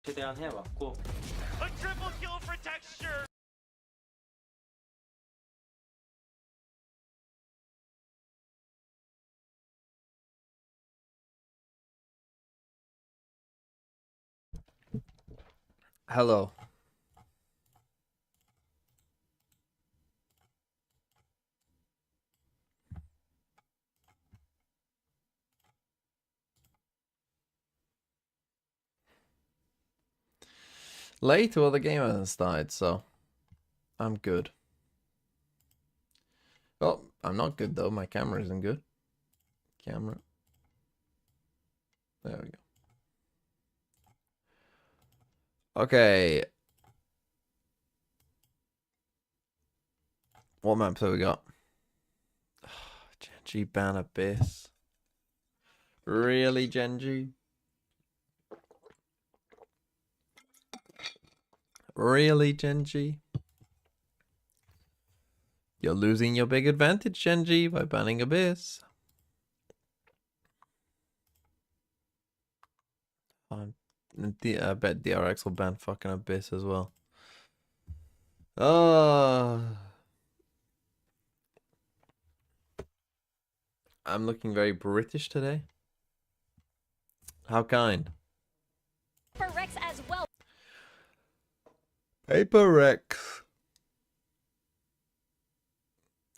최대한 해왔고. A triple kill for texture. Hello. Late, well, the game hasn't started, so I'm good. Oh, I'm not good though. My camera isn't good. Camera. There we go. Okay. What maps have we got? Gen.G ban Abyss. Really, Gen.G? Really, Gen.G? You're losing your big advantage, Gen.G, by banning Abyss. I bet DRX will ban fucking Abyss as well. I'm looking very British today. How kind. PRX as well. PRX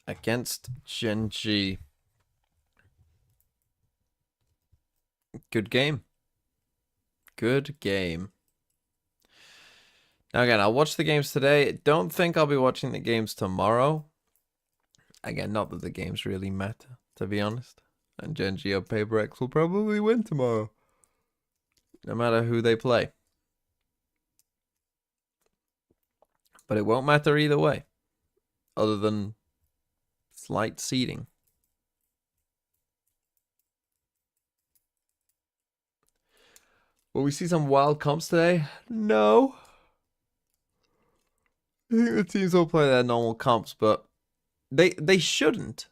against Gen.G. Good game. Good game. Now again, I'll watch the games today. Don't think I'll be watching the games tomorrow. Again, not that the games really matter, to be honest. And Gen.G or PRX will probably win tomorrow. No matter who they play. But it won't matter either way. Other than slight seeding. Will we see some wild comps today? No. I think the teams will play their normal comps, but they shouldn't.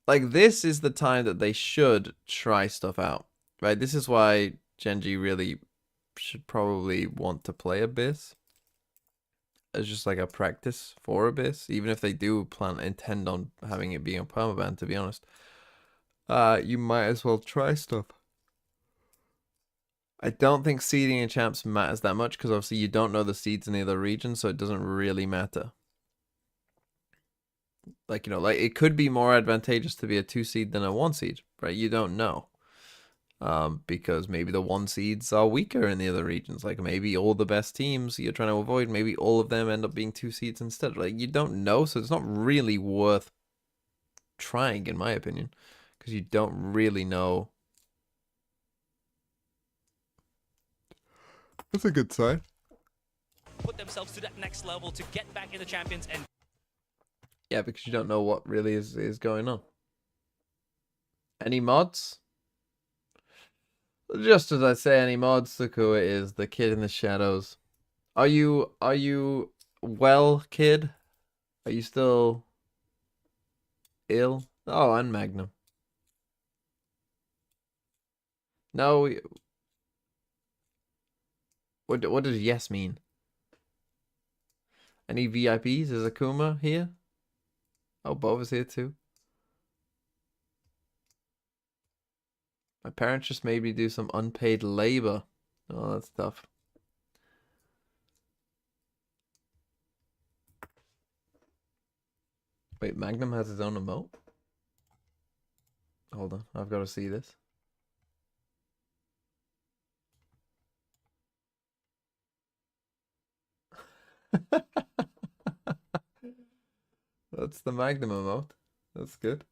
Like, this is the time that they should try stuff out, right? This is why Gen.G really should probably want to play Abyss as just like a practice for Abyss, even if they do intend on having it being a permaban, to be honest. You might as well try stuff. I don't think seeding in champs matters that much because obviously you don't know the seeds in the other regions, so it doesn't really matter. Like, you know, like it could be more advantageous to be a 2 seed than a 1 seed, right? You don't know. Because maybe the 1 seeds are weaker in the other regions. Like maybe all the best teams you're trying to avoid, maybe all of them end up being 2 seeds instead. Like you don't know, so it's not really worth trying, in my opinion, because you don't really know. That's a good sign. Put themselves to that next level to get back in the champions and Yeah, because you don't know what really is going on. Any mods? Just as I say, any mods, Sakua is the kid in the shadows. Are you well, kid? Are you still ill? Oh, and Magnum. No. What does yes mean? Any VIPs? Is Akuma here? Oh, Bov is here too. My parents just made me do some unpaid labor. Oh, that's tough. Wait, Magnum has his own emote? Hold on, I've got to see this. That's the Magnum emote. That's good.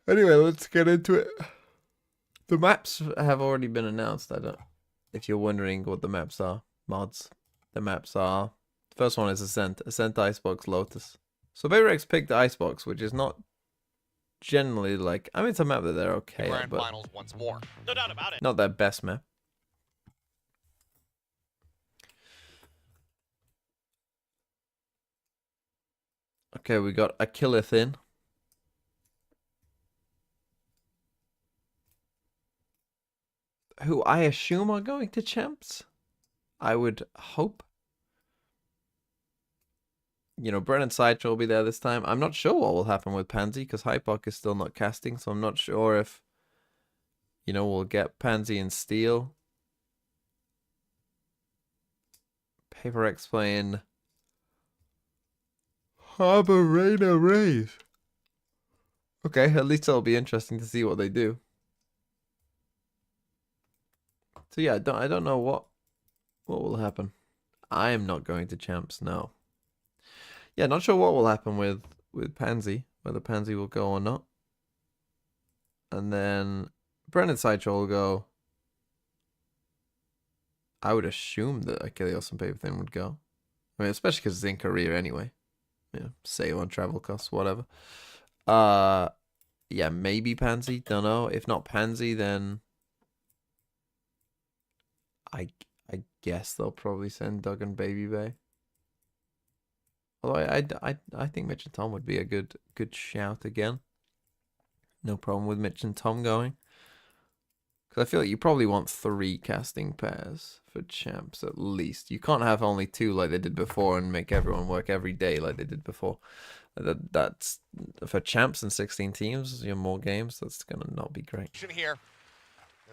Anyway, let's get into it. The maps have already been announced. I don't. If you're wondering what the maps are, mods, the maps are. The first one is Ascent. Ascent, Icebox, Lotus. So PRX picked Icebox, which is not generally like. I mean, it's a map that they're okay at, but finals once more. No doubt about it. not their best map. Okay, we got Achilleth in. who I assume are going to champs. I would hope. You know, Brennan Sideshow will be there this time. I'm not sure what will happen with Pansy because Hypoc is still not casting, so I'm not sure if, you know, we'll get Pansy and Steel. PRX playing Harbor Rainer Rays. Okay, at least it'll be interesting to see what they do. So yeah, I don't know what will happen. I am not going to champs, no. Yeah, not sure what will happen with Pansy, whether Pansy will go or not. And then Brennan Sideshow will go. I would assume that Achilles and Paper Thin would go. I mean, especially because it's in Korea anyway. Yeah, save on travel costs, whatever. Yeah, maybe Pansy. Don't know. If not Pansy, then I guess they'll probably send Doug and Baby Bay. Although I think Mitch and Tom would be a good shout again. No problem with Mitch and Tom going. Because I feel like you probably want 3 casting pairs for champs at least. You can't have only 2 like they did before and make everyone work every day like they did before. That's for champs and 16 teams, you know, more games. That's gonna not be great. Here,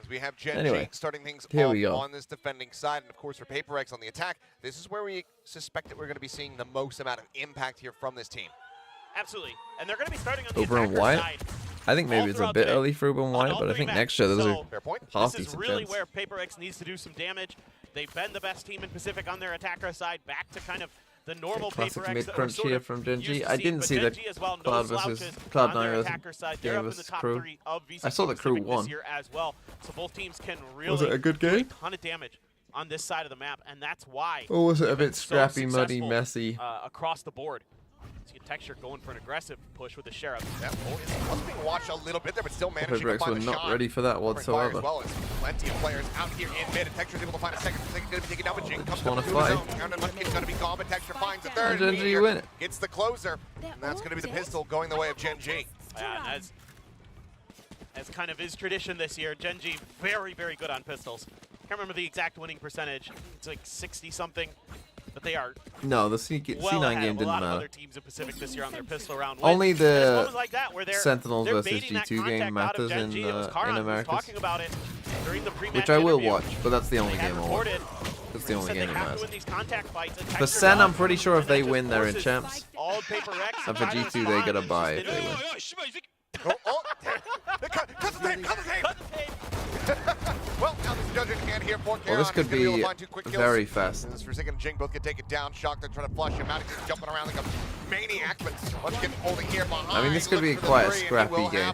as we have Gen.G Anyway, starting things here off we go. on this defending side, and of course for PRX on the attack. This is where we suspect that we're going to be seeing the most amount of impact here from this team. Absolutely, and they're going to be starting on the Uber and attacker Wyatt? side. I think maybe it's a bit early for Uber and Wyatt, all but I three think maps. next year those So, are Fair point. half This is decent really chance. where PRX needs to do some damage. They've been the best team in Pacific on their attacker side, back to kind of the normal Classic PRX mid that we're crunch sort here of from used Gen.G. to I see, didn't but see the Gen.G as well, no Cloud versus slouches Cloud9 on their versus attacker side. Game They're up in the versus top Crew. 3 of VCT I saw the Crew Pacific won. this year as well, so both teams can really Was it a good do game? a ton of damage on this side of the map, and that's why Or was it a they've been bit so scrappy, muddy, successful, messy? Across the board. See Texture going for an aggressive push with the Sheriff. That was being watched a little bit there, but still managing to PRX find were a not shot. ready for that Fire whatsoever. As well as plenty of players out here in mid, and Texture's able to find a second. Second going to be taken down, but Jing comes wanna up to the fight. zone. Counter Munchkin's going to be gone, but Texture finds a third. Gen.G Meteor win it. Gets the closer, and that's going to be the pistol going the way of Gen.G. Yeah, and as kind of is tradition this year, Gen.G very, very good on pistols. Can't remember the exact winning percentage. It's like 60-something, but they are No, the well C9 ahead game of a didn't lot of matter. other teams in Pacific this year on their pistol round Only wins. And there's the moments like that where they're Sentinels versus baiting that G2 game contact out of matters Gen.G. It was in Karan who was Americas. talking about it during the pre-match Which I will interview. watch, but that's the only They had game I'll watch. reported That's the only said game they that have to matters. win these contact fights, and For Texture Sen, I'm does, pretty sure if and that they just win, they're in forces champs. all PRX And for to G2, they respond. get a It's bye just if they win. Oh, cut the tape, cut the tape. Cut the tape. Well, now this judge in hand here for Well, Karan. this could He's gonna able be to find 2 quick kills. very fast. As Forsaken and Jing both can take it down. Shock, they're trying to flush him out. He's just jumping around like a maniac, but Munchkin holding here behind. I mean, this could be looking for the quite a 3, and he scrappy will game.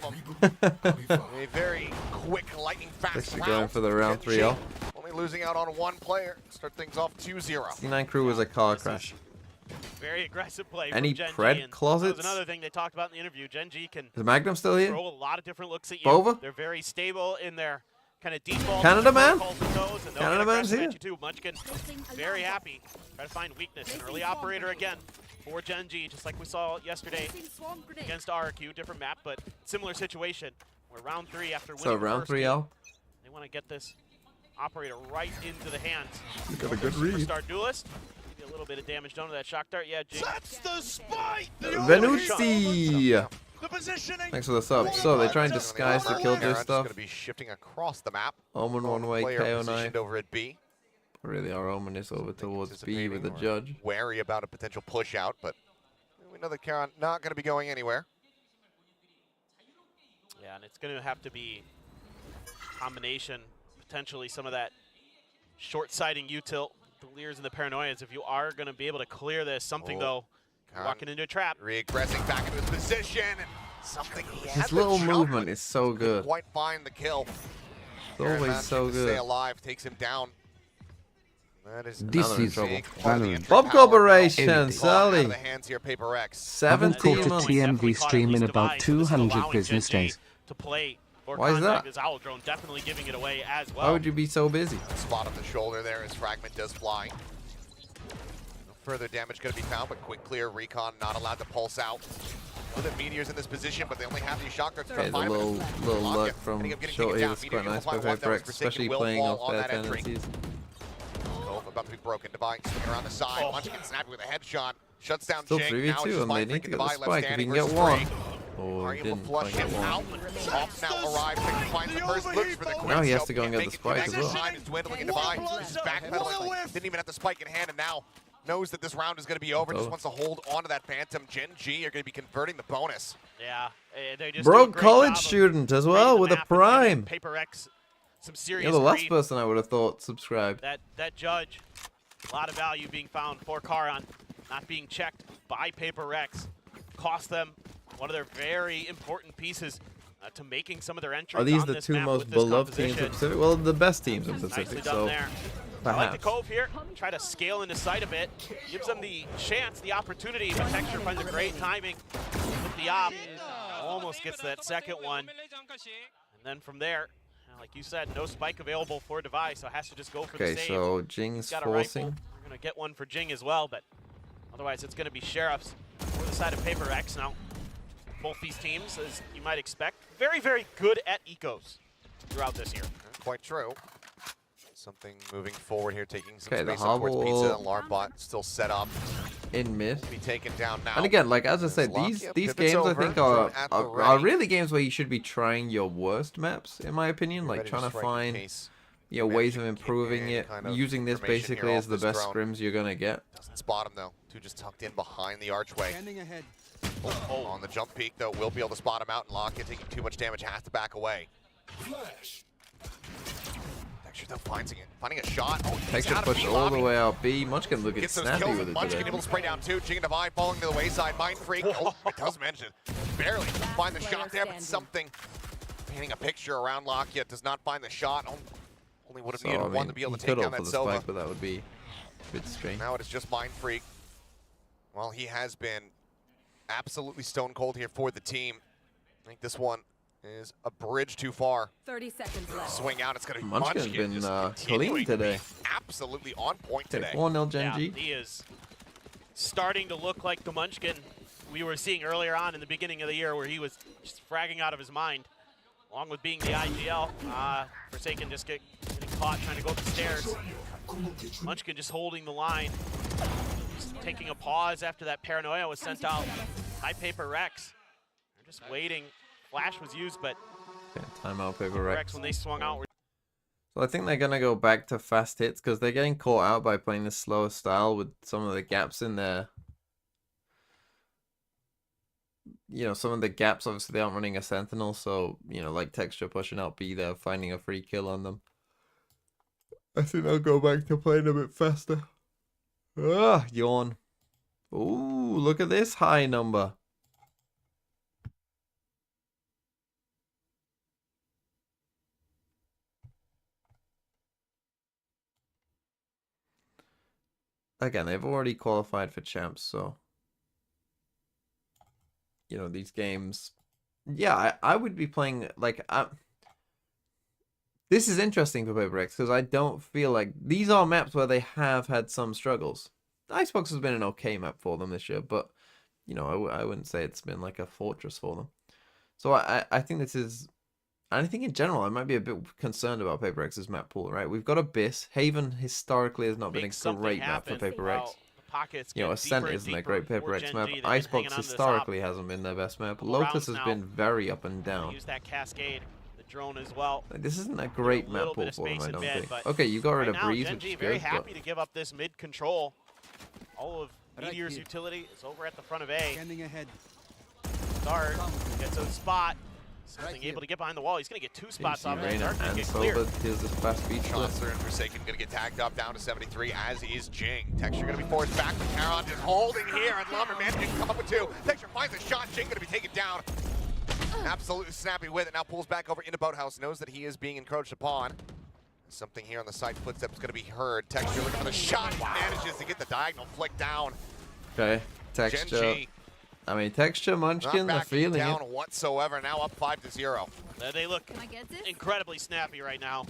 have him. A very quick, lightning fast Actually round. going for the round Gen.G 3-0. Only losing out on 1 player. Start things off 2-0. C9 crew was a car crash. Very aggressive play Any from Gen.G, pred and closets? That was another thing they talked about in the interview. Gen.G can Is Magnum still here? throw a lot of different looks at you. Bova? They're very stable in their kind of default. Canada man? Those, and Canada man's here? at you too. Munchkin very happy. Try to find weakness. An early operator again for Gen.G, just like we saw yesterday against RQ. Different map, but similar situation. We're round 3 after winning So the round first 3 game. L. They want to get this operator right into the hands. You got a good Their read. Superstar duelist. Maybe a little bit of damage done to that shock dart. Yeah, Jing. That's the spike! Venuti! The positioning! Thanks for the sub. So they try and disguise the killjoy Karan's stuff. going to be shifting across the map. Omen one way, Player KO9. positioned over at B. Really, our Omen is over towards B with the Anticipating or judge. Wary about a potential push out, but we know that Karan not going to be going anywhere. Yeah, and it's going to have to be combination, potentially some of that short-sighting U-tilt, the Leers and the Paranoias. If you are going to be able to clear this, something though, you're walking into a trap. Regressing back into his position. And something he had His the little jump, movement but is so couldn't good. quite find the kill. It's Karan always managing so to Stay good. alive, takes him down. That is This another is big Valorant. part of the entry Bob power. Corporation, Ball out of Sally. the hands here, PRX. Haven't 17 caught a months. TMV stream in about 200 business days. To play or Why is contact that? this Owl drone, definitely giving it away as well. Why would you be so busy? Spot on the shoulder there as Fragment does fly. further damage going to be found, but quick clear. Recon not allowed to pulse out. Well, the Meteor's in this position, but they only have these shock darts. Okay, the little luck from Shorty was quite nice by PRX, especially playing off their tendencies. Cove about to be broken. Divine swinging around the side. Munchkin snapping with a headshot. Shuts down Still Jing. Now 3v2, and they need to get the spike. If he can get versus one. three. Oh, Are he you able to didn't flush quite him get out? one. Off now arrives. Finds the first, looks for the quick. Now he has to go so and get the can't spike make as it well. back. Time is dwindling into Divine. He's backpedaling. Didn't even have the spike in hand, and now knows that this round is going to be over. Just wants to hold on to that Phantom. Gen.G are going to be converting the bonus. Yeah, they just Broke college student as well with a prime. PRX, some serious. You're the last grief. person I would have thought subscribed. That judge, a lot of value being found for Karan, not being checked by PRX, cost them one of their very important pieces to making some of their entries. Are these on the this two map most with this beloved teams composition. of Pacific? Well, the best teams of Nicely Pacific, done so there. I like the perhaps. Cove here. Try to scale into sight a bit. Gives them the chance, the opportunity, but Texture finds a great timing with the op. Almost gets that second one. And then from there, like you said, no spike available for Device, so has to just go for the Okay, save. so Jing's He's got a forcing. rifle. We're going to get one for Jing as well, but otherwise it's going to be Sheriffs for the side of PRX now. Both these teams, as you might expect, very, very good at ecos throughout this year. Quite true. Something moving forward here, taking some Okay, the space up towards hovel- Pizza. Alarm bot still set up. In mid. Be taken down now. And again, like as I said, Lock, these yep, these pivots games I over, think drone at the are ready. really games where you should be trying your worst maps, in my opinion. Like Ready trying to strike in find case ways of managing to keep improving in it, kind of using this information basically here as off the this best drone. scrims you're gonna get. Doesn't spot him though. Two just tucked in behind the archway. Oh, on the jump peak though, will be able to spot him out and lock it. Taking too much damage, has to back away. Texture though finding a shot. Oh, he's Texture out of push B all the lobby. way out B. Munchkin looking Gets those snappy kills with with it Munchkin today. able to spray down two. Jing and Divine falling to the wayside. Mind Freak. Oh, it does mention. Barely find the shot there, but something. Painting a picture around Lockett does not find the shot. Only would have So, needed I one mean, to be able he to take could down opt for that the Sova. spike, but that would be a bit strange. Now it is just Mind Freak. Well, he has been absolutely stone cold here for the team. I think this one is a bridge too far. 30 seconds left. Swing out, it's going to be Munchkin's Munchkin been just clean continuing to be today. absolutely on point Okay, today. 4-0 Yeah, Gen.G. he is starting to look like the Munchkin we were seeing earlier on in the beginning of the year where he was just fragging out of his mind. Along with being the IGL, Forsaken just getting caught trying to go up the stairs. Munchkin just holding the line. Just taking a pause after that paranoia was sent out by PRX. They're just waiting. Flash was used, but Okay, timeout PRX. PRX, when they swung out, were So I think they're gonna go back to fast hits because they're getting caught out by playing this slower style with some of the gaps in there. You know, some of the gaps, obviously, they aren't running a sentinel, so, you know, like Texture pushing out B there, finding a free kill on them. I think they'll go back to playing a bit faster. Ah, yawn. Ooh, look at this high number. Again, they've already qualified for champs, so you know, these games. Yeah, I would be playing, like, this is interesting for PRX because I don't feel like these are maps where they have had some struggles. Icebox has been an okay map for them this year, but, you know, I wouldn't say it's been like a fortress for them. So I think this is, and I think in general, I might be a bit concerned about PRX's map pool, right? We've got Abyss. Haven historically has not been a great map for PRX. You know, Ascent isn't a great PRX map. Icebox historically hasn't been their best map. Lotus has been very up and down. use that cascade, the drone as well. Like, this isn't a great map little bit pool of for them, space I in don't mid, think. but Okay, you got rid of Right now, Breeze, Gen.G which is very good, happy but to give up this mid control. All of Meteor's utility is over at the front of A. Start gets a spot. Something able to get behind the wall. He's going to get two spots off there. Reina Dark and get clear. Silva here's this fast speed shot. Monster and Forsaken going to get tagged up down to 73, as is Jing. Texture going to be forced back with Caron just holding here, and Lumber managing to come up with two. Texture finds a shot, Jing going to be taken down. Absolutely snappy with it, now pulls back over into Boathouse, knows that he is being encroached upon. Something here on the side footsteps going to be heard. Texture looking for the shot, manages to get the diagonal flick down. Okay, Texture. Gen.G I mean, Texture, Munchkin, not they're backing feeling down it. whatsoever, now up 5-0. They look incredibly snappy right now.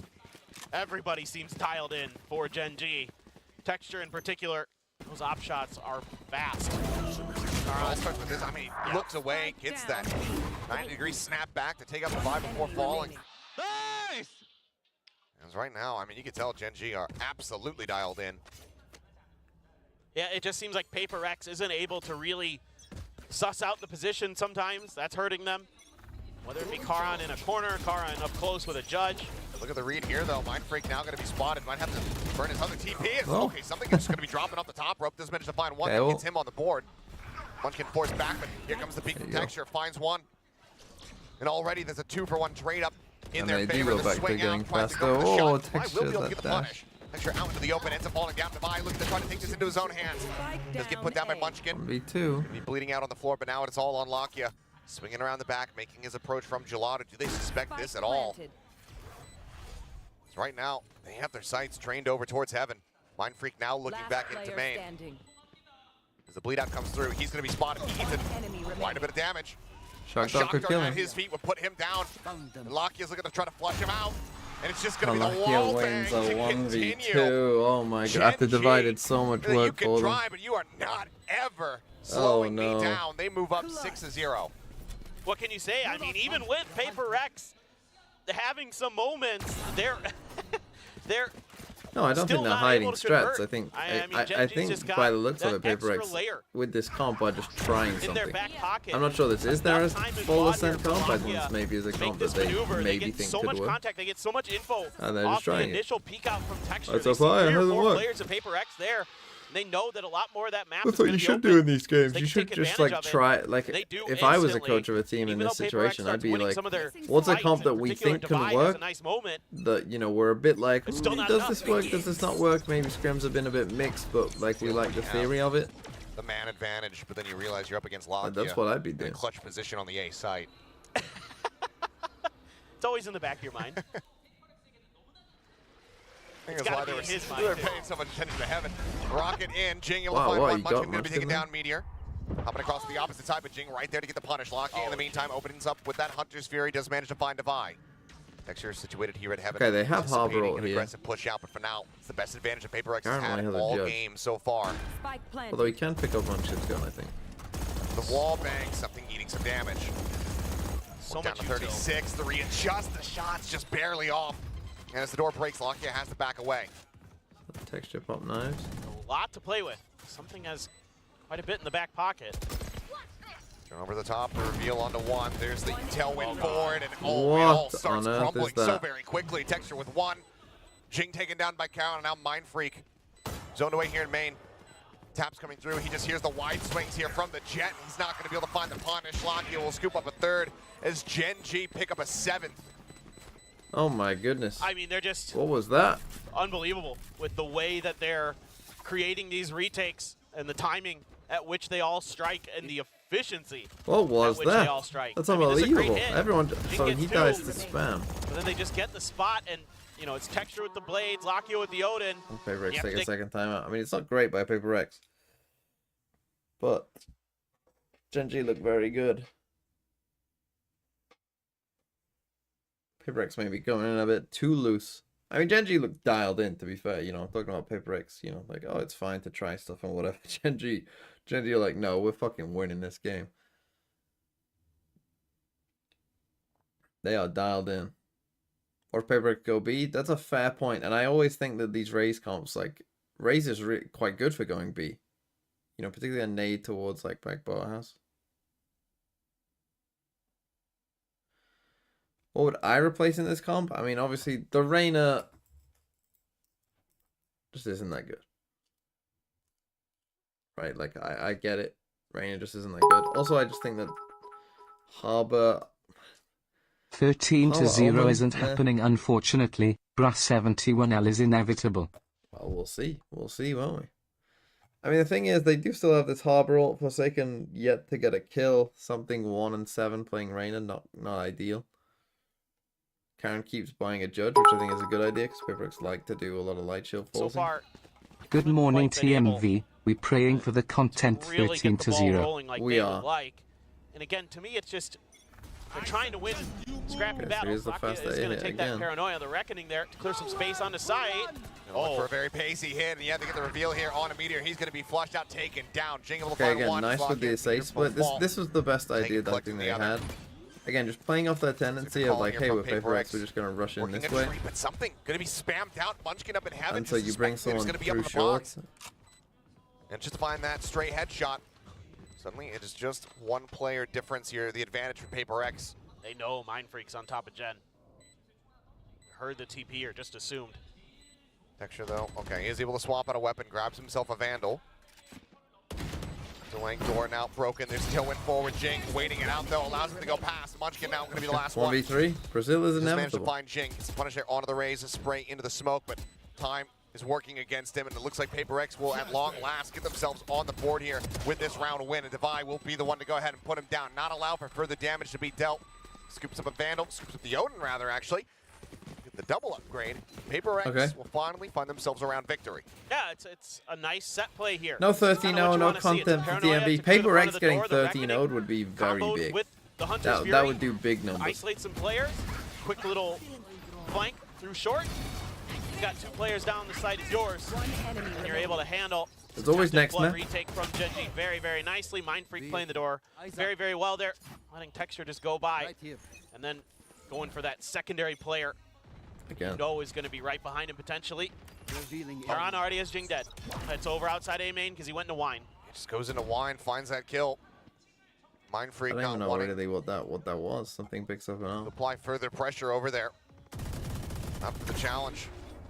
Everybody seems dialed in for Gen.G. Texture in particular, Those op shots are fast. Carl starts with this. I mean, he looks away, gets that 90-degree snap back to take out the 5 before falling. Nice! As right now, I mean, you can tell Gen.G are absolutely dialed in. Yeah, it just seems like PRX isn't able to really suss out the position sometimes. That's hurting them. Whether it be Karan in a corner, Karan up close with a judge. Look at the read here, though. Mindfreak now going to be spotted. Might have to burn his other TP. Oh. Okay, something is just going to be dropping off the top rope. Doesn't manage to find one. Okay, That well. gets him on the board. Munchkin forced back, but here comes the peak from There you go. Texture. Finds one. And already there's a 2-for-1 trade up in And their they do favor. go The back to swing getting out, tries to faster. go for the Oh, shot. Will Texture, be able to that get the dash. punish. Texture out into the open, ends up falling down. Divide looking to try to take this into his own hands. Does get put down by Munchkin. 1v2. Be bleeding out on the floor, but now it's all on Lakia. Swinging around the back, making his approach from Gelato. Do they suspect this at all? Right now, they have their sights trained over towards heaven. Mindfreak now looking back into main. As the bleed out comes through, he's going to be spotted. He needs quite a bit of damage. Shock A Dog shock could dart kill at him. his feet would put him down. And Lakia's looking to try to flush him out. And it's just going to be the Lakia wall bang wins a to 1v2. continue. Oh my god. After Gen.G, divided so much you work can for them. try, but you are not ever slowing no. me down. They move up 6-0. What can you say? I mean, even with PRX having some moments, they're No, I don't still think they're not hiding able to strats. convert. I think I mean, I Gen.G's think just got by the looks of that it, extra PRX layer with this comp are just trying in their something. back pocket. I'm not sure this is their That time is full bought Ascent here for comp. I think Lakia. this maybe is a Make comp this that they maneuver, they maybe get think so could much work. contact, they get so much info And they're off just trying the it. initial peek out from Texture. That's They a see fire, 3 or hasn't 4 worked. players of PRX there. They know that a lot more of that map That's is what gonna you be should open. do in these games. They You can should take just advantage like of it. try, like They do if I was a instantly. coach of a team in Even this though PRX situation, I'd starts be winning like, some of their what's a fights, comp that in we particular think can Divide has work? a nice moment. That, you know, we're a bit like, It's still not does enough. this work, does this not work? Maybe scrims have been a bit mixed, but like we like the theory of it. The man advantage, but then you realize you're up against Lakia. That's what I'd be in a doing. clutch position on the A site. It's always in the back of your mind. I think It's that's why gotta they be were, in his they were mind, too. paying so much attention to heaven. Rocket in, Jing able Wow, to find wow, one. you got Munchkin going to be Munchkin taking there? down Meteor. Hopping across the opposite side, but Jing right there to get the punish. Locky in the meantime opens up with that Hunter's Fury, does manage to find Divide. Texture is situated here at heaven. Okay, they have anticipating Harbor an here. aggressive push out, but for now, it's the best advantage that PRX has Apparently had has a all judge. game so far. Although he can pick up Munchkin's gun, I think. The wall bang, something eating some damage. So Down much to util. 36, the readjust, the shot's just barely off. And as the door breaks, Lakia has to back away. Texture pop knives. A lot to play with. Something has quite a bit in the back pocket. Turn over the top, the reveal onto one. There's the tailwind forward, and it all What starts on earth crumbling is so that? very quickly. Texture with one. Jing taken down by Carol, and now Mindfreak. Zoned away here in main. Taps coming through. He just hears the wide swings here from the Jet. He's not going to be able to find the punish. Lakia will scoop up a third as Gen.G pick up a 7th. Oh my goodness. I mean, they're just What was that? unbelievable with the way that they're creating these retakes and the timing at which they all strike and the efficiency What was at which that? they all strike. That's I mean, this is a great unbelievable. hit. Everyone, Jing so gets he two, dies to spam. But then they just get the spot, and you know it's Texture with the blades, Lakia with the Odin. PaperX Yep, take they- a second time out. I mean, it's not great by PaperX, but Gen.G looked very good. PaperX may be going in a bit too loose. I mean, Gen.G looked dialed in, to be fair. You know, I'm talking about PaperX, you know, like, oh, it's fine to try stuff and whatever. Gen.G are like, no, we're fucking winning this game. They are dialed in. Or PaperX go B? That's a fair point. And I always think that these Raze comps, like, Raze is quite good for going B. You know, particularly a nade towards, like, back Barhouse. What would I replace in this comp? I mean, obviously, the Reyna just isn't that good. Right? Like, I get it. Reyna just isn't that good. Also, I just think that Harbor... 13-0 Omen, isn't happening, unfortunately. Bruh 71L is inevitable. Well, we'll see. We'll see, won't we? I mean, the thing is, they do still have this Harbor ult. Forsaken yet to get a kill. Something 1 and 7 playing Reyna. Not ideal. Karen keeps buying a judge, which I think is a good idea, because PaperX like to do a lot of light shield So forcing. far, Good morning, quite been able TMV. We praying for the content really get the ball 13-0. rolling like We they are. would like. And again, to me, it's just they're trying to win scrappy Okay, so battle. here's the Rocky fast is A going to hit take that again. paranoia, the reckoning there to clear some space on the site. Look for a very pacey hit, and yeah, they get the reveal here on a Meteor. He's going to be flushed out, taken down. Jing able to Okay, find again, one. nice Lock with the in, SA Meteor split. full fall. This was the best Take idea it, that I click think to they the other. had. Again, just playing off that tendency of call like, here hey, from with Paper X, PRX. we're just gonna rush in Working this a way tree, but something going to be spammed out. Munchkin up in heaven. until just you bring suspecting someone it's gonna be up through in the box. short. And just to find that stray headshot. Suddenly, it is just one player difference here. The advantage for Paper X. They know Mind Freak's on top of Gen. Heard the TP or just assumed. Texture though, okay, he is able to swap out a weapon, grabs himself a Vandal. Delaying door now broken. There's Tailwind forward. Jing waiting it out though, allows him to go past. Munchkin now going to be the last one. 1v3. Brazil is Just managed to inevitable. find Jing. Gets the punish there onto the raise, a spray into the smoke, but time is working against him, and it looks like Paper X will at long last get themselves on the board here with this round win. And Divide will be the one to go ahead and put him down, not allow for further damage to be dealt. Scoops up a Vandal, scoops up the Odin rather actually. Get the double upgrade. Paper X will finally find themselves around victory. Yeah, it's a nice set play here. No It's kinda 13-0, what you no wanna see. It's a content for paranoia DMB. to clear the Paper front X of the getting door, the 13-0 reckoning, would be very comboed big. with the Hunter's That Fury, would do big numbers. isolate some players, quick little flank through short. You got two players down, the site is yours. And you're able to handle. There's always Captain next, Blood man. retake from Gen.G very, very nicely. Mind Freak playing the door very, very well there. Letting Texture just go by. And then going for that secondary player. Again. No is going to be right behind him potentially. Taron already has Jing dead. It's over outside A main because he went into wine. He just goes into wine, finds that kill. Mind I Freak don't not even know wanting really what that was. Something picks up and to out. apply further pressure over there. Up for the challenge.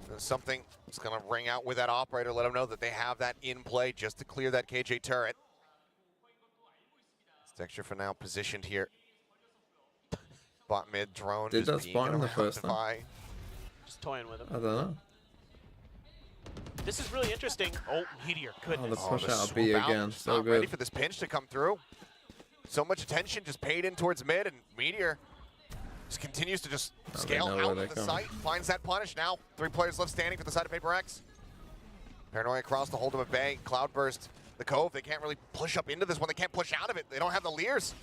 There's something that's going to ring out with that operator, let them know that they have that in play just to clear that KJ turret. Texture for now positioned here. Bot mid drone. Did just that spawn being in the around first Defy. Just toying with him. I don't know. This is really interesting. Oh, Meteor, goodness. the push the out swoop B out, again. just So not ready good. for this pinch to come through. So much attention just paid in towards mid, and Meteor just continues to just they scale know where out they're of the coming. site. Finds that punish now. 3 players left standing for the side of Paper X. Paranoia across to hold him at bay. Cloudburst, the Cove. They can't really push up into this one. They can't push out of it. They don't have the Leers.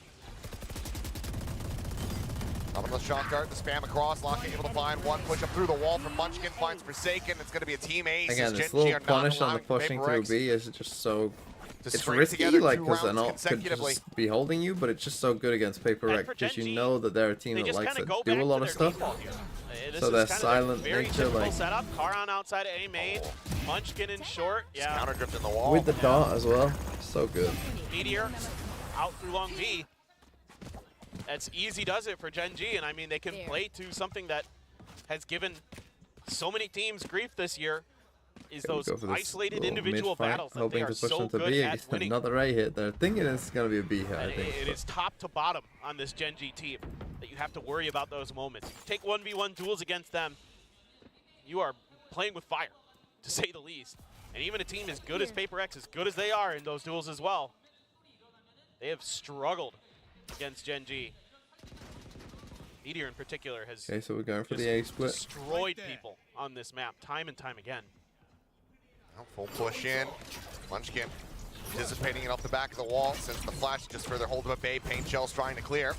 Up on the shot dart, the spam across. Locking able to find one. Push up through the wall from Munchkin. Finds Forsaken. It's going to be a team ace. Again, as this Gen.G little are not punish on the allowing pushing Paper through X B is just so... to It's string risky, together like, 2 because they're rounds not could consecutively. just be holding you, but it's just so good against Paper And X for because you Gen.G, know that they're a team They that just likes kind to of go do back a lot to of their stuff. default here. This So is they're kind of silent very nature, typical like- setup. Karan outside of A main. Munchkin in short. Yeah. Counter drift in the wall. With the dart as well. So good. Meteor out through long B. That's easy does it for Gen.G, and I mean they can play to something that has given so many teams grief this year. Is Here we those go for this isolated little individual mid-fight, battles that they hoping are to push so them to good B. at winning. Another A hit. They're thinking it's going to be a B hit, I And think. it is top to bottom on this Gen.G team that you have to worry about those moments. If you take 1v1 duels against them, you are playing with fire, to say the least. And even a team as good as Paper X, as good as they are in those duels as well, they have struggled against Gen.G. Meteor in particular has Okay, so we're going for just the A split. destroyed people on this map time and time again. Now full push in. Munchkin anticipating it off the back of the wall. Sends the flash just further hold him at bay. Paint shells trying to clear.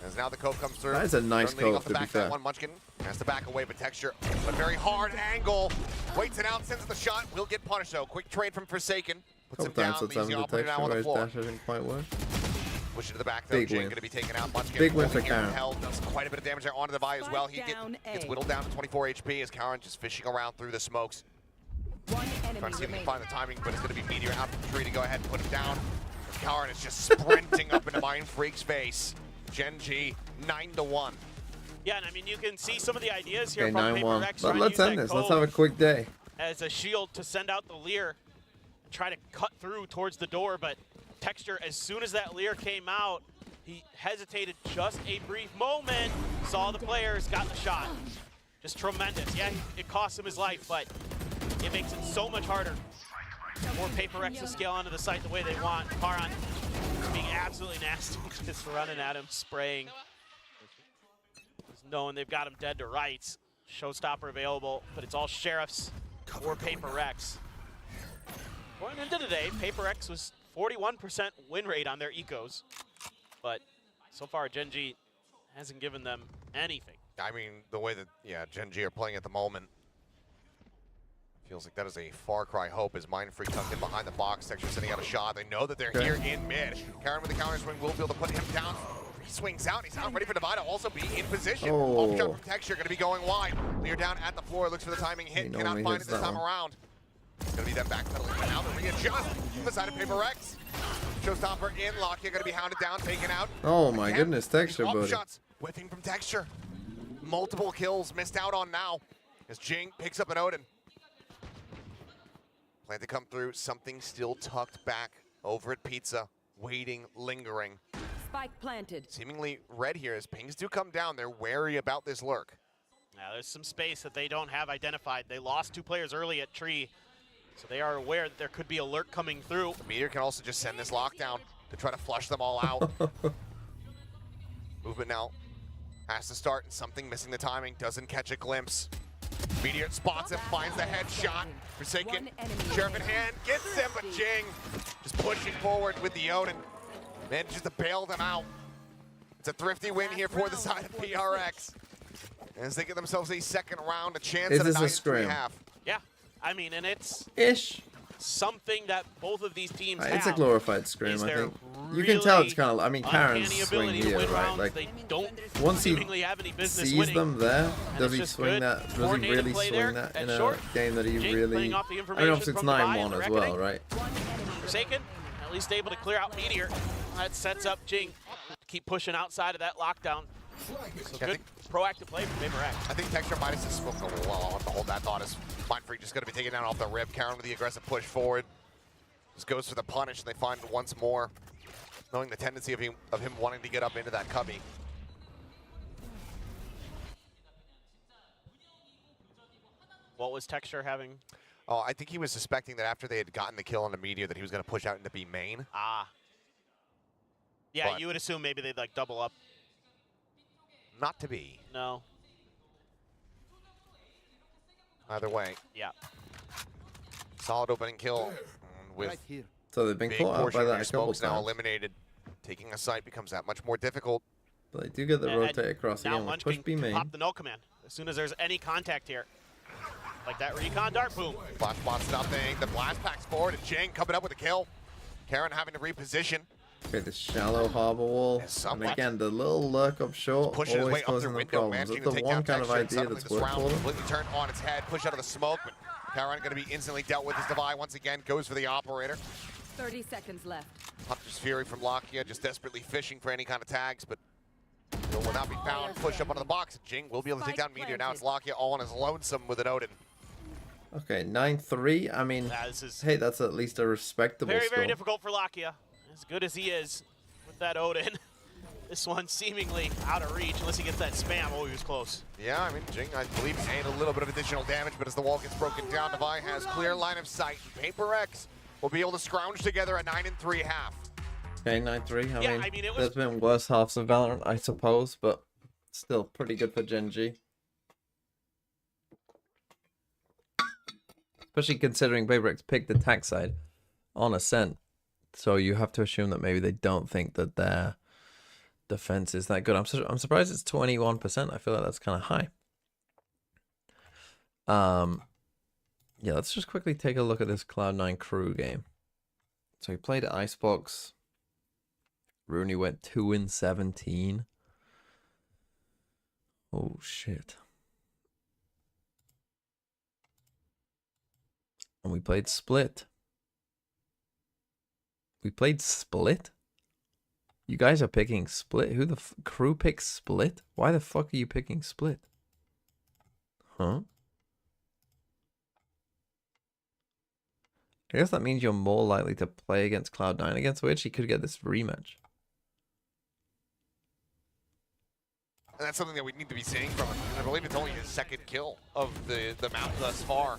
As now the Cove comes through. That is a nice Turn leading Cove, off the to be back of that fair. one. Munchkin has to back away, but Texture, a very hard angle. Waits it out, sends the shot. Will get punished though. Quick trade from Forsaken. Puts him Couple down, times since leaves I'm the the operator now on texture, the where floor. his dash hasn't quite worked. Push it to the back though. Big Jing win. going to be taken out. Munchkin Big win for holding here Karen. held. Does quite a bit of damage there onto the Vi as well. He gets whittled down to 24 HP as Karen just fishing around through the smokes. Trying to see if he can find the timing, but it's going to be Meteor out from 3 to go ahead and put him down. Karen is just sprinting up into Mind Freak's face. Gen.G 9-1. Yeah, and I mean, you can see some of the ideas here Okay, from Paper 9-1. X. But trying to let's use that end this. Let's Cove have a quick day. as a shield to send out the Leer and try to cut through towards the door, but Texture, as soon as that Leer came out, he hesitated just a brief moment, saw the players, got the shot. Just tremendous. Yeah, it cost him his life, but it makes it so much harder for Paper X to scale onto the site the way they want. Karan being absolutely nasty, just running at him, spraying. Just knowing they've got him dead to rights. Showstopper available, but it's all sheriffs or Paper X. Going into today, Paper X was 41% win rate on their ecos, but so far Gen.G hasn't given them anything. I mean, the way that, yeah, Gen.G are playing at the moment, feels like that is a far cry hope as Mindfreak tucked in behind the box. Texture sending out a shot. They know that they're here in mid. Karen with the counter swing will be able to put him down. He swings out. He's not ready for Divide to also be in position. Off shot from Texture, going to be going wide. Lear down at the floor, looks for the timing hit. Cannot find it this time around. It's going to be them backpedaling, but now they're readjust from the side of PRX. Showstopper in, Lockyer going to be hounded down, taken out. Oh my goodness, Texture, buddy. Shots whipping from Texture. Multiple kills missed out on now as Jing picks up an Odin. Plan to come through, something still tucked back over at Pizza, waiting, lingering. Spike planted. Seemingly red here as pings do come down. They're wary about this lurk. Now there's some space that they don't have identified. They lost 2 players early at Tree, so they are aware that there could be a lurk coming through. Meteor can also just send this lockdown to try to flush them all out. Movement now has to start, and something missing the timing, doesn't catch a glimpse. Meteor spots him, finds the headshot. Forsaken, Sheriff in hand, gets him, but Jing just pushing forward with the Odin. Manages to bail them out. It's a thrifty win here for the side of PRX. As they get themselves a second round, a chance at a 9-3 half. Yeah, I mean, and it's something that both of these teams have. It's a glorified scrim, I think. You can tell it's kind of, I mean, Karen's swing here, right? Like, once he sees them there, does he swing that? Does he really swing that in a game that he really... I mean, obviously it's 9-1 as well, right? Forsaken, at least able to clear out Meteor. That sets up Jing to keep pushing outside of that lockdown. So good proactive play from PRX. I think Texture might have just spoken a little well on to hold that thought as Mindfreak just going to be taken down off the rib. Karen with the aggressive push forward. Just goes for the punish, and they find once more, knowing the tendency of him wanting to get up into that cubby. What was Texture having? Oh, I think he was suspecting that after they had gotten the kill on the Meteor that he was going to push out into B main. Ah. Yeah, But you would assume maybe they'd like double up. not to be. No. Either way. Yeah. Solid opening kill with So they've been big caught out portion by of that their a couple smokes now times. eliminated. Taking a site becomes that much more difficult. But they do get the And rotate across now again. Munch Push can B main. pop the null command as soon as there's any contact here. Like that recon dart, boom. Flash spots nothing. The blast packs forward and Jang coming up with a kill. Karen having to reposition. Okay, the shallow harbor wall. And again, the little lurk up short Pushing his way always up their causing the window, problems. managing That's to the take one down kind of Texture. idea Suddenly that's this worked round for them. completely turned on its head, push out of the smoke, but Karen going to be instantly dealt with as Divide once again goes for the operator. 30 seconds left. Hunter's Fury from Lakia just desperately fishing for any kind of tags, but will not be found. Push up onto the box. Jing will be able to take down Meteor. Now it's Lakia all on his lonesome with an Odin. Okay, 9-3. I mean, This is hey, that's at least a respectable very, score. very difficult for Lakia. As good as he is with that Odin, this one seemingly out of reach unless he gets that spam. Oh, he was close. Yeah, I mean, Jing, I believe, ate a little bit of additional damage, but as the wall gets broken down, Divide has clear line of sight. PRX will be able to scrounge together a 9-3 half. Okay, 9-3. Yeah, I mean, it was- there's been worse halves of Valorant, I suppose, but still pretty good for Gen.G. Especially considering PRX picked the attack side on Ascent. So you have to assume that maybe they don't think that their defense is that good. I'm surprised it's 21%. I feel like that's kind of high. Yeah, let's just quickly take a look at this Cloud9 crew game. So he played at Icebox. Rooney went 2-17. Oh shit. And we played Split. We played Split? You guys are picking Split? Who the crew picks Split? Why the fuck are you picking Split? Huh? I guess that means you're more likely to play against Cloud9 against which he could get this rematch. And that's something that we need to be seeing from him. I believe it's only his second kill of the map thus far.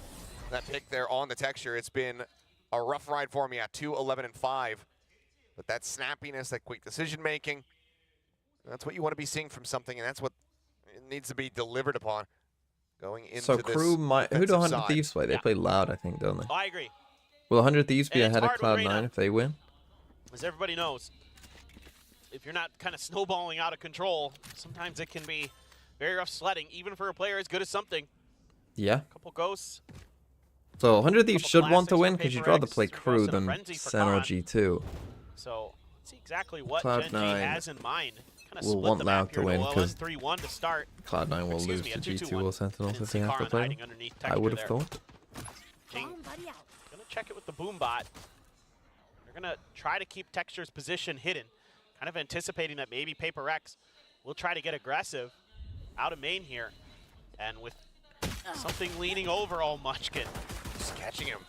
That pick there on the Texture. It's been a rough ride for him. Yeah, 2-11-5. But that snappiness, that quick decision making, that's what you want to be seeing from something, and that's what it needs to be delivered upon going into So this crew might who do 100 side. Thieves play? They play loud, I think, don't they? I agree. Will 100 Thieves be And it's ahead of hard with Cloud9 Reyna. if they win? As everybody knows, if you're not kind of snowballing out of control, sometimes it can be Very rough sledding, even for a player as good as something. Yeah. Couple ghosts. So 100 Thieves Couple should want to classics win for because you'd Paper rather X, play some crew ghosts in a than frenzy for Sen or Khan. G2. So let's see exactly what Cloud9 Gen.G has in mind. Kind of will split want the Loud map to here win, to 'cause 3-1 to start. Cloud9 will Excuse lose me, to a G2 2-2-1. or Sentinels Didn't if see they have to Karn play. hiding underneath I Texture would have there. thought. Jing Bomb buddy out. gonna check it with the boom bot. They're gonna try to keep Texture's position hidden, kind of anticipating that maybe Paper X will try to get aggressive out of main here, and with something leaning over all Munchkin. Just catching him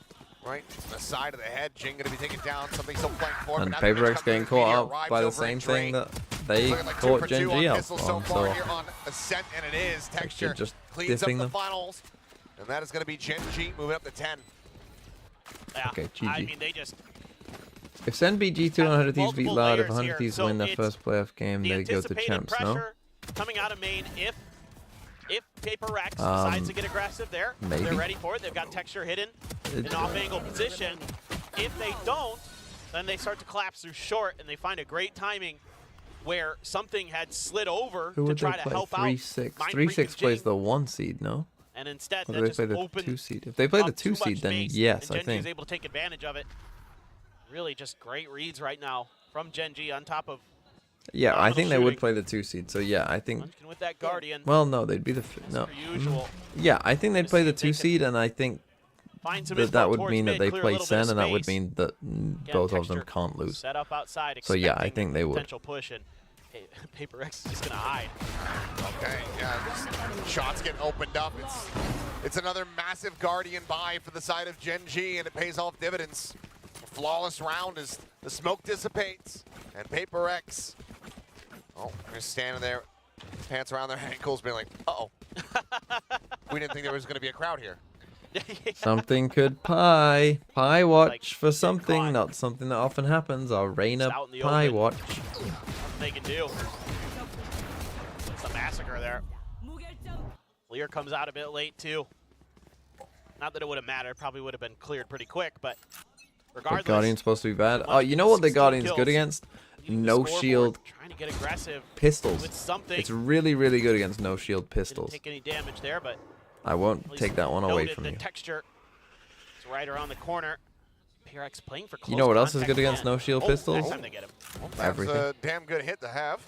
right on the side of the head. Jing going to be taken down. Something still flank forward. And but now the Paper Mitch X comes getting through. Meteor caught up arrives by the over same in thing Drake. that they Looking like 2 caught for 2 Gen.G on out pistols so on. far So here on Ascent, and it is Texture just cleans up diffing the them. finals, and that is going to be Gen.G moving up to 10. Yeah, Okay, I GG. mean, they just if Sen beat G2 and 100 Thieves beat multiple Loud, if layers 100 here, Thieves so win their it's first playoff game, the they go to anticipated champs, no? pressure coming out of main if Paper X decides to get aggressive there. maybe. They're ready for it. They've got Texture hidden in It- off-angle position. If they don't, then they start to collapse through short, and they find a great timing where something had slid over Who to would try they to play? help out 3-6. Mind 3-6 Freak and plays Jing, the 1 seed, no? and instead Or that do they just play the opened 2 seed? If they play the up 2 too much seed, then space, yes, and I Gen.G is think. able to take advantage of it. Really just great reads right now from Gen.G on top of Yeah, I phenomenal think they would shooting. play the 2 seed. So yeah, I think. Munchkin with that Guardian. Well, no, they'd be the as no. per usual. Yeah, I think they'd Gonna play see the if they 2 can seed, and I think Find some that info would towards mean that mid, they clear a play little bit Sen, of and that would space. mean that Again, both of them Texture can't lose. Set up outside, So yeah, I expecting think they would. potential push, and Paper X is just gonna hide. Okay, yeah, this shots get opened up. It's another massive Guardian buy for the side of Gen.G, and it pays off dividends. A flawless round as the smoke dissipates, and Paper X, they're standing there, pants around their ankles, being like, uh-oh. We didn't think there was going to be a crowd here. Something could pie watch Like, for get something, caught. not something that often happens. Our Reina Just out in the pie open. watch. Nothing they can do. It's a massacre there. Lear comes out a bit late too. Not that it would have mattered, probably would have been cleared pretty quick, but The regardless. Guardian's supposed to be bad. Oh, you know what the 16 Guardian's kills. good against? Leading the No scoreboard, shield Trying to get aggressive pistols. with something. It's really, really good against no shield Didn't pistols. take any damage there, but I won't at least take that one away noted from the you. Texture is right around the corner. PRX playing for close You know what else is contact good against man. no shield Oh, pistols? Next time they get him. Well, that Everything. was a damn good hit to have.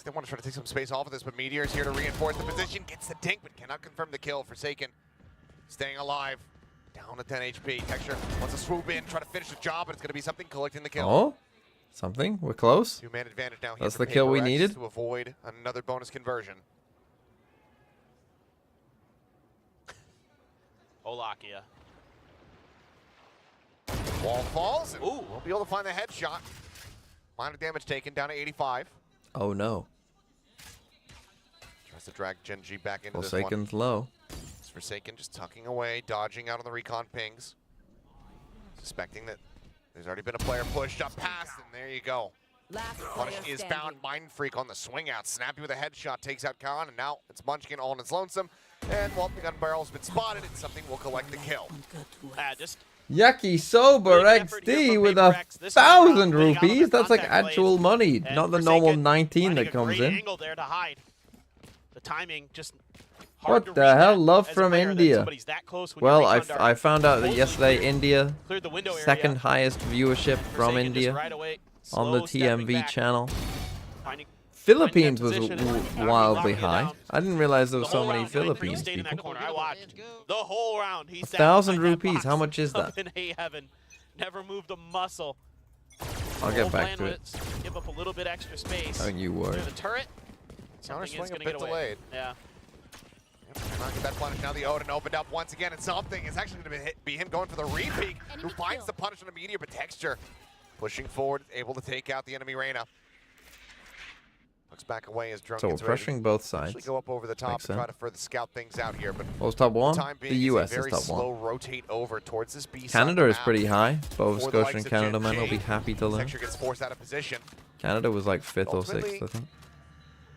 They want to try to take some space off of this, but Meteor's here to reinforce the position. Gets the dink, but cannot confirm the kill. Forsaken staying alive. Down to 10 HP. Texture wants to swoop in, try to finish the job, but it's going to be something collecting the kill. Oh, something. We're close. 2-man advantage now here That's for the kill we Paper X needed. to avoid another bonus conversion. Olakia. Wall falls, and Ooh. won't be able to find the headshot. Minor damage taken, down to 85. Oh no. Tries to drag Gen.G back into this one. Forsaken's low. It's Forsaken just tucking away, dodging out on the recon pings. Suspecting that there's already been a player pushed up past, and there you go. Last Punish player is standing. found. Mind Freak on the swing out. Snappy with a headshot takes out Khan, and now it's Munchkin all on its lonesome. And well, the gun barrel's been spotted, and something will collect the kill. Just Yucky Sober Big effort here XD from with Paper a X. This time around, 1,000 putting out rupees. the That's like contact actual plays. money, And not the Forsaken normal 19 finding that a comes great in. angle there to hide. The timing just hard What to the read hell? that Love as a from player that India. somebody's that close when Well, your I recon dart found out that totally yesterday cleared- India, cleared the window area. second highest viewership from Forsaken just India right away, on the slow stepping TMV back, channel. finding- Philippines was position and wildly locking it high. down. I didn't realize there The were so whole many round, Mind Freak Philippines stayed in that people. corner. I watched the whole round. He sat 1,000 behind that rupees. box How much is up that? in A heaven. Never moved a muscle. I'll The get whole back plan to it. was give up a little bit extra space. Don't you worry. Near the turret. Counter Something is swing a going to bit get away. delayed. Yeah. Not get that punish. Now the Odin opened up once again, and something is actually going to be him going for the re-peek, who Enemy finds kill. the punish on a Meteor, but Texture pushing forward, able to take out the enemy Reina. Looks back away as Drunk So we're gets ready to pressuring both sides. actually go up over the top Makes and try sense. to further scout things out here, but What was top one? time being The is US a is very top slow one. rotate over towards this B side of Canada the is map. pretty high. Both For the likes Scotia and of Canada men will Gen.G. be happy to learn. Texture gets forced out of position. Canada was like 5th or 6th, Ultimately- I think.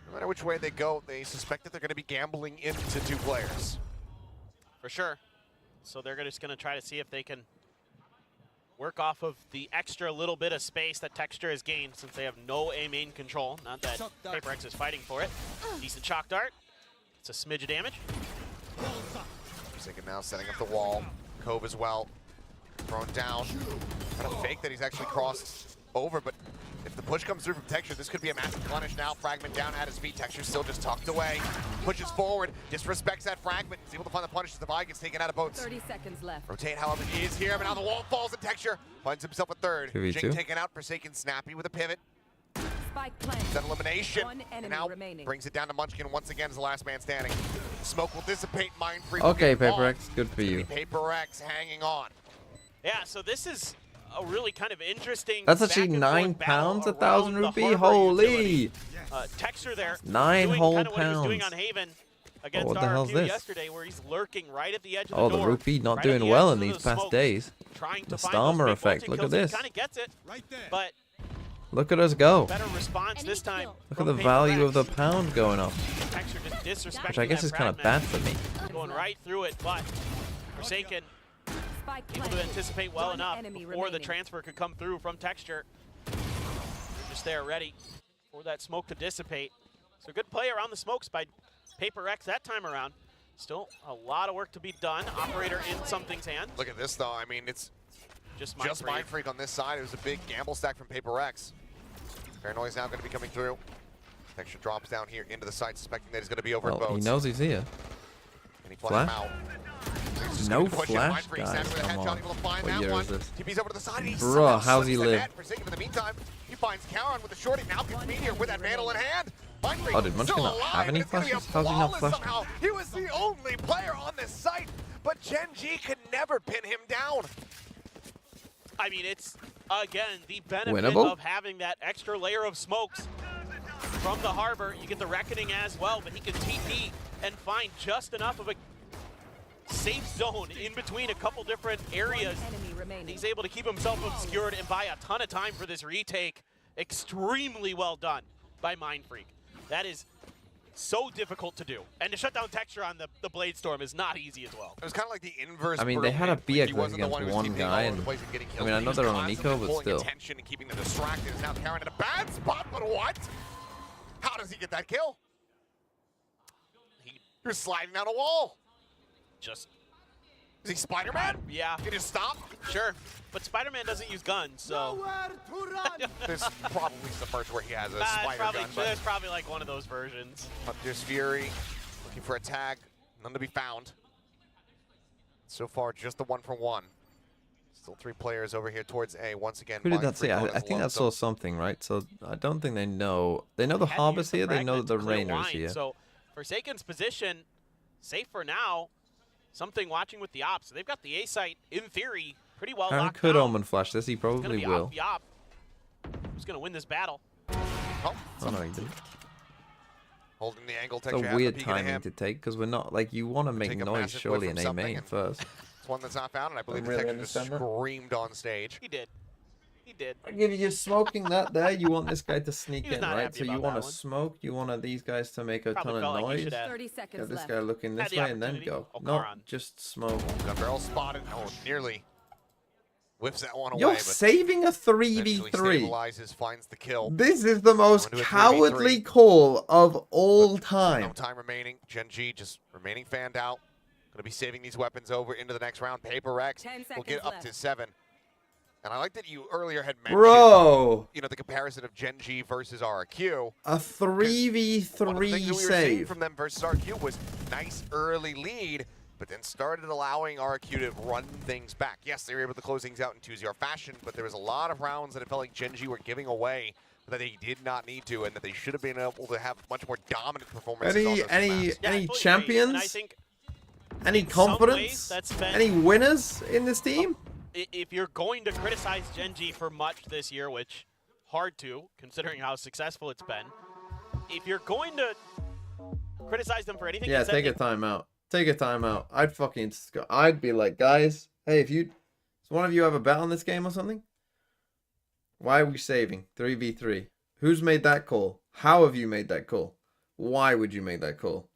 No matter which way they go, they suspect that they're going to be gambling into two players. For sure. So they're just going to try to see if they can work off of the extra little bit of space that Texture has gained since they have no A main control. Not that PRX is fighting for it. Decent shock dart. It's a smidge of damage. Forsaken now setting up the wall. Cove as well. Thrown down. Kind of fake that he's actually crossed over, but if the push comes through from Texture, this could be a massive punish now. Fragment down at his feet. Texture still just tucked away. Pushes forward. Disrespects that Fragment. He's able to find the punish as the Vi gets taken out of boats. 30 seconds left. Rotate, however, is here, but now the wall falls and Texture finds himself a third. 2v2. Jing taken out. Forsaken snappy with a pivot. Spike planted. That elimination. One And enemy now remaining. brings it down to Munchkin once again as the last man standing. Smoke will dissipate. Mind free. Okay, PRX, good for you. PRX hanging on. Yeah, so this is a really kind of interesting. That's actually back-and-forth battle £9 a around 1,000 the rupee. harbor Holy! utility. Texture there. 9 doing whole kind of what he was doing pounds. on Haven against what the hell's RQ this? yesterday, where he's lurking right at the edge of Oh, the the door. rupee not right at doing the well edge in of these the past smokes, days. Trying to The find those Starmer big effect, vaulting look at kills. this. He kind of gets it, Right there. but Look at us go. better response this time. Look at the value of the pound going up. Texture just disrespecting Which I guess that is kind of fragment. bad for me. Going right through it, but Forsaken Spike able to planted. anticipate well One enough enemy before the remaining. transfer could come through from Texture. They're just there ready for that smoke to dissipate. So good play around the smokes by PRX that time around. Still a lot of work to be done. Operator in something's hand. Look at this, though. I mean, it's Just just Mind Freak on this side. It was a big gamble stack from PRX. Paranoia's now going to be coming through. Texture drops down here into the site, suspecting that he's going to be over in Well, boats. he knows he's here. And he flashed him Flash? out. He's just No gonna push it. flash, Mind Freak guys, snaps with a come headshot, on. able to find What that year one. is this? TP's over to the side, and he Bruh, somehow how's he slips the live? net. Forsaken in the meantime, he finds Karen with the shorty. Now gets Meteor with that Vandal in hand. Mind Freak Oh, did Munchkin still not alive, have any and it's gonna be a flashes? How's he not flawless flashed? somehow. He was the only player on this site, but Gen.G could never pin him down. I mean, it's, again, the benefit Winnable? of having that extra layer of smokes from the harbor. You get the Reckoning as well, but he can TP and find just enough of a safe zone in between a couple different areas. One enemy remaining. He's able to keep himself obscured and buy a ton of time for this retake. Extremely well done by Mind Freak. That is so difficult to do. And to shut down Texture on the Blade Storm is not easy as well. It was kind of like the inverse. I mean, they had a Berlin. Like, BX he wasn't the against one who was one TPing guy, all over and- the place and getting I kills, mean, I but know he they're was on constantly Nico, but pulling still. attention and keeping them distracted. Is now Karen in a bad spot, but what? How does he get that kill? You're sliding down a wall. Just, Is he Spider-Man? yeah, Can you just stop? sure. But Spider-Man doesn't use guns, so There's probably some merch where he has a it's spider probably, gun, there's but probably like one of those versions. there's Fury looking for a tag. None to be found. So far, just the 1-for-1. Still 3 players over here towards A. Once again, Who did Mind that say? Freak I going think as I saw something, right? So I don't think they know. They know the Had to Harbor's use the here. They know fragment the to clear Rainer's line, here. So Forsaken's position, safe for now. Something watching with the ops. So they've got the A site, in theory, pretty well Karen locked could down. Omen flash this. He It's gonna probably be will. op the op. Who's gonna win this battle? Oh, Oh no, he didn't. holding the angle. It's Texture a has weird the peek at timing him. to take because we're not like you want to make Take a noise massive surely whiff in from A main something first. It's one that's not found, and I believe the really Texture just understand that. screamed on stage. He did. He did. If you're smoking that there, you want this guy to sneak He was in, not right? happy So you about want that to one. smoke, you want these guys to make a Probably ton felt of like he noise. should have 30 Get seconds this left. guy looking Had this the way and then opportunity. go. Oh, Not Karan. just smoke. Gun barrel spotted. Oh, nearly whiffs that one away. You're but saving a eventually 3v3. stabilizes, finds the kill. This is the most Going to a 3v3. cowardly call of all No time. time remaining. Gen.G just remaining fanned out. Going to be saving these weapons over into the next round. PRX 10 will get seconds up to left. 7. And I like that you earlier had mentioned, Bro, you know, the comparison of Gen.G versus RQ. a One of the things 3v3 that we were seeing save. from them versus RQ was nice early lead, but then started allowing RQ to run things back. Yes, they were able to close things out in 2-0 fashion, but there was a lot of rounds that it felt like Gen.G were giving away that they did not need to, and that they should have been able to have much more dominant performances on those maps. Yeah, I Any fully agree. And I champions? think Any in some ways, confidence? that's been- Any winners in this team? if you're going to criticize Gen.G for much this year, which hard to, considering how successful it's been, if you're going to criticize them for anything, Yeah, it's that take a they- timeout. Take a timeout. I'd be like, guys, hey, does one of you have a bet on this game or something? Why are we saving 3v3? Who's made that call? How have you made that call? Why would you make that call?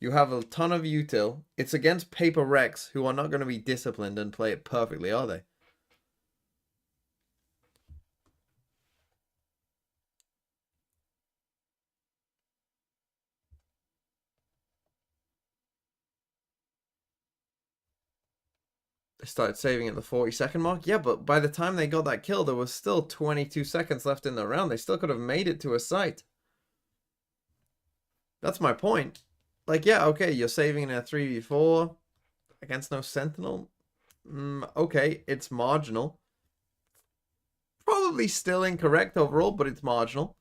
You have a ton of util. It's against PRX, who are not going to be disciplined and play it perfectly, are they? started saving at the 40-second mark. Yeah, but by the time they got that kill, there was still 22 seconds left in the round. They still could have made it to a site. That's my point. Like, yeah, okay, you're saving in a 3v4 against no Sentinel. Okay, it's marginal. Probably still incorrect overall, but it's marginal.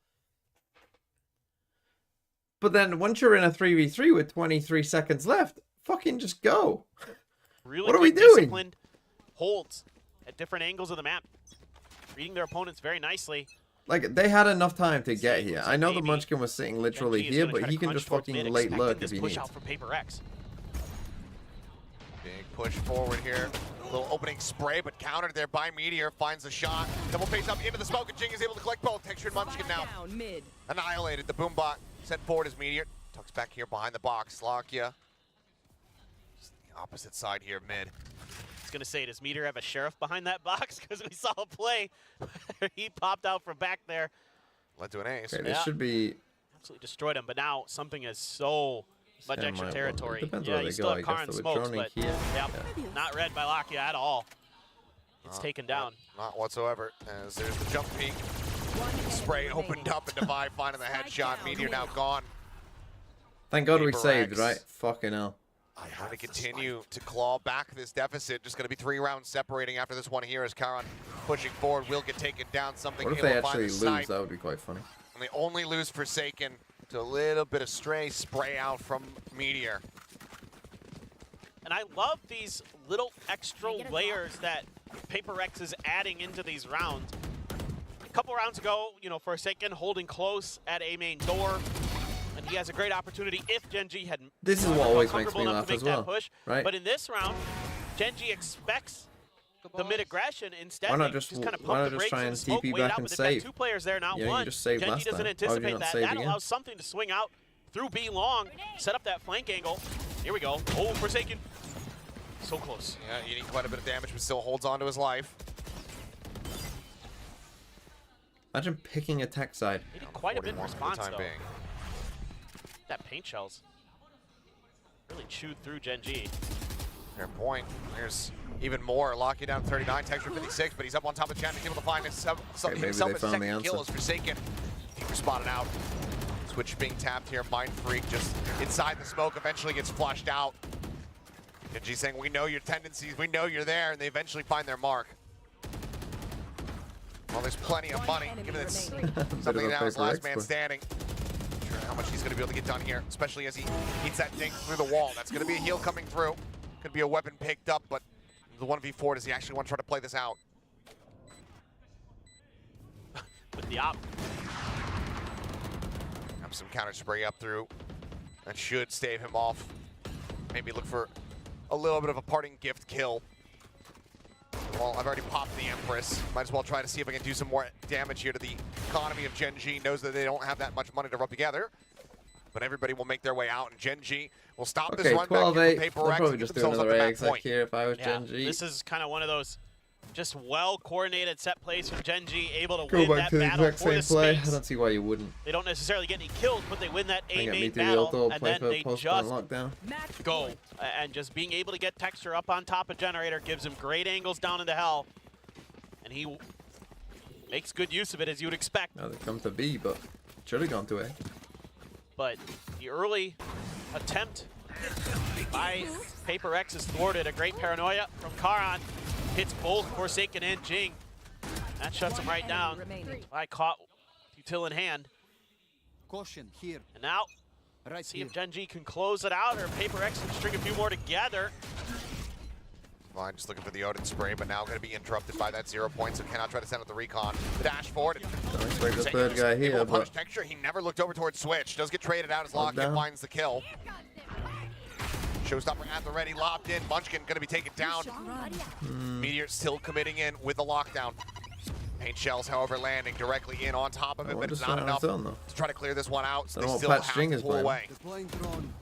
But then once you're in a 3v3 with 23 seconds left, fucking just go. Really What are we good doing? disciplined holds at different angles of the map. Reading their opponents very nicely. Like, they had enough time to get here. I know the Maybe Munchkin was sitting literally Gen.G is here, gonna but try he to can crunch just towards fucking mid, late expecting lurk this if he push needs. out from PRX. Big push forward here. Little opening spray, but countered there by Meteor. Finds a shot. Double face up into the smoke, and Jing is able to collect both. Texture and Munchkin now Down mid. annihilated. The Boombot sent forward as Meteor. Tucks back here behind the box. Lakia. Just the opposite side here, mid. I was going to say, does Meteor have a sheriff behind that box? Because we saw a play where he popped out from back there. Led to an ace. Okay, this Yeah. should be... Absolutely destroyed him, but now something is so much Yeah, extra might territory. well. It depends Yeah, where you they still go. have I guess Karin they were smokes, droning but here. yep, not read by Lakia at all. It's taken down. Not whatsoever. As there's the jump peek. One enemy Spray remaining. opened up, and Divide finding the Spike headshot. down, Meteor now mid. gone. Thank God we PRX. saved, right? Fucking hell. Trying to continue to claw back this deficit. Just going to be 3 rounds separating after this one here as Karan pushing forward. Will get taken down. Something What if able they to find actually the lose? snipe. That would be quite funny. And they only lose Forsaken to a little bit of stray spray out from Meteor. And I love these little extra layers that PRX is adding into these rounds. A couple rounds ago, you know, Forsaken holding close at A main door. And he has a great opportunity if Gen.G had This is what felt always makes comfortable me enough laugh to make as well, that push. right? But in this round, Gen.G expects the mid aggression. Instead, Why not they just- kind of why pump not the just brakes try and and smoke TP wait back out, and but they've got save? 2 players there, not Yeah, you one. just saved Gen.G last doesn't time. Why would you anticipate not that. save That again? allows something to swing out through B long, set up that flank angle. Here we go. Oh, Forsaken. So close. Yeah, eating quite a bit of damage, but still holds on to his life. Imagine picking a tech side. They did quite a bit in 41 for the response, time though. being. That paint shells really chewed through Gen.G. Fair point. There's even more. Lock you down 39, Texture 56, but he's up on top of Chan, able to find himself maybe a they found the second kill answer. as Forsaken. Keeper spotted out. Switch being tapped here. Mind Freak just inside the smoke, eventually gets flushed out. Gen.G saying, we know your tendencies, we know you're there, and they eventually find their mark. Well, there's plenty of money, enemy given it's remaining. something of a now is paper last man expert. standing. Not sure how much he's going to be able to get done here, especially as he eats that dink through the wall. That's going to be a heal coming through. Could be a weapon picked up, but the 1v4, does he actually want to try to play this out? With the op. Have some counter spray up through. That should stave him off. Maybe look for a little bit of a parting gift kill. Well, I've already popped the Empress. Might as well try to see if I can do some more damage here to the economy of Gen.G. Knows that they don't have that much money to rub together. But everybody will make their way out, and Gen.G will stop this Okay, run back here 12-8. from They'll PRX probably and get just do themselves up another to A that exec point. here if I was Yeah, Gen.G. this is kind of one of those just well-coordinated set plays from Gen.G, able to Go win back that to the battle exact for the same play. I space. don't see why you wouldn't. They don't necessarily get any kills, but they win that I A get me main through the battle, auto and play then for they post on just lockdown. Match go. point. And just being able to get Texture up on top of Generator gives him great angles down into hell. And he makes good use of it, as you would expect. Now they come to B, but should have gone to A. But the early attempt by PRX is thwarted. A great paranoia from Karan. Hits both Forsaken and Jing. That shuts him right down. Remaining. I caught Util in hand. Caution here. And now, Right see here. if Gen.G can close it out, or PRX can string a few more together. Line just looking for the Odin spray, but now going to be interrupted by that 0 point, so cannot try to send out the recon. The dash forward. Don't expect the Forsaken third just guy able here, to punish but Texture. He never looked over towards Switch. Does get traded out as Lockett down. finds the kill. Showstopper at the ready, locked in. Munchkin going to be taken down. Meteor still committing in with the lockdown. Paint shells, however, landing directly in on top of I it, but want to it's start not on enough its own, though. to try to clear this one out. So I they don't still want Patch have Jing to is pull playing. away. Deploying drone.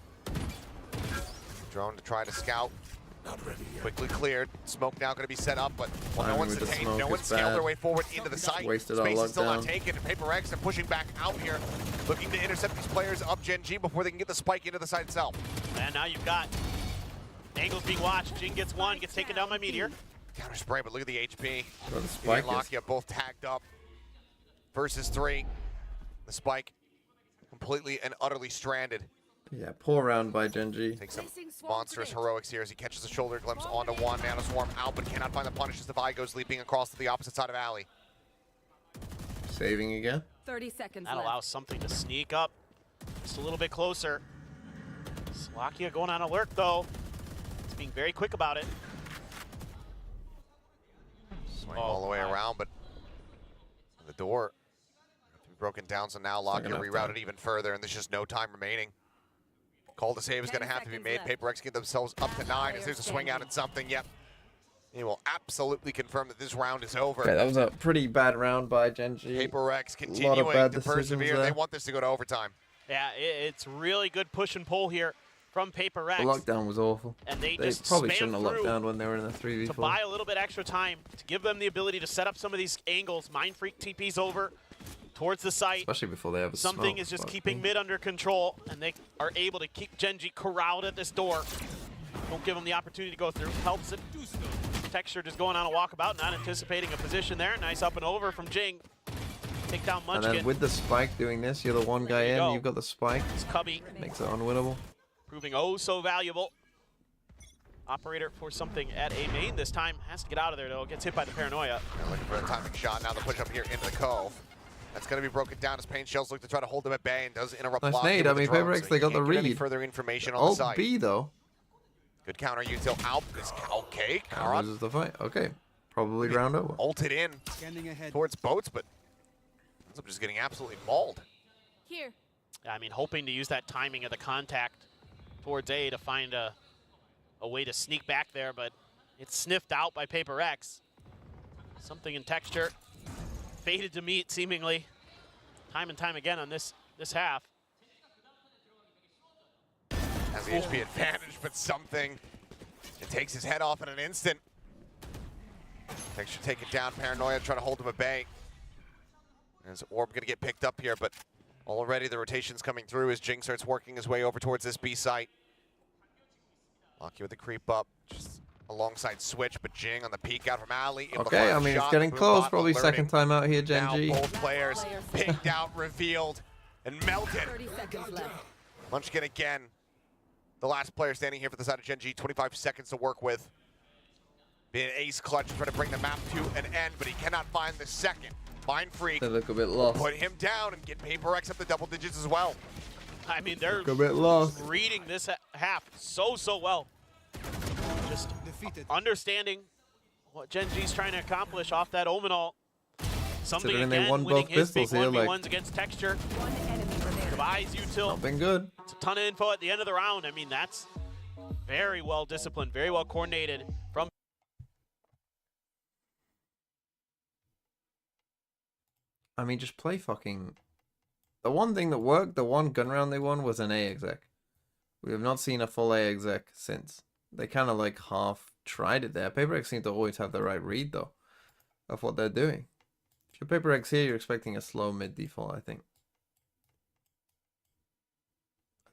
Drone to try to scout. Quickly cleared. Smoke now going to be set up, but well, no Timing one's with the detained. smoke No is one's scaled bad. their way forward into the site. Wasted our Space is still not lockdown. taken. And PRX are pushing back out here, looking to intercept these players up Gen.G before they can get the spike into the site itself. And now you've got Angle's being watched. Jing gets one, gets taken down by Meteor. Counter spray, but look at the HP. Well, the He spike and is Lakia both tagged up. Versus 3. The spike completely and utterly stranded. yeah, poor round by Gen.G. Takes some monstrous heroics here as he catches a shoulder glimpse onto one. Nano Swarm out, but cannot find the punish as the Vi goes leaping across to the opposite side of Alley. Saving again. 30 seconds That left. allows something to sneak up just a little bit closer. Lakia going on alert though. He's being very quick about it. Swing all the way my. around, but the door to be broken down, so now not Lakia enough rerouted time. even further, and there's just no time remaining. Call to save is going to 10 have to be seconds made. left. PRX get themselves up to 9 as there's a swing out at something. Yep. He will absolutely confirm that this round is over. Okay, that was a pretty bad round by Gen.G. PRX bad continuing to decisions persevere. there. They want this to go to overtime. Yeah, it's really good push and pull here from PRX. The lockdown was awful. And they They just probably spam shouldn't have locked through down when they were in the to 3v4. buy a little bit extra time, to give them the ability to set up some of these angles. Mind Freak TP's over towards the site. Especially before they have a Something smoke, is just but- keeping mid under control, and they are able to keep Gen.G corralled at this door. Don't give them the opportunity to go through. Helps it. Texture just going on a walkabout, not anticipating a position there. Nice up and over from Jing. Take down And Munchkin. then with the spike doing this, you're the one guy There you in, go. you've got the spike. It's Cubby Makes it unwinnable. proving oh so valuable. Operator for something at A main this time. Has to get out of there though. Gets hit by the Paranoia. And looking for a timing shot. Now the push up here into the cove. That's going to be broken down as Pain Shells look to try to hold them at bay and does interrupt Nice Lakia nade. with I the mean, drone, PRX, so they he got the can't get any read. further information on the Alt site. B though. Good counter util out. This okay. That loses the fight. Okay. Probably round over. Ulted in Scanning ahead. towards boats, but ends up just getting absolutely mauled. Here. I mean, hoping to use that timing of the contact towards A to find a way to sneak back there, but it's sniffed out by PRX. Something in Texture. Faded to meet, seemingly, time and time again on this half. Has the HP advantage, but something. It takes his head off in an instant. Texture take it down. Paranoia trying to hold him at bay. As Orb going to get picked up here, but already the rotation's coming through as Jing starts working his way over towards this B site. Lakia with the creep up, just alongside Switch, but Jing on the peek out from Alley. able to Okay, find I a mean, it's shot. getting Boombot close. Probably alerting. second time out here, Now Gen.G. both players picked out, revealed, and melted. 30 seconds left. Munchkin again. The last player standing here for the side of Gen.G. 25 seconds to work with. Being ace clutch, trying to bring the map to an end, but he cannot find the second. Mind Freak They look a bit lost. put him down and get PRX up to double digits as well. I mean, they're Look a bit lost. reading this half so well. Just Defeated. understanding what Gen.G's trying to accomplish off that Omenal. Something Considering they again, won winning both his big pistols here, 1v1s like- against Texture. One enemy remaining. Device util. Not been good. It's a ton of info at the end of the round. I mean, that's very well disciplined, very well coordinated from. I mean, just play fucking... The one thing that worked, the one gun round they won was an A exec. We have not seen a full A exec since. They kind of like half tried it there. PRX seem to always have the right read though of what they're doing. If you're PRX here, you're expecting a slow mid default, I think.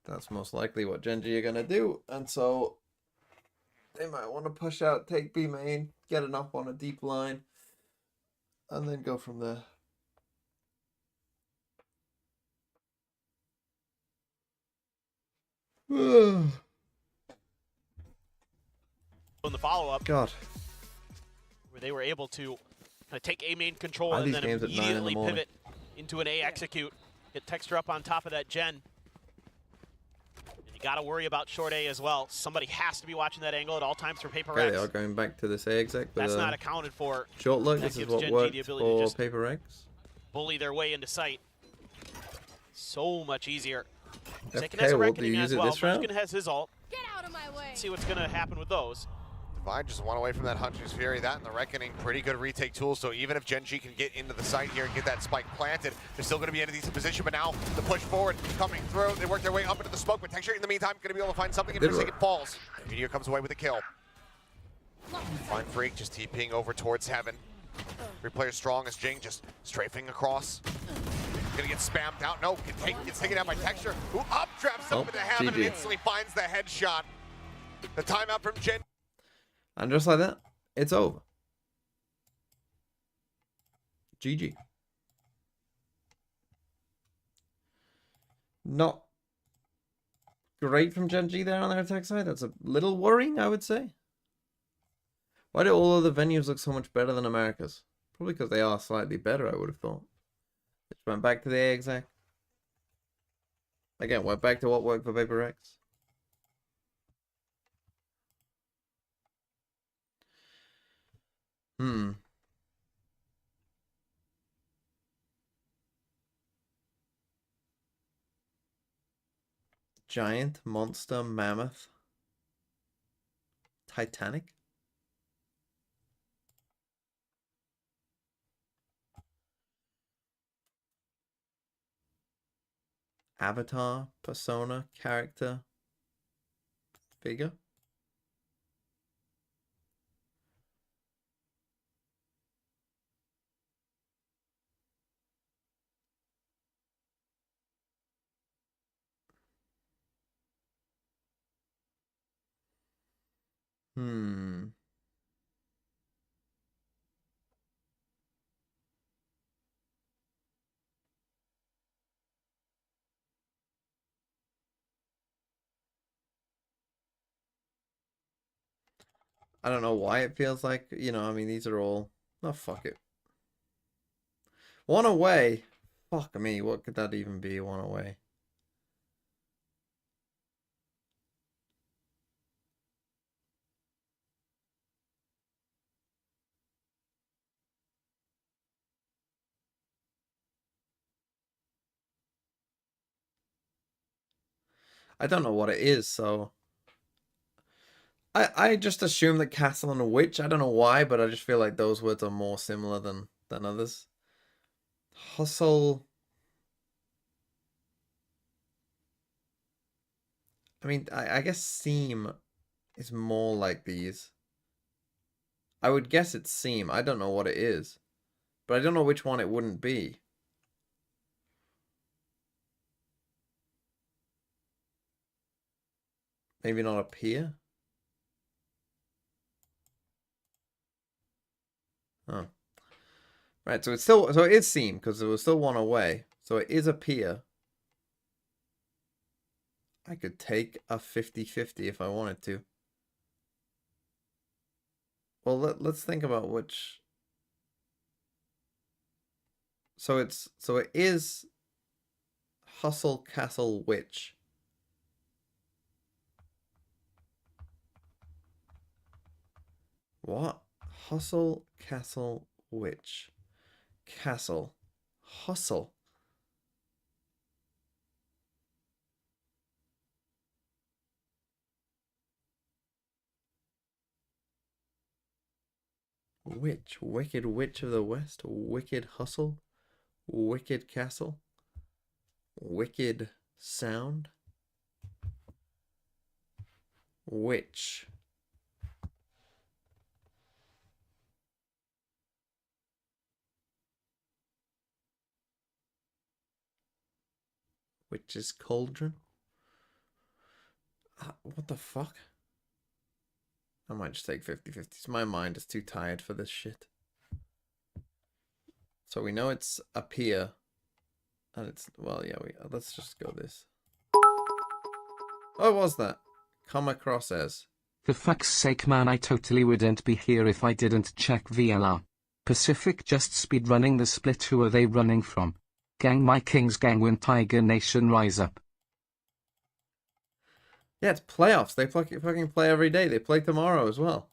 That's most likely what Gen.G are gonna do, and so they might want to push out, take B main, get an up on a deep line, and then go from there. In the follow-up, God. where they were able to kind of take A main control Why and these then games at 9 in the immediately morning? pivot into an A execute. Get Texture up on top of that Gen. And you got to worry about short A as well. Somebody has to be watching that angle at all times for Okay, they are PRX. going back to this A exec, but That's not accounted for. short look, that this is gives what Gen.G worked the ability to for just PRX. bully their way into sight. So much easier. Taken FK, as a what do reckoning you as use it well. this round? Munchkin has his ult. Get out of my way. See what's going to happen with those. Divine just one away from that Hunter's Fury. That and the Reckoning, pretty good retake tools. So even if Gen.G can get into the site here and get that spike planted, they're still going to be in a decent position. But now the push forward coming through. They work their way up into the smoke, but Texture in the meantime going to be able to find something and Did just work. it falls. Meteor comes away with a kill. Mind Freak just TPing over towards Heaven. Three players strong as Jing just strafing across. Gonna get spammed out. No, gets taken out by Texture, who up traps up Oh, into Heaven and GG. instantly finds the headshot. The timeout from Gen. And just like that, it's over. GG. Not great from Gen.G there on their attack side. That's a little worrying, I would say. Why do all other venues look so much better than America's? Probably because they are slightly better, I would have thought. Just went back to the exact. Again, went back to what worked for PRX. Giant, monster, mammoth, Titanic. Avatar, persona, character, figure. I don't know why it feels like, you know, I mean, these are all... Oh, fuck it. One away? Fuck me, what could that even be, one away? I don't know what it is, so... I just assume that castle and a witch. I don't know why, but I just feel like those words are more similar than others. Hustle. I mean, I guess seam is more like these. I would guess it's seam. I don't know what it is. But I don't know which one it wouldn't be. Maybe not appear? Oh. Right, so it's still, so it is seam, because there was still one away. So it is appear. I could take a 50-50 if I wanted to. Well, let's think about which. So it is Hustle Castle Witch. What? Hustle Castle Witch. Castle. Hustle. Witch. Wicked Witch of the West. Wicked Hustle. Wicked Castle. Wicked Sound. Witch. Witch's Cauldron. What the fuck? I might just take 50-50s. My mind is too tired for this shit. So we know it's appear. And it's, well, yeah, let's just go this. What was that? Come across as. For fuck's sake, man, I totally wouldn't be here if I didn't check VLR. Pacific just speedrunning the split. Who are they running from? Gang my kings, gang when Tiger Nation rise up. Yeah, it's playoffs. They fucking play every day. They play tomorrow as well.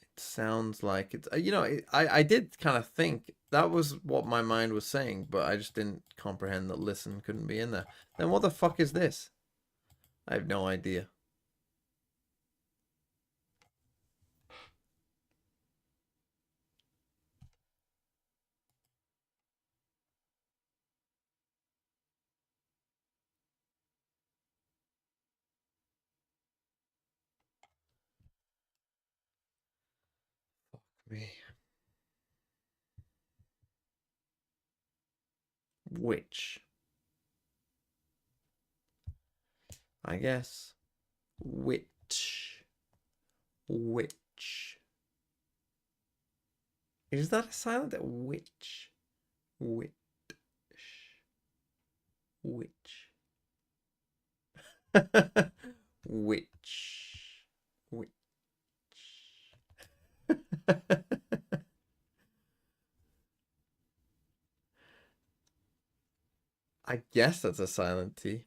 It sounds like it's... You know, I did kind of think that was what my mind was saying, but I just didn't comprehend that listen couldn't be in there. Then what the fuck is this? I have no idea. Me. Which? I guess. Which? Which? Is that a silent? Which? Which? Which? Which? Which? I guess that's a silent T.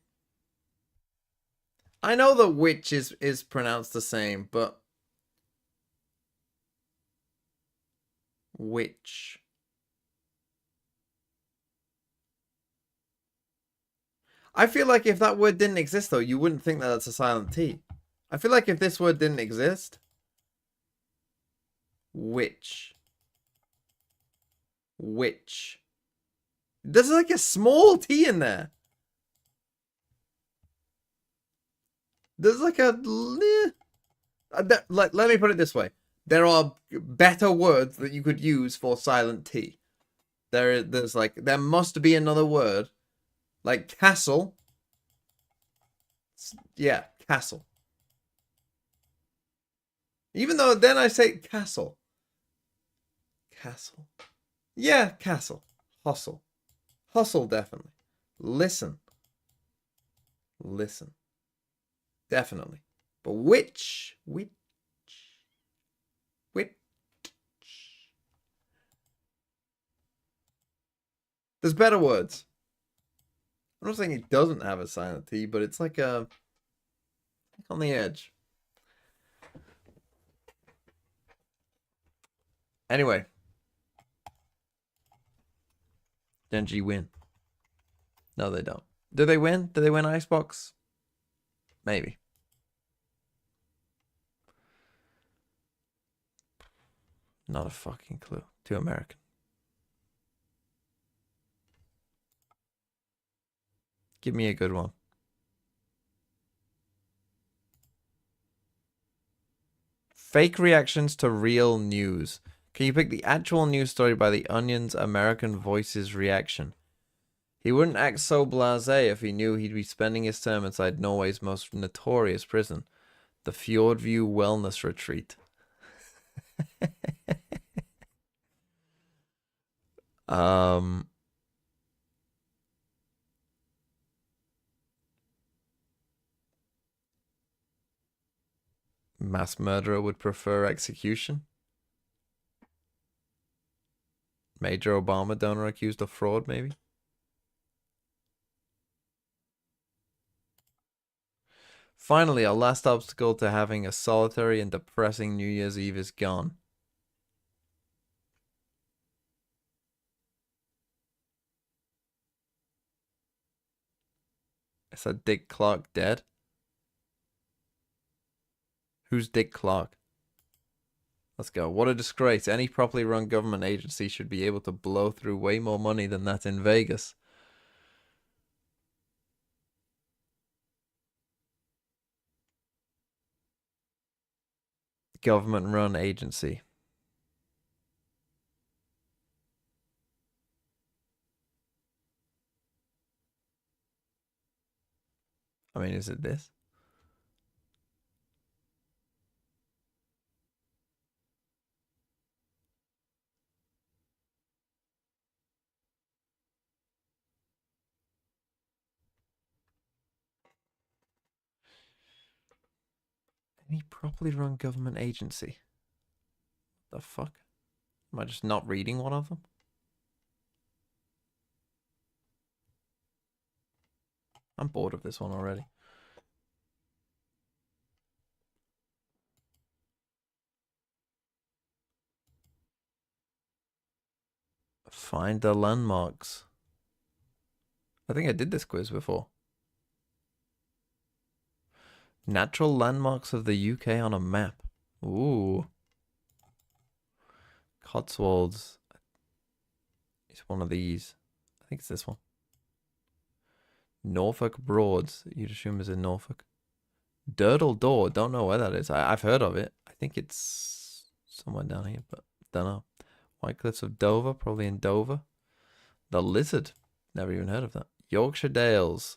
I know that which is pronounced the same, but which? I feel like if that word didn't exist, though, you wouldn't think that that's a silent T. I feel like if this word didn't exist, which? There's like a small T in there. There's like a... Let me put it this way. There are better words that you could use for silent T. There's like... There must be another word. Like castle. Yeah, castle. Even though then I say castle. Castle. Yeah, castle. Hustle. Hustle, definitely. Listen. Listen. Definitely. But which? There's better words. I'm not saying it doesn't have a silent T, but it's like a... on the edge. Anyway. Gen.G win. No, they don't. Do they win? Do they win Icebox? Maybe. Not a fucking clue. Too American. Give me a good one. Fake reactions to real news. Can you pick the actual news story by The Onion's American Voices reaction? He wouldn't act so blasé if he knew he'd be spending his term inside Norway's most notorious prison, the Fjordview Wellness Retreat. Mass murderer would prefer execution. Major Obama donor accused of fraud, maybe. Finally, our last obstacle to having a solitary and depressing New Year's Eve is gone. Is that Dick Clark dead? Who's Dick Clark? Let's go. What a disgrace. Any properly run government agency should be able to blow through way more money than that in Vegas. Government run agency. I mean, is it this? Any properly run government agency? The fuck? Am I just not reading one of them? I'm bored of this one already. Find the landmarks. I think I did this quiz before. Natural landmarks of the UK on a map. Ooh. Cotswolds. It's one of these. I think it's this one. Norfolk Broads. You'd assume is in Norfolk. Durdle Door. Don't know where that is. I've heard of it. I think it's somewhere down here, but don't know. White Cliffs of Dover. Probably in Dover. The Lizard. Never even heard of that. Yorkshire Dales.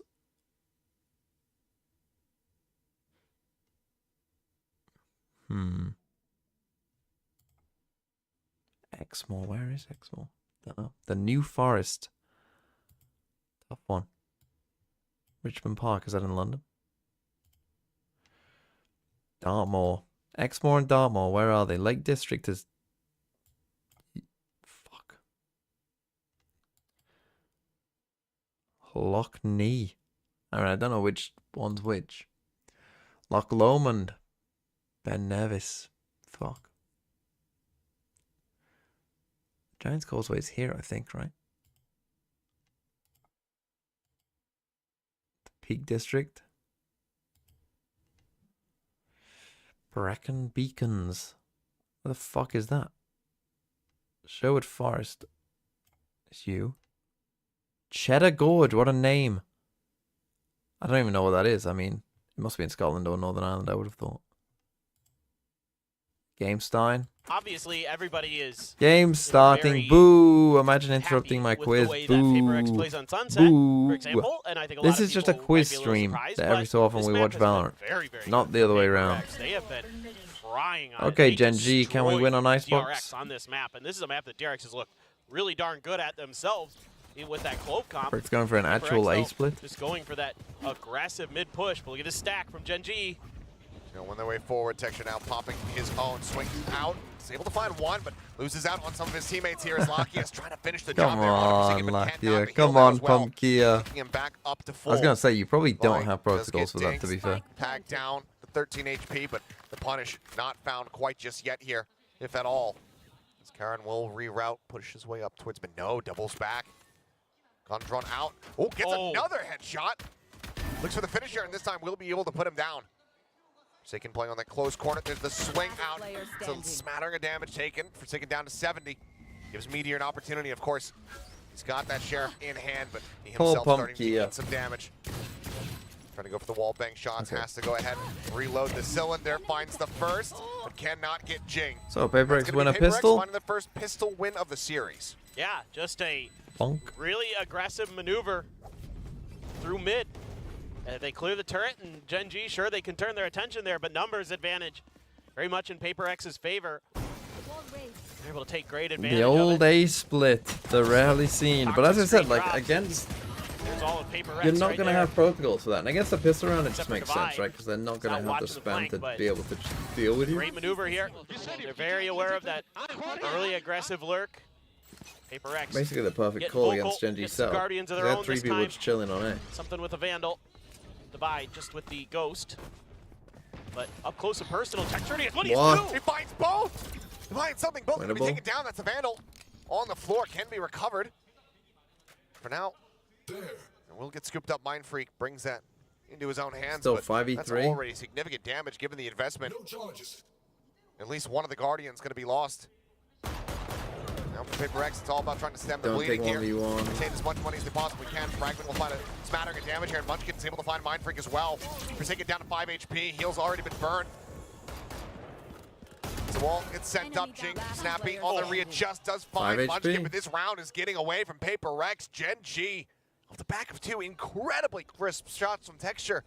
Exmoor, where is Exmoor? Don't know. The New Forest. Tough one. Richmond Park, is that in London? Dartmoor. Exmoor and Dartmoor, where are they? Lake District is... Fuck. Loch Nee. I mean, I don't know which one's which. Loch Lomond. Ben Nevis. Fuck. Giants Causeway is here, I think, right? The Peak District. Brecon Beacons. What the fuck is that? Sherwood Forest. It's you. Cheddar Gorge, what a name. I don't even know what that is. I mean, it must be in Scotland or Northern Ireland, I would have thought. Game Stein. Obviously, everybody is Game starting. very Boo! Imagine interrupting happy my with quiz. the way that PRX Boo! plays on Sunset, Boo! for example, and I think a lot This of is just a people quiz might be a little stream surprised, that every but so often this we map watch has been Valorant. very, very Not good the for other way PRX. around. They have been frying on it. Okay, They Gen.G, can we win on destroyed Icebox? DRX on this map, and this is a map that DRX has looked really darn good at themselves with that clove comp. It's going for an actual PRX, A though, split. Just going for that aggressive mid push. But look at this stack from Gen.G. Gonna win their way forward. Texture now popping his own. Swings out. Is able to find one, but loses out on some of his teammates here as Lakia trying to finish the job Come there. on, 100% but can't knock Lakia. the Come heal on, as well. Pumpkia. Taking him back up to I full. was going to say, you probably don't Like, have does protocols for get that, to be dinged. fair. Tag down to 13 HP, but the punish not found quite just yet here, if at all. As Karen will reroute, push his way up towards Minot, doubles back. Gun drawn out. Oh, gets another headshot. Looks for the finisher, and this time we'll be able to put him down. Forsaken playing on that close corner. There's the swing out. It's a smattering of damage taken. Forsaken down to 70. Gives Meteor an opportunity, of course. He's got that Sheriff in hand, but he himself starting to get some damage. Trying to go for the wall bang shots. Has to go ahead and reload the cylinder. Finds the first, but cannot get GENG. So, PRX win a PRX pistol? finding the first pistol win of the series. Yeah, just a Bonk. really aggressive maneuver through mid. If they clear the turret and Gen.G, sure, they can turn their attention there, but numbers advantage very much in PRX's favor. They're able to take great advantage The old of it. A split, the rarely seen. But as I said, like, against... There's all of PRX You're not right going to there. have protocols for that. And against a pistol round, it just Except for makes Divide. sense, right? Because they're not going Not to have the watching the spam flank, to but be able to just deal with you. Great maneuver here. They're very aware of that early aggressive lurk. PRX. Basically the perfect Get call vocal, against Gen.G get some setup. Guardians of They their had own 3 this people time. just chilling on A. Something with a Vandal. Divide just with the Ghost. But up close and personal, Texturity is what he's What? doing. He finds both. He finds something. Both are going to be Winnable. taken down. That's a Vandal. On the floor, can be recovered. For now, and we'll get scooped up. Mind Freak brings that into his own hands. Still but 5v3. That's already significant damage given the investment. At least one of the Guardians going to be lost. Now for PRX, it's all about trying to stem the Don't bleeding take here. 1v1. Retain as much money as they possibly can. Fragment will find a smattering of damage here, and Munchkin's able to find Mind Freak as well. Forsaken down to 5 HP. Heal's already been burned. So wall gets sent up. GENG snappy on the readjust. Does find 5 Munchkin, HP. but this round is getting away from PRX. Gen.G off the back of 2 incredibly crisp shots from Texture.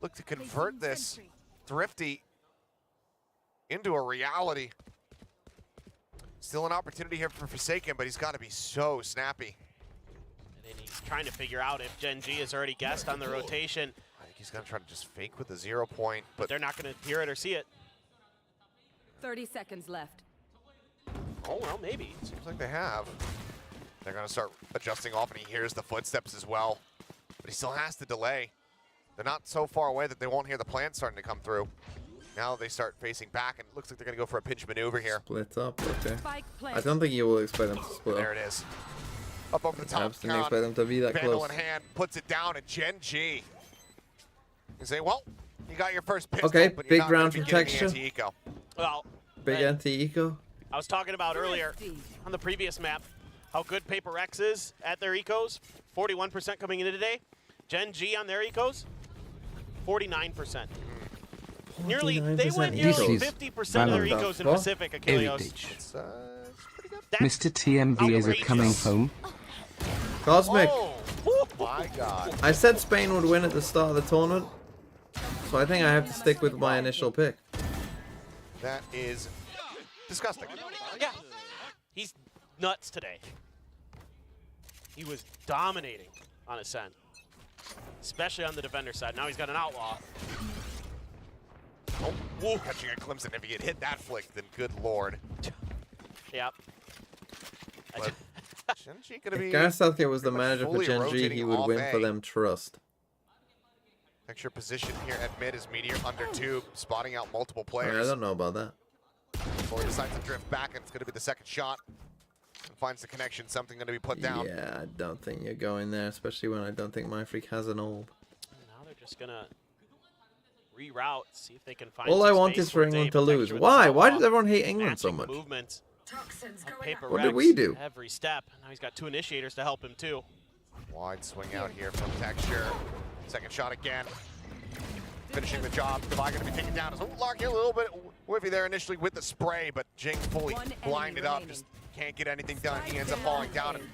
Look to convert this Thrifty into a reality. Still an opportunity here for Forsaken, but he's got to be so snappy. And he's trying to figure out if Gen.G has already guessed on the rotation. I think he's going to try to just fake with the 0 point, But but they're not going to hear it or see it. 30 seconds left. Oh, well, maybe. seems like they have. They're going to start adjusting off, and he hears the footsteps as well. But he still has to delay. They're not so far away that they won't hear the plans starting to come through. Now they start facing back, and it looks like they're going to go for a pinch maneuver here. Split up, okay. Spike I planted. don't think you will expect them to split There up. it is. Up over the top. Perhaps didn't Caron, expect them to be that Vandal close. in hand, puts it down, and Gen.G. You say, well, you got your first pistol, Okay, but you're big not gonna round be from getting the Texture. anti-eco. Well, Big and anti-eco. I was talking about earlier on the previous map how good PRX is at their ecos. 41% coming into today. Gen.G on their ecos, 49%. Nearly, they went nearly 49% 50% of their Valid. ecos in What? Pacific, Achilleos. It's pretty good. That's Mr. TMV is it coming outrageous. home? Cosmic. Oh, my God. I said Spain would win at the start of the tournament. So I think I have to stick with my initial pick. That is disgusting. Yeah. He's nuts today. He was dominating on Ascent, especially on the defender side. Now he's got an outlaw. Oh, whoa, catching a glimpse, and if he had hit that flick, then good lord. Yep. But Gen.G gonna be If Gareth Southgate was the pretty much manager for fully Gen.G, rotating he would off win A. for them trust. Texture position here at mid is Meteor under tube, spotting out multiple I players. don't know about that. Before he decides to drift back, and it's going to be the second shot. And finds the connection, something going to be put down. Yeah, I don't think you're going there, especially when I don't think my freak has an orb. Now they're just gonna reroute, see if they can find. All I some want space is for for England Dave to and lose. Texture with Why? the Why outlaw. does everyone hate England so Matching much? Movements Toxins on going paper out. What did Rex we do? Every step. Now he's got 2 initiators to help him too. Wide swing out here from Texture. Second shot again. Finishing the job. Devi going to be taken down. Larky a little bit whiffy there initially with the spray, but Jing fully One enemy blinded up. remaining. Just can't get anything done. He ends up falling down. And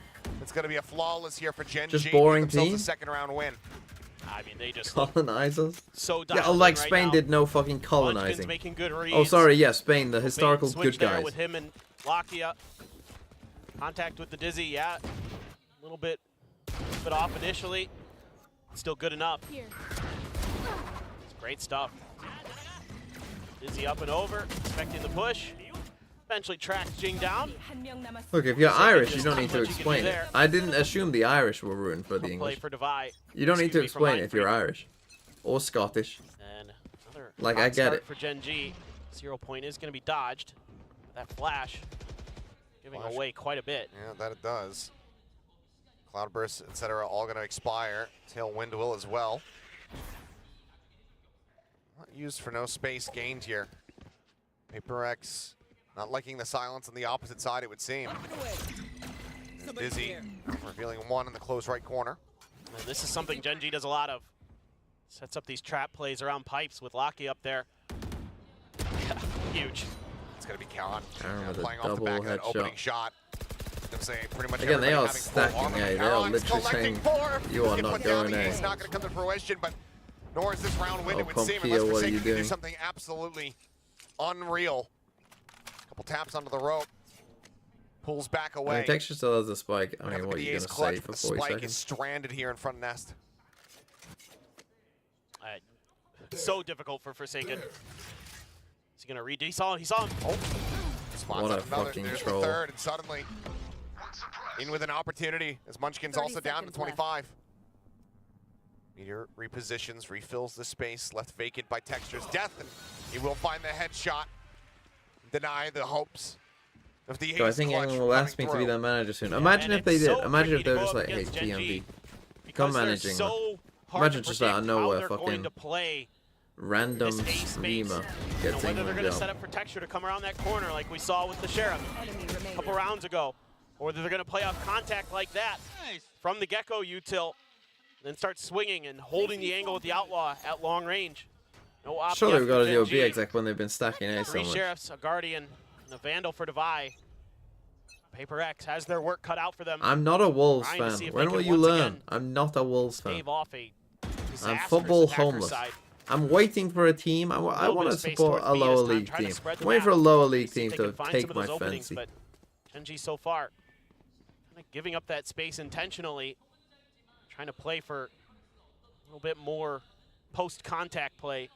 it's going to be a flawless here for Gen.G. Just boring Give themselves team? a second round win. I mean, they just look Colonizers? so Yeah, dialed like in right Spain now. did no fucking Munchkin's colonizing. making good reads. Oh, sorry, yeah, Spain, the Bait historical and switch good there guys. with him and Lakia. Contact with the Dizzy, yeah. A little bit off initially. Still good enough. Here. It's great stuff. Dizzy up and over, expecting the push. Eventually tracks Jing down. Look, if you're So Irish, you just don't not need to much you can do explain it. there. I didn't assume the Irish were ruined for the Play English. for Devi. You don't need to Excuse me, for explain it if you're Mindfreak. Irish. Or Scottish. And another Like, hot I get start it. for Gen.G. 0 point is going to be dodged. That flash giving Flash. away quite a bit. Yeah, that it does. Cloudburst, etc., all going to expire. Tailwind will as well. Not used for no space gained here. PRX not liking the silence on the opposite side, it would seem. There's Dizzy revealing one in the close right corner. And this is something Gen.G does a lot of. Sets up these trap plays around pipes with Locky up there. Huge. It's going to be Karen. Karen with a Playing off the double back of that opening headshot. shot. Gonna say pretty much Again, they everybody are having full stacking armor. A. They are Karon's literally collecting saying, 4. "You are Get not put down. going A." It's not going to come to fruition, but nor is this round win, Oh, it would Pump seem, here, unless what are you Forsaken can do doing? something absolutely unreal. Couple taps onto the rope. Pulls back I away. mean, Texture still has a spike. I Gonna have mean, to what are be you going ace to clutch, say but for the 40 spike is seconds? stranded here in front of Nest. So difficult for Forsaken. Is he going to read? He saw him. Oh, spots What a out another. fucking There's troll. the third, and suddenly in with an opportunity as Munchkin's 30 also down to seconds left. 25. Meteor repositions, refills the space, left vacant by Texture's death, and he will find the headshot. Deny the hopes of the So I ace think clutch England will ask me coming to be through. their manager soon. Yeah, Imagine and if they it's did. so Imagine if tricky they to were go just like, up hey, against Gen.G GMV, because come they're managing. so hard Imagine to just out of predict how nowhere, they're fucking going to play random this ace space. streamer You know, gets whether they're England going to job. set up for Texture to come around that corner like we saw with the Sheriff Enemy a remaining. couple rounds ago, or whether they're going to play off contact like that from the Gecko util, then start swinging and holding the angle with the Outlaw at long range. No op Surely yet we've for got to deal with Gen.G. B-Exec when they've been stacking A so 3 much. Sheriffs, a Guardian, and a Vandal for Devi. PRX has their work cut out for them. I'm not a Wolves Trying to fan. see if When they will can you once learn? again I'm not a Wolves fan. Stave off a disastrous I'm football attacker homeless. side. I'm waiting for a team. I Little want bit to of space support towards a B this lower time, league trying to team. spread the I'm waiting for a map. lower league See if team they to can find take some of my those openings, fancy. but Gen.G so far kind of giving up that space intentionally, trying to play for a little bit more post-contact play.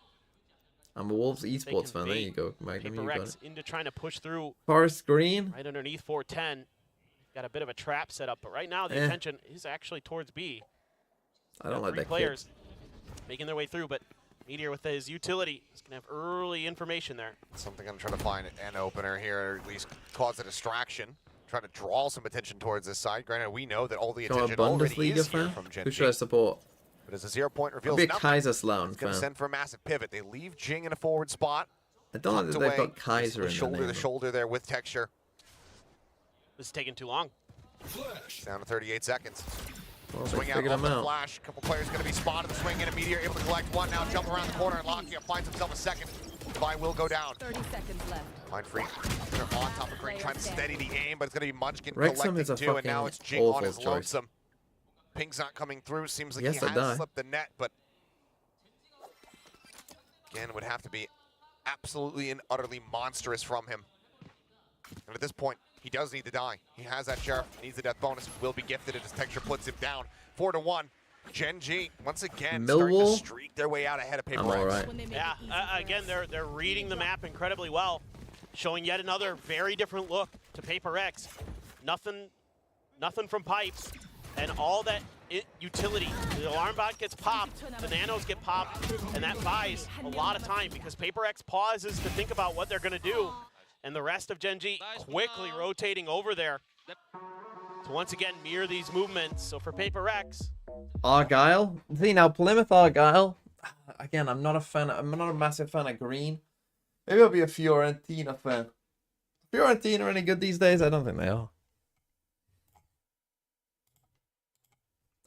I'm a Wolves can esports fan. There bait you go, Magnum. You got PRX it. into trying to push through Forest Green. right underneath 410. Got a bit of a trap set up, but right now the Eh. attention is actually towards B. I don't like 3 that players making their way through, but Meteor with his utility is going to have early information there. Something I'm trying to find an opener here, or at least cause a distraction. Trying to draw some attention towards this side. Granted, we know that all the kid. So a attention already Bundesliga is here fan? from Who Gen.G. should I support? But as a 0 point I'll reveals be a nothing, Kaiserslautern it's going to fan. send for a massive pivot. They leave Jing in a forward spot. I don't tucked know that they've away, got Kaiser in the shoulder name. to shoulder there with Texture. This is taking too long. Down to 38 seconds. Well, they Swing out figured off him the out. flash. Couple players going to be spotted. The swing in a Meteor, able to collect one. Now jump around the corner and Lakia finds himself a second. Devi will go down. 30 seconds left. Mind free. They're on top of green, trying to steady the aim, but it's going to be Munchkin Wrexham collecting is a two, and now fucking it's Jing on awful his choice. lonesome. Ping's not coming through. Seems like Yes, he I has die. slipped the net, but again, would have to be absolutely and utterly monstrous from him. And at this point, he does need to die. He has that sheriff, needs the death bonus, will be gifted, and his texture puts him down. 4-1. Gen.G, once again, starting to streak their way out ahead of PRX. all right. Yeah, again, they're reading the map incredibly well, showing yet another very different look to PRX. Nothing from pipes, and all that utility. The alarm bot gets popped, the nanos get popped, and that buys a lot of time because PRX pauses to think about what they're going to do, and the rest of Gen.G quickly rotating over there to once again mirror these movements. So for PRX, Argyle. See now, Plymouth Argyle. Again, I'm not a fan. I'm not a massive fan of green. Maybe I'll be a Fiorentina fan. Fiorentina any good these days? I don't think they are.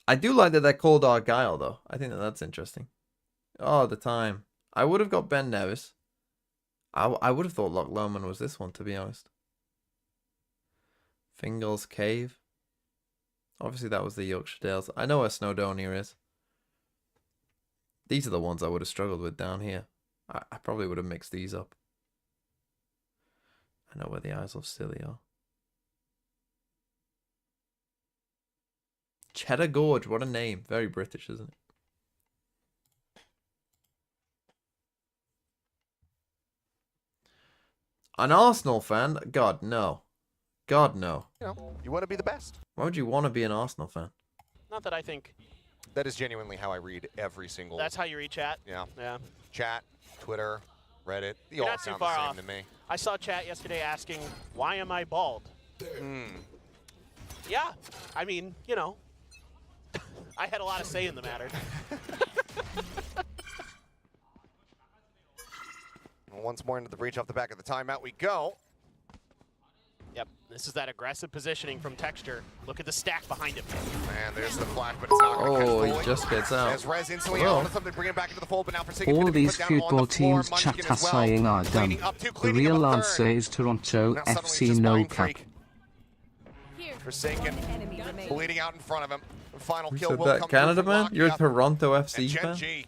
I do like that they're called Argyle, though. I think that's interesting. Oh, the time. I would have got Ben Nevis. I would have thought Loch Lomond was this one, to be honest. Fingal's Cave. Obviously, that was the Yorkshire Dales. I know where Snowdonia is. These are the ones I would have struggled with down here. I probably would have mixed these up. I know where the Isles of Scilly are. Cheddar Gorge, what a name. Very British, isn't it? An Arsenal fan? God, no. God, no. You know, you want to be the best. Why would you want to be an Arsenal fan? not that I think That is genuinely how I read every single. that's how you read chat. Yeah. Yeah. Chat, Twitter, Reddit. They You're all not too sound far the same off. to me. I saw chat yesterday asking, why am I bald? Yeah, I mean, you know, I had a lot of say in the matter. Once more into the breach off the back of the timeout we go. Yep, this is that aggressive positioning from Texture. Look at the stack behind him. And there's the flash, but it's not going to Oh, catch he fully. just gets out. As Rez instantly Whoa. out, something to bring him back into the fold, but now Forsaken All gonna be these put down on football the floor. teams Munchkin chat as well. saying are done. Cleaning up two, The cleaning real up a answer third. is Toronto Now suddenly FC just no Mind cap. Freak. Forsaken Enemy remaining. bleeding out in front of him. The final Who kill said will that? come Canada, through from man? You're a Locked Up. Toronto And FC fan? Gen.G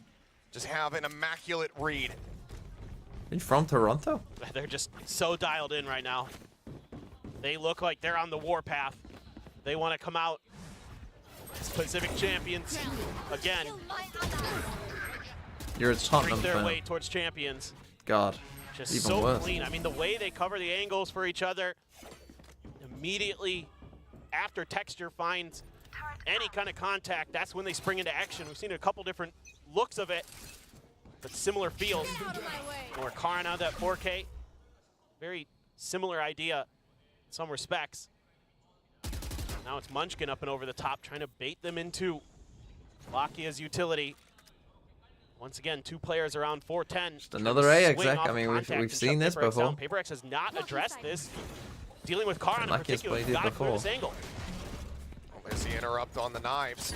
just have an immaculate read. Are you from Toronto? They're just so dialed in right now. They look like they're on the warpath. They want to come out as Pacific champions again. You're a Tottenham Streak their fan. way towards champions. God. Just Even so worse. clean. I mean, the way they cover the angles for each other, immediately after Texture finds any kind of contact, that's when they spring into action. We've seen a couple different looks of it, but similar feels. Or Karin out of that 4K. Very similar idea in some respects. Now it's Munchkin up and over the top, trying to bait them into Lakia's utility. Once again, two players around 410. Just another A Swing exec. off I mean, of we've contact and seen shut this PRX before. down. PRX has not addressed this. Dealing with Karin in Lakia's particular, played it got to clear before. this angle. Well, there's the interrupt on the knives.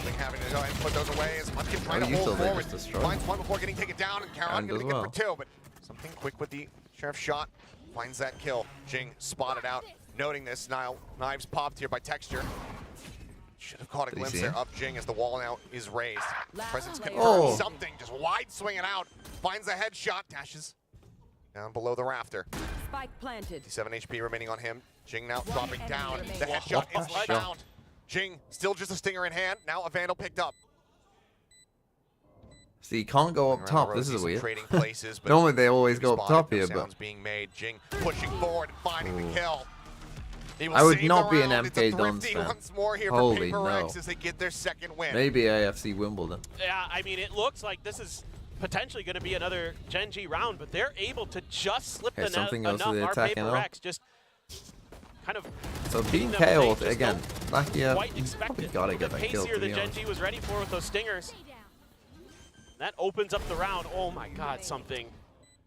They having to go ahead and put those away as Munchkin trying Oh, to you hold thought they forward. just destroyed Finds one before getting taken down, and Caron And gonna be as good well. for two, but something quick with the Sheriff shot. Finds that kill. Jing spotted out. Noting this, now knives popped here by Texture. Should have caught a Did he glimpse see there him? of Jing as the wall now is raised. Presence confirmed. Oh. Something just wide swinging out. Finds the headshot. Dashes down below the rafter. Spike planted. 7 HP remaining on him. Jing now dropping enemy down. remaining. The headshot What is a shot. found. Jing still just a stinger in hand. Now a Vandal picked up. See, you can't go up Around top. the This road, is see some weird. Trading places, but Normally they always go up spotted, top no here, sounds but being made. Jing pushing forward and finding the kill. He will I would save not the be an round. It's a MK Dons thrifty fan. once more here Holy for PRX no. as they get their second win. maybe AFC Wimbledon. Yeah, I mean, it looks like this is potentially going to be another Gen.G round, but they're able to just slip Okay, the something net goes to enough. the Our attacking now. PRX just kind of So being them they KO'd just again. don't Lakia, quite he's probably expected. got to The get that pace kill, here to that be honest. Gen.G was ready for with those stingers. That opens up the round. Oh my God, something.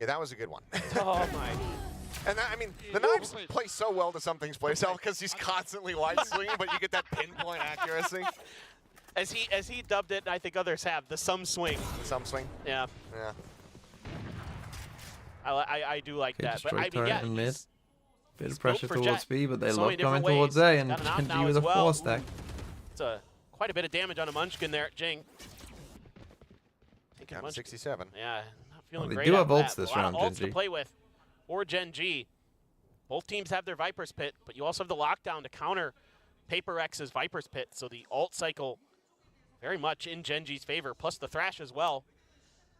Yeah, that was a good one. Oh my. And that, I mean, the knives play so well to Something's play style because he's constantly wide swinging, but you get that pinpoint accuracy. As he dubbed it, and I think others have, the sum swing. Some swing. Yeah, Yeah. I do like Okay, that. But destroy I mean, turret yeah, in mid. he's Bit he's of pressure built for towards Jet B, but they so love many coming different towards ways. A, and Got an out Gen.G now with as a well. 4-stack. It's quite a bit of damage on a Munchkin there, Jing. Taking Down to Munchkin. 67. Yeah, not feeling they great do have after ults that. this A lot round, of ults to Gen.G. play with for Gen.G. Both teams have their Viper's Pit, but you also have the lockdown to counter PRX's Viper's Pit, so the ult cycle very much in Gen.G's favor, plus the Thrash as well.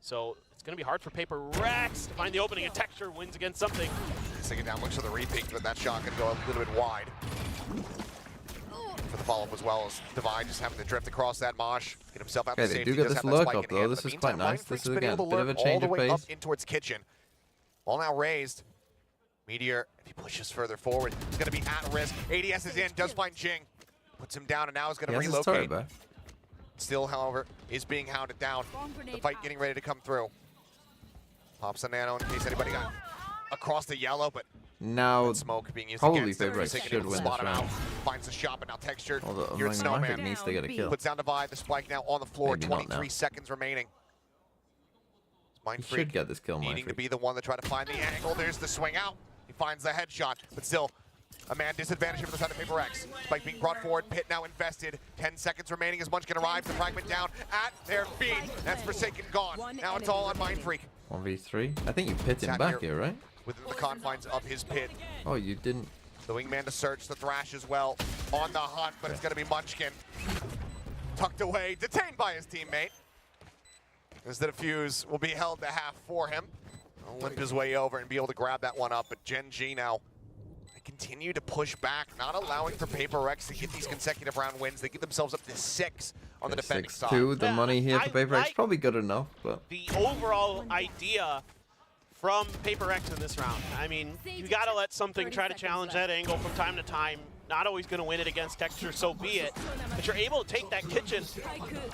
So it's going to be hard for PRX to find the opening, and Texture wins against something. Taking down looks for the repeat, but that shot can go a little bit wide. For the follow-up as well as Divine just having to drift across that mosh, get himself out to Okay, they safety. do get Does this have that lurk spike up in though. hand. This In the is quite meantime, nice. Mindfreak's This is been again a able to bit of a lurk all change the of way up pace. in towards Kitchen. Ball now raised. Meteor, if he pushes further forward, is going to be at risk. ADS is in, does find Jing. Puts him down and now is going to He has his turret relocate. back. Still, however, is being hounded down. The fight getting ready to come through. Pops a nano in case anybody got across the yellow, but Now, smoke being used probably against him. PRX Forsaken should able to win spot this him out. round. Finds the shot, but now Textured. Although Here at Snowman. needs to get a kill. Puts down Divide, the spike now on the floor. Maybe not 23 now. seconds remaining. He Mindfreak should get this kill, needing to Mindfreak. be the one to try to find the angle. There's the swing out. He finds the headshot, but still a man disadvantage from the side of PRX. Spike being brought forward, Pit now invested. 10 seconds remaining as Munchkin arrives. The fragment down at their feet. That's Forsaken gone. Now it's all on Mindfreak. 1v3. I think you pit him Sat back here. here, right? Within the confines of his pit. Oh, you didn't. The wingman to search, the Thrash as well. On the hunt, but it's going to be Munchkin. Tucked away, detained by his teammate. As the defuse will be held to half for him. He'll limp his way over and be able to grab that one up, but Gen.G now they continue to push back, not allowing for PRX to get these consecutive round wins. They get themselves up to 6 on the defending side. 6-2. The Yeah, money here for I PRX like probably good enough, but The overall idea from PRX in this round. I mean, you got to let something try to challenge that angle from time to time. Not always going to win it against Texture, so be it. But you're able to take that Kitchen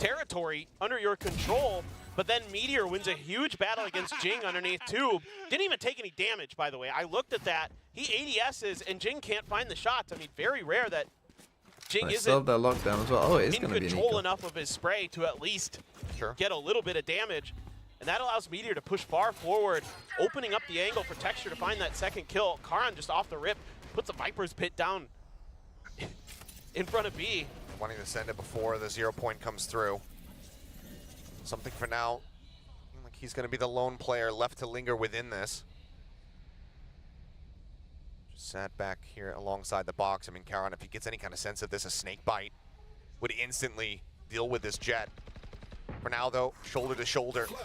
territory under your control, but then Meteor wins a huge battle against Jing underneath Tube. Didn't even take any damage, by the way. I looked at that. He ADS's, and Jing can't find the shots. I mean, very rare that Jing they still have isn't that lockdown as well. Oh, it is in going to be an control eco. enough of his spray to at least Sure. get a little bit of damage. And that allows Meteor to push far forward, opening up the angle for Texture to find that second kill. Karan just off the rip, puts the Viper's Pit down in front of B. Wanting to send it before the 0 point comes through. Something for now. Like he's going to be the lone player left to linger within this. Just sat back here alongside the box. I mean, Karan, if he gets any kind of sense of this, a snake bite would instantly deal with this Jet. For now, though, shoulder to shoulder. Oh,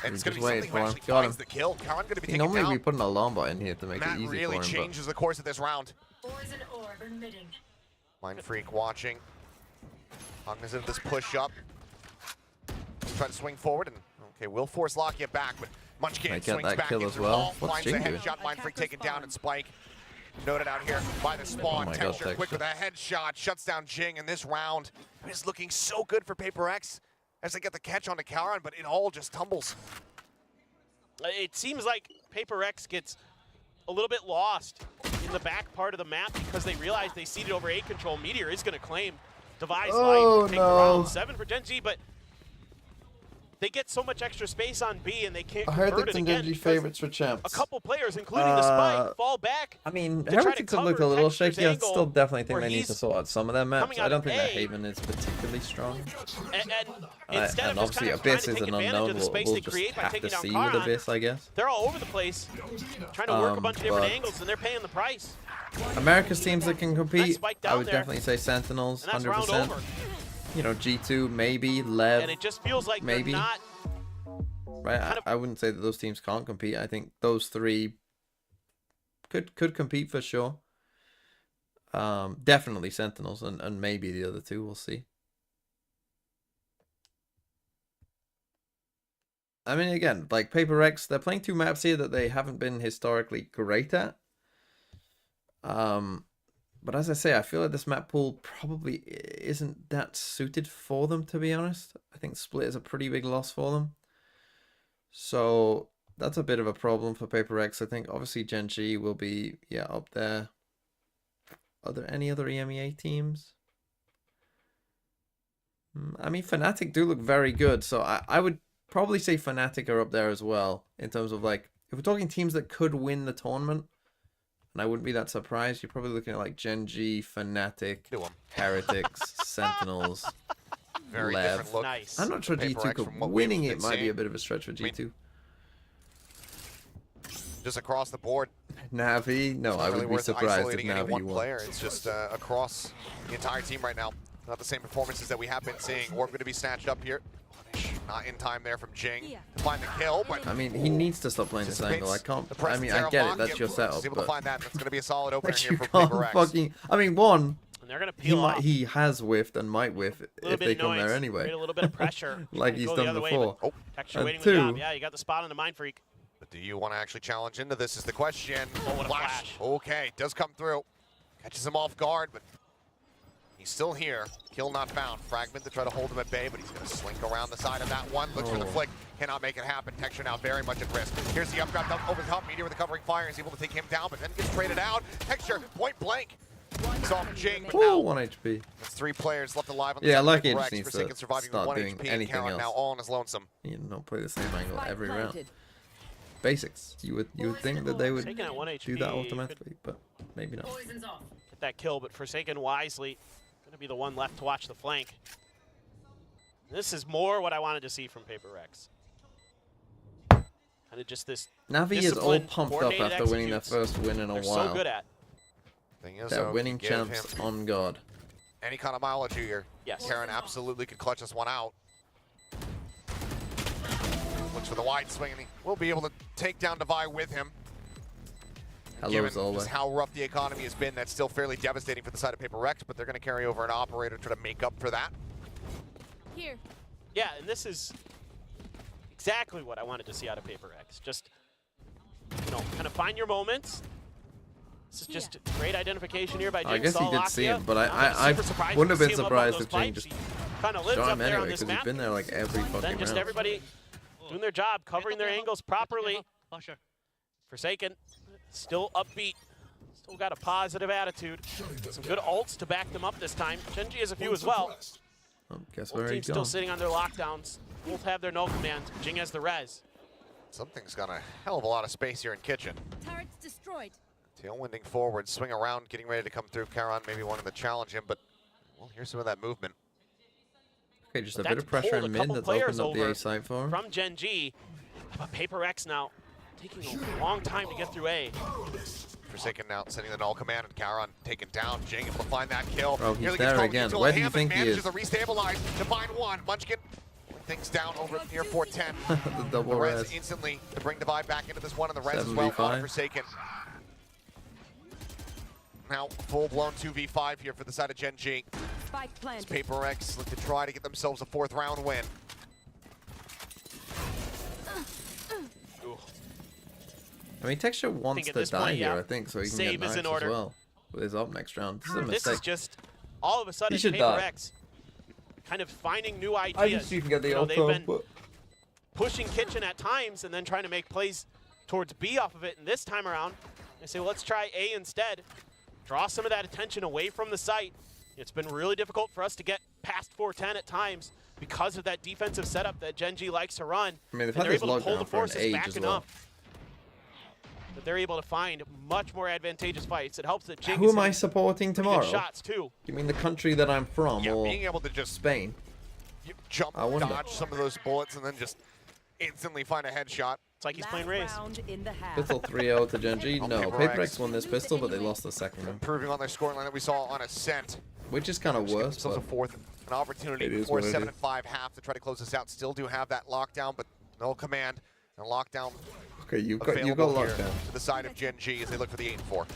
And it's he going to just be waited something for who him. actually Got finds him. the kill. Karan going to be He taken normally down. be putting an alarm bot in here to make That it easy really for him. changes the course of this round. Poison orb emitting. Mindfreak watching. Cognizant of this push up. Try to swing forward and okay, will force Lakia back, but Munchkin Might get swings that back kill into as the well. wall, What's finds the Jing doing? headshot. Mindfreak taken down and Spike. Noted out here by the spawn. Oh my God, Texture quick Texture. with a headshot, shuts down Jing, and this round is looking so good for PRX as they get the catch onto Karan, but it all just tumbles. It seems like PRX gets a little bit lost in the back part of the map because they realize they ceded over A control. Meteor is going to claim Device Oh, life, take the no. round. 7 for Gen.G, but they get so much extra space on B and they can't I convert heard it that's some again Gen.G because favorites for champs. a couple players, including the Spike, fall back. I mean, to try to Heretics have looked a cover little Texture's shaky. I angle still definitely think where they need to he's sort out some of their maps. coming I out don't of think that A. Haven is particularly strong. And instead And of just obviously kind of trying Abyss to is take an advantage unknown. of the We'll space they just create by have taking to down see Karan, with Abyss, I guess. they're all over the place, trying to work a bunch of different but- angles, and they're paying the price. America's teams that can compete, spike I down would there. definitely say Sentinels, And that's round 100%. over. You know, G2, maybe, Lev, And it just feels like maybe. they're not. right? kind of- I wouldn't say that those teams can't compete. I think those three could compete for sure. Definitely Sentinels and maybe the other two. We'll see. I mean, again, like PRX, they're playing two maps here that they haven't been historically great at. But as I say, I feel like this map pool probably isn't that suited for them, to be honest. I think Split is a pretty big loss for them. So that's a bit of a problem for PRX. I think obviously Gen.G will be, yeah, up there. Are there any other EMEA teams? I mean, Fnatic do look very good. So I would probably say Fnatic are up there as well. In terms of like, if we're talking teams that could win the tournament, and I wouldn't be that surprised, you're probably looking at like Gen.G, Fnatic, Do 'em. Heretics, Sentinels. Very Lev. different look. Nice. I'm not sure Paper G2 X could. from what Winning we've it been might be seeing. a bit of a stretch for G2. Just across the board. Navi? No, Not I really would be worth surprised if isolating any Navi one won. player. It's just across the entire team right now. Not the same performances that we have been seeing. Orb going to be snatched up here. Not in time there from Jing to find the kill, but I mean, he needs to stop playing this angle. I can't. the I mean, I get it. That's your He's setup, able to but find that. That's going to be a solid opener like, here you for can't PRX. fucking. I mean, one, And they're gonna he peel off. he has whiffed and might whiff A little if bit they of come there noise, anyway. create a little bit of pressure. Like Trying to he's go the done other way, before. but Texture And waiting with the job. two- Yeah, you got the spot on the Mind Freak. But do you want to actually challenge into this is the question. Oh, what a flash. Okay, does come through. Catches him off guard, but he's still here. Kill not found. Fragment to try to hold him at bay, but he's going to slink around the side of that one. Looks for the Oh. flick. Cannot make it happen. Texture now very much at risk. Here's the upgrade over the top. Meteor with the covering fire. He's able to take him down, but then gets traded out. Texture, point blank. Saw Jing, but Ooh, now 1 HP. there's 3 players left alive on the Yeah, side of Lucky PRX. just needs Forsaken to surviving with start 1 doing HP, and anything Caron else. now all on his lonesome. You know, play the same angle Spike every round. planted. Basics. You would think that they would Taken at 1 HP. do that could automatically, but maybe not. Poison's off. Get that kill, but Forsaken wisely. Gonna be the one left to watch the flank. This is more what I wanted to see from PRX. Kind of just this Navi is all disciplined, pumped up coordinated after winning their executes. first win in a They're while. so good at. Thing is, They're though, winning give champs him on guard. any kind of mileage here. Yes. Caron absolutely could clutch this one out. Looks for the wide swing, and he will be able to take down Devi with him. Hello, Given Zola. just how rough the economy has been, that's still fairly devastating for the side of PRX, but they're going to carry over an operator to try to make up for that. Here. Yeah, and this is exactly what I wanted to see out of PRX. Just, you know, kind of find your moments. This is just great identification here by Jing. I guess he Saw did see Lakia. him, but I'm super I surprised wouldn't have to been see him up on surprised those if Jing pipes. just He kind of lives shot up him there anyway, on this because he's map. been there like every fucking Then just round. everybody doing their job, covering their angles properly. Forsaken, still upbeat, still got a positive attitude. Some good ults to back them up this time. Gen.G has a few as well. Oh, guess Both where he's teams still gone. sitting on their lockdowns. Both have their no commands. Jing has the res. Something's got a hell of a lot of space here in Kitchen. Turrets destroyed. Tailwinding forward, swing around, getting ready to come through. Caron maybe wanting to challenge him, but well, here's some of that movement. Okay, just a But bit that's of pressure pulled in a mid couple that's players opened up the over A side for him. From Gen.G, but PRX now taking a long time to get through A. Forsaken now sending the null command, and Caron taken down. Jing able to find that kill. Bro, he's Nearly there gets caught again. into a Where do you hand, think but he manages is? to restabilize to find one. Munchkin pulling things down over near 410. The The double res res. instantly to bring Divide back into this one, and the res as well 7v5. on Forsaken. Now full-blown 2v5 here for the side of Gen.G. Spike As planted. PRX look to try to get themselves a 4th round win. I mean, Texture wants at to this die point, here, yeah, I think, so he can save get is knives in as order. well. With his up next round. This is a This mistake. is just all of a sudden should die. PRX kind of finding new ideas. I guess you can get the You know, they've auto, been but pushing Kitchen at times and then trying to make plays towards B off of it. And this time around, they say, well, let's try A instead. Draw some of that attention away from the site. It's been really difficult for us to get past 410 at times because of that defensive setup that Gen.G likes to run. I mean, they've And had they're this able to pull the lockdown for an forces age back as well. enough that they're able to find much more advantageous fights. It helps that Jing Who is am I hitting supporting pretty good tomorrow? shots too. You mean the country that I'm from, Yeah, or being able to just Spain? jump, I wonder. dodge some of those bullets, and then just instantly find a headshot. It's like he's Last playing race. round in the half. Pistol 3-0 to Gen.G? No, PRX. PRX won this pistol, but they lost the second one. Improving on their scoring that we saw on Ascent. Which is kind of Just give worse, themselves but a 4th, an opportunity it is before what it 7-5 half to try to close this out. Still do have that lockdown, but no command and lockdown okay, you got available locked here down. to the side of Gen.G as they look for the 8-4.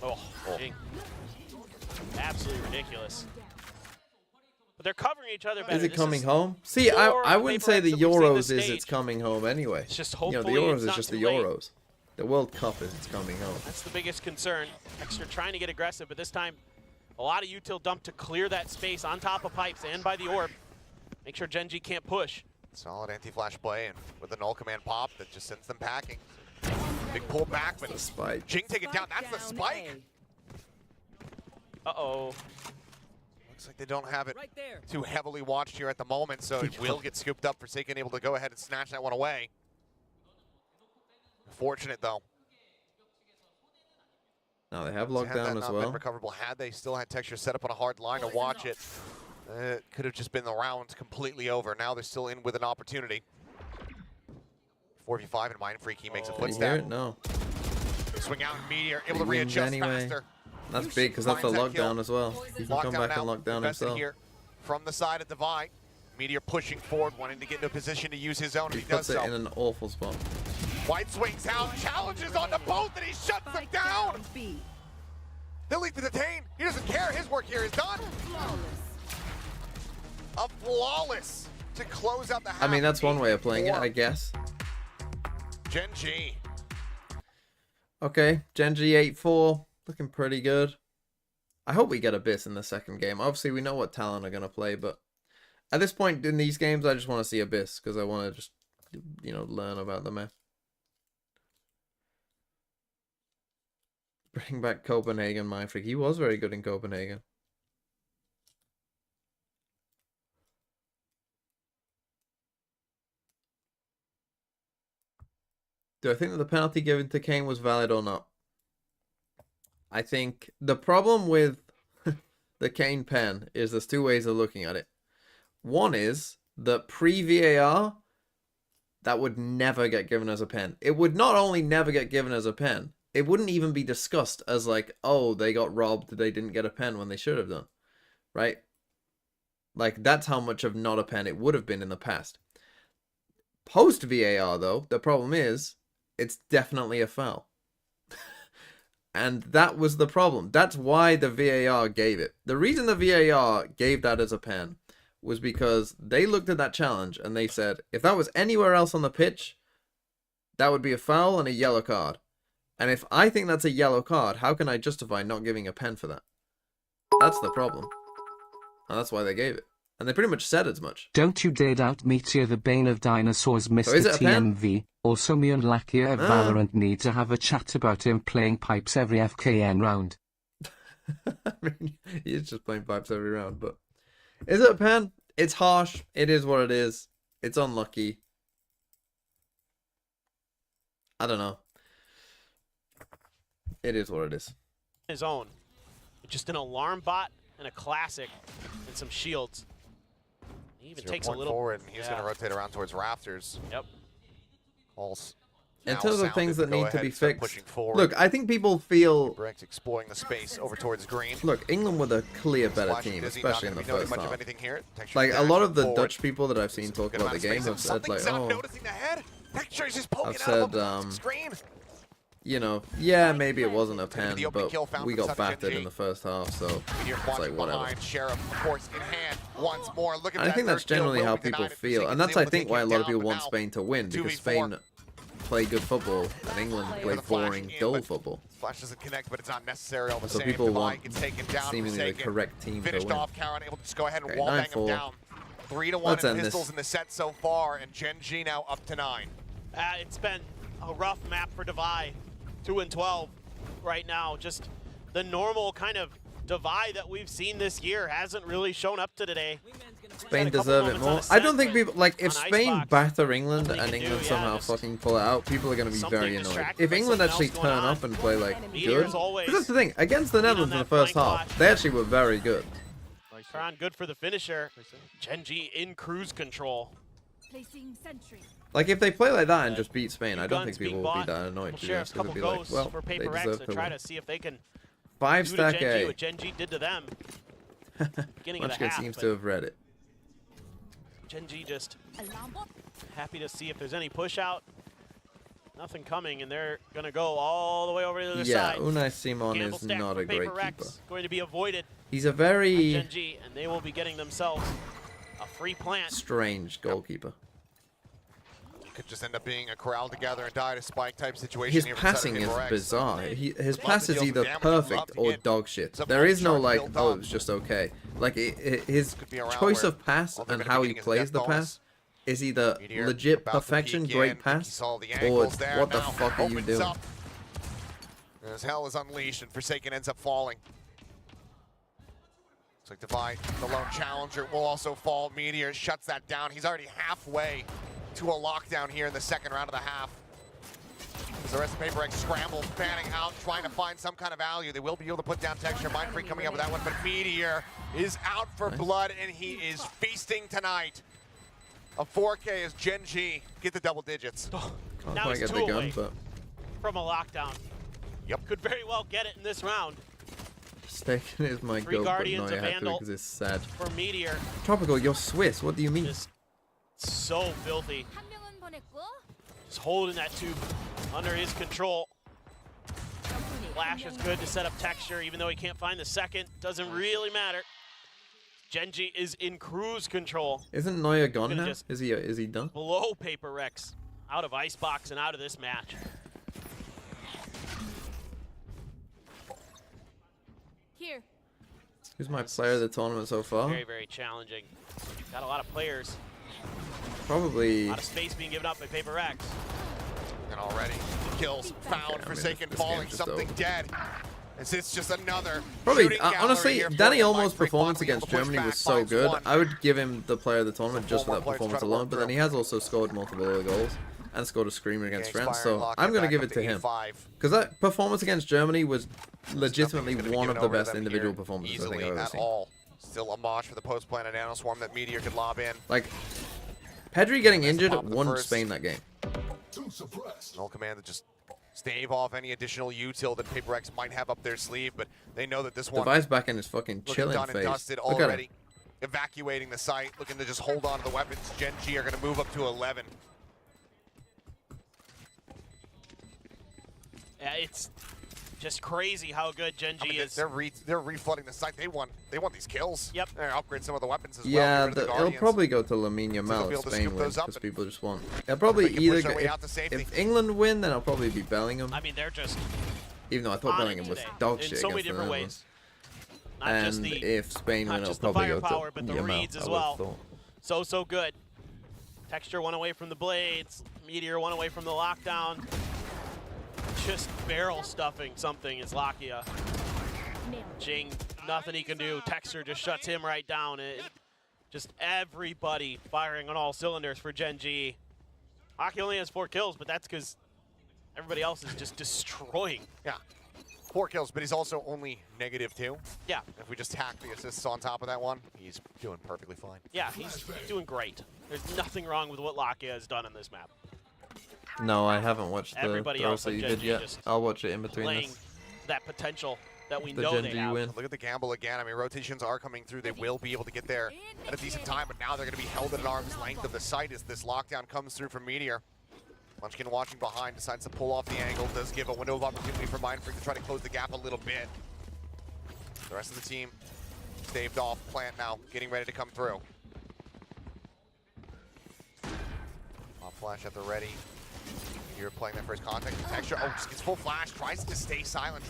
Oh, Jing. Absolutely ridiculous. But they're covering each other better. Is it This coming home? See, more I wouldn't say the PRX that we've seen Euros this is stage. it's coming home anyway. It's just You know, the hopefully Euros it's is not just too the late. Euros. The World Cup is it's coming home. That's the biggest concern. Extra trying to get aggressive, but this time a lot of util dumped to clear that space on top of pipes and by the orb. Make sure Gen.G can't push. Solid anti-flash play, and with the null command pop, that just sends them packing. Big pull back, but The spike. Jing take it down. That's the spike. Uh-oh. Looks like they don't have it Right there. too heavily watched here at the moment, so it will get scooped up. Forsaken able to go ahead and snatch that one away. Fortunate though. Now they have Had that lockdown as not been well. recoverable, had they still had Texture set up on a hard line to watch it, It could have just been the round completely over. Now they're still in with an opportunity. 4v5 and Mind Freak, he makes a You hear footstep. it? No. Swing out in Meteor, able to He wins readjust anyway. faster. That's big because that's a Finds that kill. lockdown as well. He can come back and lock down invested himself. here from the side of Divide. Meteor pushing forward, wanting to get into a position to use his own, He and he does puts it so. in an awful spot. White swings out, challenges on the both, and he shuts them down. B. They'll leave to detain. He doesn't care. His work here is done. Flawless. A flawless to close out the half. I mean, that's one way of playing it, 8-4. I guess. Gen.G. Okay, Gen.G 8-4, looking pretty good. I hope we get Abyss in the second game. Obviously, we know what Talon are going to play, but at this point in these games, I just want to see Abyss, because I want to just, you know, learn about the map. Bring back Copenhagen, my freak. He was very good in Copenhagen. Do I think that the penalty given to Kane was valid or not? I think the problem with the Kane pen is there's two ways of looking at it. One is that pre-VAR, that would never get given as a pen. It would not only never get given as a pen, it wouldn't even be discussed as like, oh, they got robbed, they didn't get a pen when they should have done. Right? Like, that's how much of not a pen it would have been in the past. Post-VAR, though, the problem is, it's definitely a foul. And that was the problem. That's why the VAR gave it. The reason the VAR gave that as a pen was because they looked at that challenge and they said, if that was anywhere else on the pitch, that would be a foul and a yellow card. And if I think that's a yellow card, how can I justify not giving a pen for that? That's the problem. And that's why they gave it. And they pretty much said as much. Don't you dare doubt Meteor, the bane of dinosaurs, Mr. is it a pen? TMV. Also, me and Lakia of Valorant need to have a chat about him playing pipes every FKN round. I mean, he's just playing pipes every round, but... Is it a pen? It's harsh. It is what it is. It's unlucky. I don't know. It is what it is. His own. Just an alarm bot and a classic and some shields. He even takes a little forward, and he's going to rotate around towards rafters. Yep. In terms of things that need to be fixed, forward. look, I think people feel... PRX exploring the space over towards green. Look, England were the clear better Flashing team, Dizzy, especially in not the gonna be first noting much of half. anything here. Texture Like, a dash lot of the forward. Dutch people that I've seen talk Good about the amount of game space, have and said, something's like, not oh... noticing the head. Texture is just poking I've out of said, the screen. You know, yeah, maybe it wasn't a gonna be pen, the opening but kill found we from got Gen.G. battered in the first half, so Meteor it's like, whatever. behind, Sheriff, of course, in hand once more. Look at And I that think that's third kill generally will how be people denied if feel, Forsaken and is that's, I able to think, take why a him lot of down, people but want now Spain to win, because 2v4. Spain play good football, and England play the flash boring, in, dull but football. Flash doesn't connect, but it's not necessary all the So same. people Divide want gets taken down, seemingly the Forsaken correct team to finished win. off, Karen able to just go ahead and Okay, wall bang him 9-4. down. 3-1 Let's in end pistols this. in the set so far, and Gen.G now up to 9. It's been a rough map for Divide. 2-12 right now. Just the normal kind of Divide that we've seen this year hasn't really shown up to today. Spain Had a couple deserve it moments more. on I don't Ascent, think but people, like, if on Spain Icebox, batter England nothing and they can England do, somehow just fucking pull it out, people are going to be something very annoyed. distracted If by England something actually else turn going on. up and play, like, Meteor's good, always because that's the thing, against the Netherlands in the that first flank half, watch. they actually were very good. Karan good for the finisher. Gen.G in cruise control. Placing sentry. Like, if they play like that and just beat Spain, Two I don't guns think people being will be bought. that annoyed. We'll To be share a honest, they'll couple be like, goes well, for they PRX deserve to to try win. to see if they can 5 do to stack Gen.G A. what Gen.G did to them. Beginning of the Munchkin half, seems but to have read it. Gen.G just Alarm bot. happy to see if there's any push out. Nothing coming, and they're gonna go all the way over to the other Yeah, side. Unai Simon Gamble is stack not for a great PRX, keeper. going to be avoided He's a by very Gen.G, and they will be getting themselves a free plant. strange goalkeeper. Could just end up being a corral together and die to spike type situation. His here from passing is PRX. bizarre. His Love pass to is deal either some damage, love perfect to or get dog shit. some There is no chart like, built oh, up. it's just okay. Like his Could be a round choice where of pass all they're and gonna how be he getting is plays death the bonus. pass is either Meteor legit about to perfection, peek great in. He pass, saw the or angles there. what the Now fuck are you opens doing? up. As hell is unleashed and Forsaken ends up falling. Looks like Divide, the lone challenger, will also fall. Meteor shuts that down. He's already halfway to a lockdown here in the second round of the half. As the rest of PRX scramble, fanning out, trying to find some kind of value. They will be able to put down Texture. Mindfreak coming up with that one, but Meteor is out for blood, and he is feasting tonight. A 4K as Gen.G get the double digits. Can't Now quite he's get two the gun, away. but From a lockdown. Yep. Could very well get it in this round. Staken is my Three goat, but Guardians, no, a I had to Vandal. because it's sad. For Meteor. Tropical, you're Swiss. What do you mean? Just so filthy. 한 명은 보냈고 Just holding that tube under his control. Flash is good to set up Texture, even though he can't find the second. Doesn't really matter. Gen.G is in cruise control. Isn't Neuer gone Gonna now? just- Is he done? Below PRX. Out of Icebox and out of this match. here. Who's my player of the tournament so far? Very, very challenging. Got a lot of players. A Probably. lot of space being given up by PRX. And already, kills found, I mean, Forsaken this falling, game's just something over. dead. As it's just another Probably, shooting gallery honestly, here for Danny the Olmo's Mindfreak performance bot, being able against to push Germany back, was so finds good. one. I would give him the player of the tournament just for Four that more players performance trying to work alone. But then he has also scored multiple other goals and scored a screamer against Gang France. expiring, So lock I'm it going to back give up it to him. 85. Because that performance against Germany was legitimately Nothing's gonna be one of given the over to best them individual here performances I think easily I've ever at seen. all. Still a mosh for the post-planet nanoswarm that Meteor could lob in. Like, Pedri getting Let's injured pop the won first. Spain that game. Null command to just stave off any additional util that PRX might have up their sleeve, but they know that this one Device back in his fucking looking chilling done and phase. dusted Look at him. already. Evacuating the site, looking to just hold on to the weapons. Gen.G are going to move up to 11. Yeah, it's just crazy how good Gen.G I mean, is. they're reflooding the site. They want these kills. Yep. They're gonna upgrade some of the weapons as Yeah, well. Get rid of the it'll Guardians. probably go to Lamine they'll Yamal be if able to Spain scoop wins those up because and- people just want. They'll probably They can either push their go, way out to safety. if England win, then I'll probably be Bellingham. I mean, they're just Even though I thought on it Bellingham was today dog in shit so many against the different Netherlands. ways. Not just And the if Spain not win, it'll just the probably go firepower, to but the Yamal, reads I as would've well. thought. So good. Texture one away from the blades. Meteor one away from the lockdown. Just barrel stuffing something is Lakia. Jing, nothing he can do. Texture just shuts him right down. Just everybody firing on all cylinders for Gen.G. Lakia only has 4 kills, but that's because everybody else is just destroying. Yeah. 4 kills, but he's also only -2. Yeah, If we just tack the assists on top of that one, he's doing perfectly fine. yeah, he's doing great. There's nothing wrong with what Lakia has done on this map. No, I haven't watched the Everybody throws else that on you did Gen.G yet. just I'll watch it in between Playing this. that potential that we The know they Gen.G have. win. Look at the gamble again. I mean, rotations are coming through. They will be able to get there at a decent time, but now they're going to be held at an arm's length of the site as this lockdown comes through from Meteor. Munchkin watching behind, decides to pull off the angle, does give a window of opportunity for Mindfreak to try to close the gap a little bit. The rest of the team staved off. Plant now, getting ready to come through. Pop flash at the ready. You're playing that first contact. Texture, oh, just gets full flash, tries to stay silent,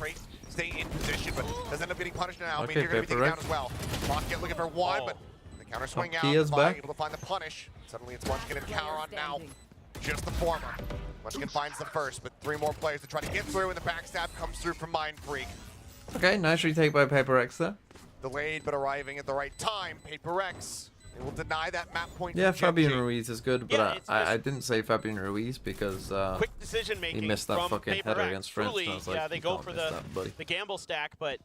stay in position, but does end up getting punished now. Okay, Meteor going to be taken PRX. down as well. Rocket looking for one, but the counter swing out. Kia's Divine back. able to find the punish. Suddenly it's Munchkin and Caron now. Just the former. Munchkin finds the first, but 3 more players to try to get through, and the backstab comes through from Mindfreak. Okay, nice retake by PRX there. Delayed, but arriving at the right time. PRX. They will deny that map point. Yeah, to Fabian Gen.G. Ruiz is good, but Yeah, it's I just- didn't say Fabian Ruiz because Quick decision making. he missed that from fucking header PRX. against France. Truly, and I was like, yeah, they "You go can't for miss that, buddy." the gamble stack, but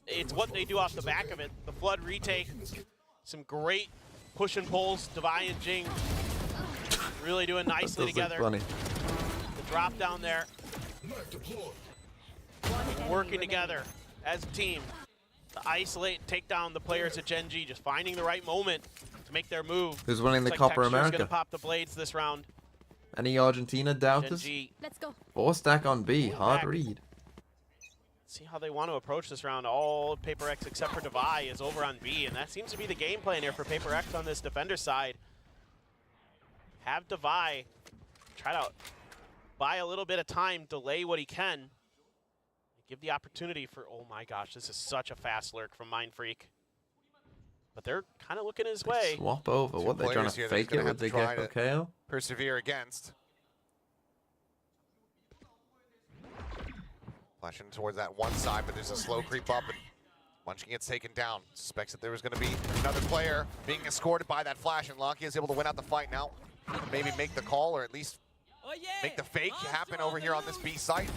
it's what they do off the back of it. The flood retake, some great push and pulls. Divine and Jing really doing That nicely does look together. funny. The drop down there, working together as a team to isolate and take down the players at Gen.G, just finding the right moment to make their move. Who's winning the Looks Copa Texture's America? gonna pop the blades this round. Any Argentina doubters? Gen.G, Let's go. 4 stack on B, hard back. read. see how they want to approach this round. All PRX except for Devi is over on B, and that seems to be the game plan here for PRX on this defender side. Have Devi try to buy a little bit of time, delay what he can. Give the opportunity for, oh my gosh, this is such a fast lurk from Mindfreak. But they're kind of looking his way. Swap over. What, they're trying players to here that fake he's it gonna with the have to Gecko try KO? Persevere against. Flashing towards that one side, but there's a slow creep up, and Munchkin gets taken down. Suspects that there was going to be another player being escorted by that flash, and Lakia is able to win out the fight now. Maybe make the call, or at least make the fake happen over here on this B site.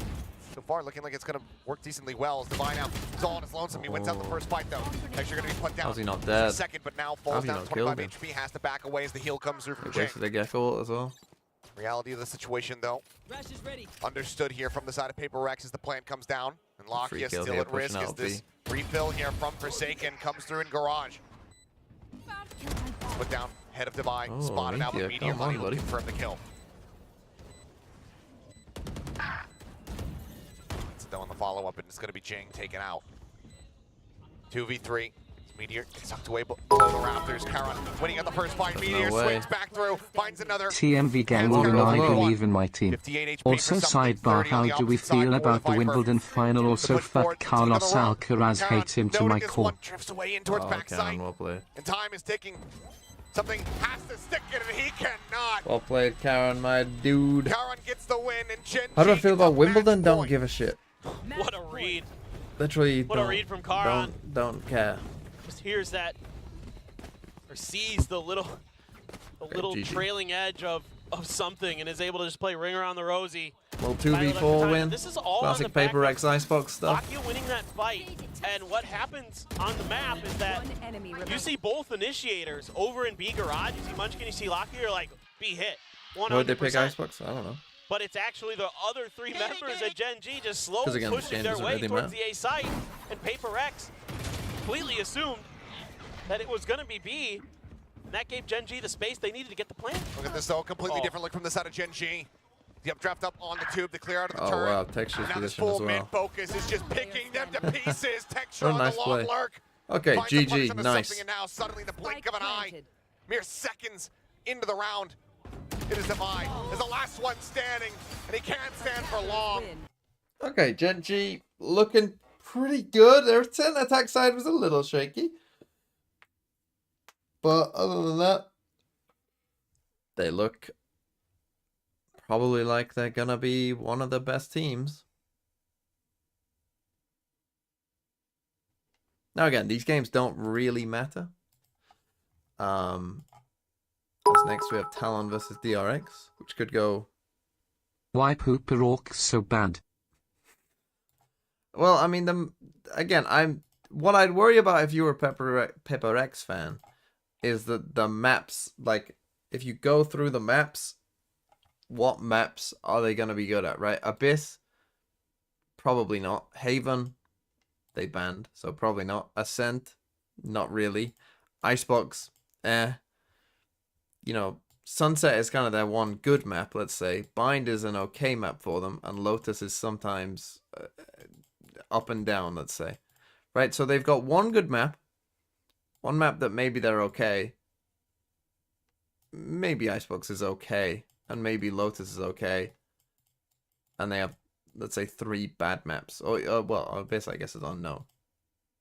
So far, looking like it's going to work decently well. As Divine out, he's all on his lonesome. He wins out the first fight, though. Texture going to be put down. How's he not dead? Second, but now falls down 25 HP. Has to back away as the heal comes through from Wait for GENG. the gecko as well. Reality of the situation, though. Understood here from the side of PRX as the plant comes down. And Lakia kill still here, at risk pushing as out this B. refill here from Forsaken comes through in Garage. Put down, head of Dubai, Oh, spotted out with Meteor, Meteor come on, Money will buddy. confirm the kill. Though on the follow-up, and it's going to be GENG taken out. 2v3. Meteor gets sucked away below the Raptors. Karan winning at the first fight. Meteor way. swings back through, finds another. TMV gang Hands will Karan I over believe in my team. 58 HP Also for something, sidebar, 30 on how the do we opposite side feel for about the Viper. Wimbledon final? Also Push forward, fuck Carlos another round. Alcaraz, Karan hate him to noting my this core. one, drifts away in towards Oh, backside. Karen, well played. And time is ticking. Something has to stick it, and he cannot. Well played, Karen, my dude. Karan gets the win, and Gen.G How do I feel gets about a Wimbledon? match Don't point. give a shit. What a read. Literally, What a read from Karan. Don't care. Just hears that, or sees the little GG. trailing edge of something and is able to just play ring around the rosy. Well, Time after 2v4 time. win. This is all Classic on the back PRX Icebox stuff. Lakia winning that fight, and what happens on the map is that you see both initiators over in B garage. You see Munchkin, you see Lakia, you're like, be hit. 100%. Why'd they pick Icebox? I don't know. But it's actually the other three members at Gen.G just 'Cause slowly again, this pushing game their doesn't way really towards matter. the A site, and PRX completely assumed that it was going to be B, and that gave Gen.G the space they needed to get the plant. Look at this though, completely Oh. different look from the side of Gen.G. The updraft up on the tube to clear out of the Oh turret. wow, Texture's Now this position as full well. mid-focus is just picking them to pieces. Texture What a on nice the long play. lurk. Okay, Finds the punish GG, on the nice. something, and now suddenly the blink of an eye. Mere seconds into the round. It is Divine as the last one standing, and he can't stand for long. Okay, Gen.G looking pretty good. Their 10 attack side was a little shaky. But other than that, they look probably like they're gonna be one of the best teams. Now again, these games don't really matter. As next we have Talon versus DRX, which could go. Why PRX so bad? Well, I mean, what I'd worry about if you were a PRX fan is that the maps, like, if you go through the maps, what maps are they going to be good at, right? Abyss, probably not. Haven, they banned, so probably not. Ascent, not really. Icebox, you know, Sunset is kind of their one good map, let's say. Bind is an okay map for them, and Lotus is sometimes up and down, let's say. Right, so they've got one good map, one map that maybe they're okay. Maybe Icebox is okay, and maybe Lotus is okay. And they have, let's say, 3 bad maps. Or well, Abyss, I guess, is unknown.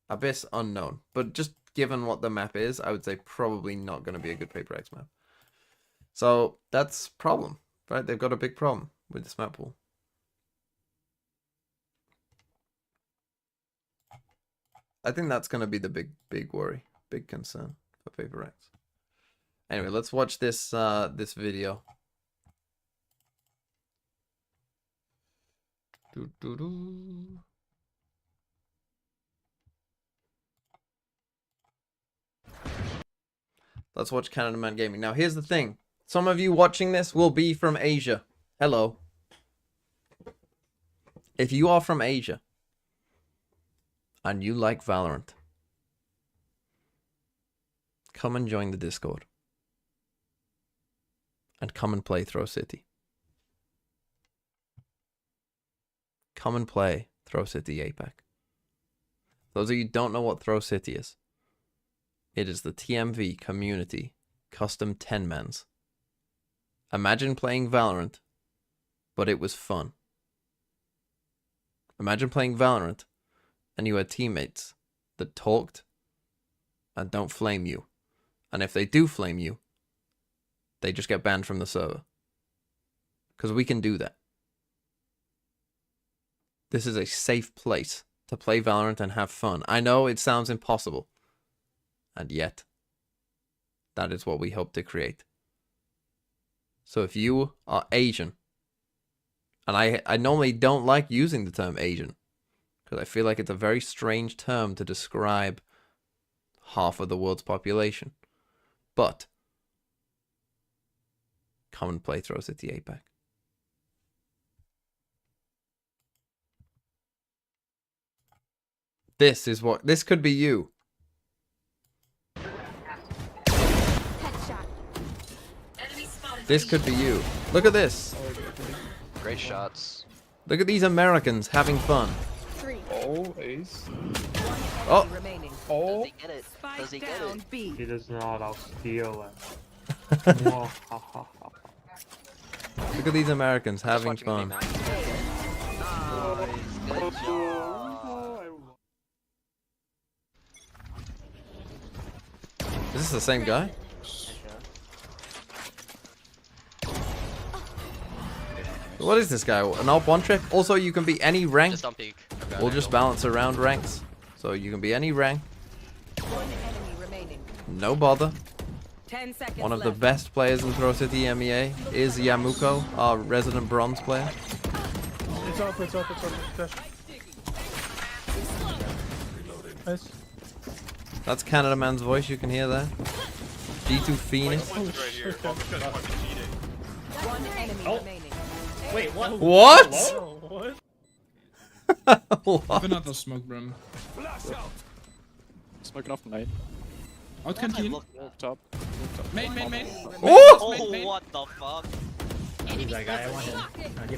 Abyss, unknown. But just given what the map is, I would say probably not going to be a good PRX map. So that's a problem, right? They've got a big problem with this map pool. I think that's going to be the big worry, big concern for PRX. Anyway, let's watch this this video. Let's watch Canada Man Gaming. Now, here's the thing. Some of you watching this will be from Asia. Hello. If you are from Asia and you like Valorant, come and join the Discord. And come and play Throw City. Come and play Throw City APAC. Those of you who don't know what Throw City is, it is the TMV community custom 10-mans. Imagine playing Valorant, but it was fun. Imagine playing Valorant and you had teammates that talked and don't flame you. And if they do flame you, they just get banned from the server. Because we can do that. This is a safe place to play Valorant and have fun. I know it sounds impossible. And yet, that is what we hope to create. So if you are Asian And I normally don't like using the term Asian, because I feel like it's a very strange term to describe half of the world's population. But come and play Throw City APAC. This could be you. Headshot. Enemy spotted. This could be you. Look at this. Great shots. Look at these Americans having fun. 3. Oh, ace. Oh, Remaining. Does Oh, he get it? Does he Spike get down it? B. he does not. I'll steal it. Whoa, ha, ha, ha. look at these Americans Just having watching the fun. game, Nice. Good job. Is this the same guy? What is this guy? An AWP one trick? Also, you can be any rank. Just on peak. We'll just balance around ranks. So you can be any rank. One enemy remaining. No bother. 10 seconds One of the left. best players in Throw City MEA is Yamuko, our resident bronze player. It's up. Dash. Nice. That's Canada Man's voice, you can hear there. G2 Phoenix. One enemy remaining. Wait, what? What? What? What? Open up the smoke brim. Smoking off the main. Out canteen. Top. Main. Oh! Oh, what the fuck?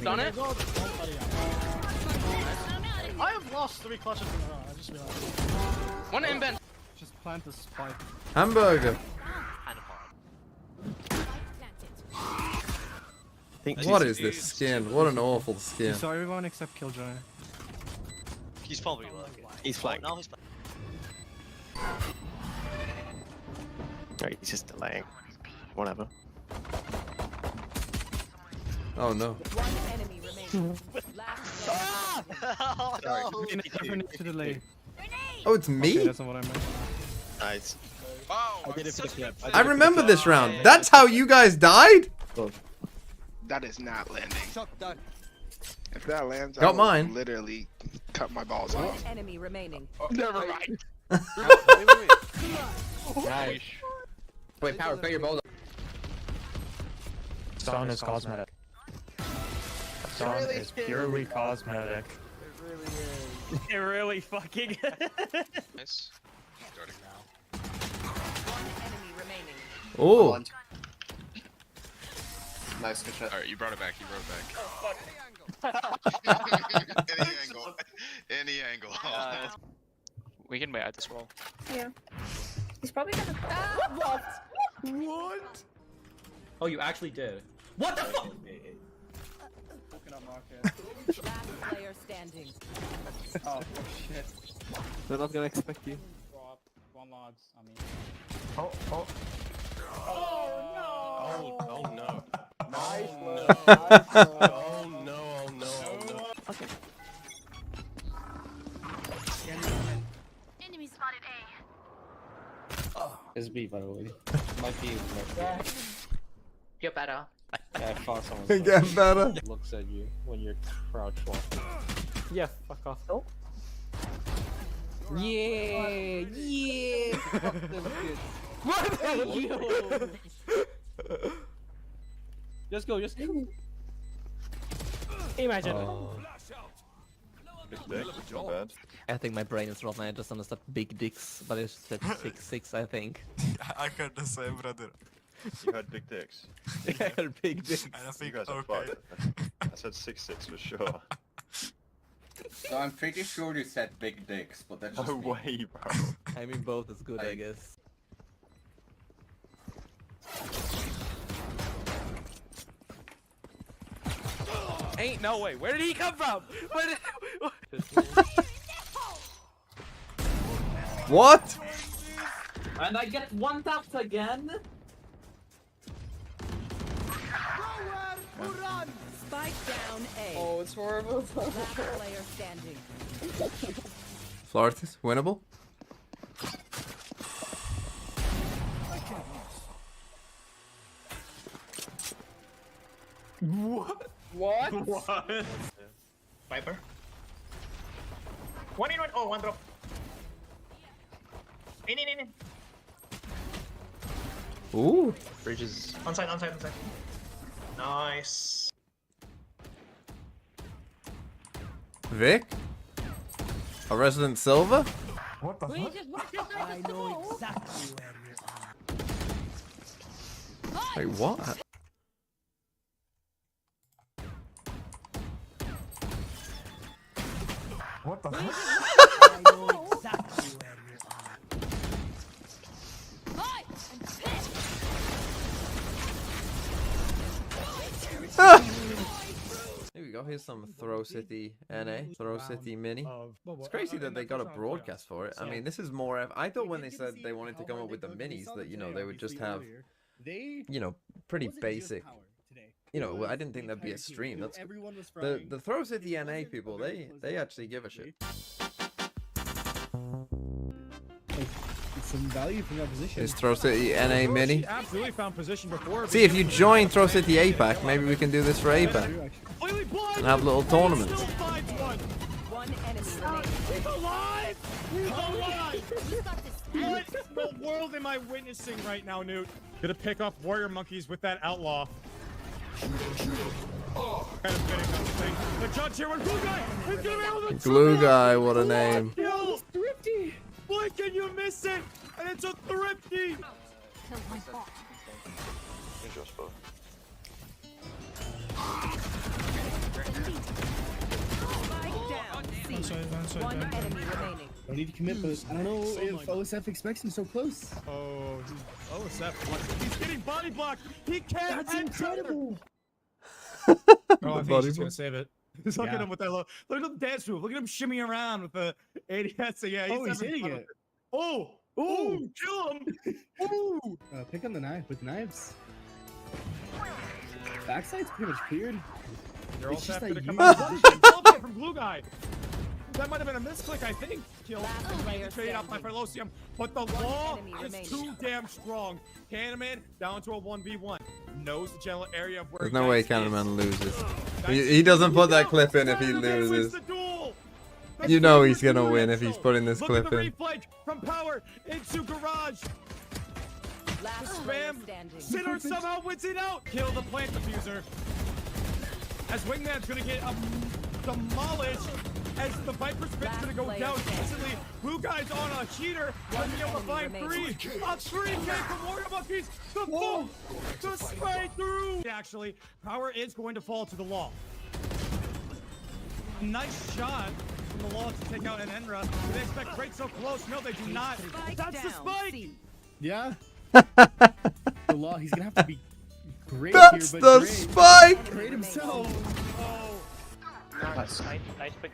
Done it? I have lost 3 clutches in a row. I just realized. One inbound. Just plant the spike. Hamburger. What is this skin? What an awful skin. So everyone except Killjoy. He's probably lucky. He's flanked. No, he's He's just delaying. Whatever. Oh no. One enemy remaining. Last Oh, no. Never need to delay. Oh, it's Okay, me? that's not what I meant. Nice. I did it for the clip. I remember this round. That's how you guys died? That is not landing. Shot done. If that lands, Got I will mine. literally cut my balls one off. enemy remaining. Never mind. Nice. Wait, Power, put your balls up. Stun is cosmetic. Stun is purely cosmetic. It really fucking Nice. One enemy remaining. Oh. Nice, good shot. Alright, you brought it back. Any angle. Any angle. We can wait at this wall. Yeah. He's probably gonna. What? Oh, you actually did. What the fuck? Last player standing. Oh shit. They're not gonna expect you. One logs, I mean. Oh no. Okay. Enemy spotted A. It's B, by the way. Might be. Get better. Yeah, I saw someone. Get better. Looks at you when you're crouched walking. Yeah, fuck off. Oh. Yeah. What? Just go. Imagine. Not bad. I think my brain is rotten. I just understood big dicks, but it said 6'6", I think. I heard the same, brother. You had big dicks. I heard big dicks. And I think, You guys are okay. fucked. I said 6'6" for sure. So I'm pretty sure you said big dicks, but that's just No me. way, bro. I mean, both is good, I guess. Ain't no way. Where did he come from? Where did... What? And I get one tapped again? Spike down A. Oh, it's horrible. Last player standing. Flortis, winnable? What? What? What? Viper. One in one. Oh, one drop. In. Ooh. Bridges. On side. Nice. Vic? A resident silver? What the fuck? I know exactly where you are. Wait, what? What the fuck? I know exactly where you Here we go. Here's some Throw City NA, Throw City Mini. It's crazy that they got a broadcast for it. I mean, this is more. I thought when they said they wanted to come up with the minis that they would just have, pretty basic. I didn't think that'd be a stream. That's the Throw City NA people. They actually give a shit. Some value from that position. Is Throw City NA Mini? Absolutely found position before. See, if you join Throw City APAC, maybe we can do this for APAC and have little tournaments. One enemy remaining. He's alive! He's alive! What the world am I witnessing right now, Newt? Gonna pick up warrior monkeys with that outlaw. Kind of fitting, I think. The judge here with Glue Guy! He's gonna be able to Glue Guy, what a name. Yo, thrifty! Why can you miss it? And it's a thrifty! One enemy remaining. I need to commit, but I don't know if OSF expects him so close. Oh, OSF. He's getting body blocked. He can't. That's incredible. Oh, I think he's gonna save it. Just look at him with that look. Look at the dance move. Look at him shimmy around with the ADS. So yeah, he's hitting it. Oh, kill him. Ooh. Pick on the knife with knives. Backside's pretty much cleared. They're all set to come out. From Blue Guy. That might have been a misclick, I think. Kill. Trade out by Ferlosium. But the law is too damn strong. Candyman down to a 1v1. Knows the general area of where There's no way Candyman loses. He doesn't put that clip in if he loses. You know he's gonna win if he's putting this clip in. From power into garage. Spam. Sinner somehow wins it out. Kill the plant diffuser. As Wingman's gonna get demolished. As the Viper spin's gonna go down instantly. Blue Guy's on a cheater. Gonna be able to find three. A 3K from Warrior Monkeys. The full. The spray through. Actually, power is going to fall to the law. Nice shot from the law to take out an Enra. Do they expect break so close? No, they do not. That's the spike. Yeah. The law, he's gonna have to be great. That's here, the spike. Great himself. Nice pick.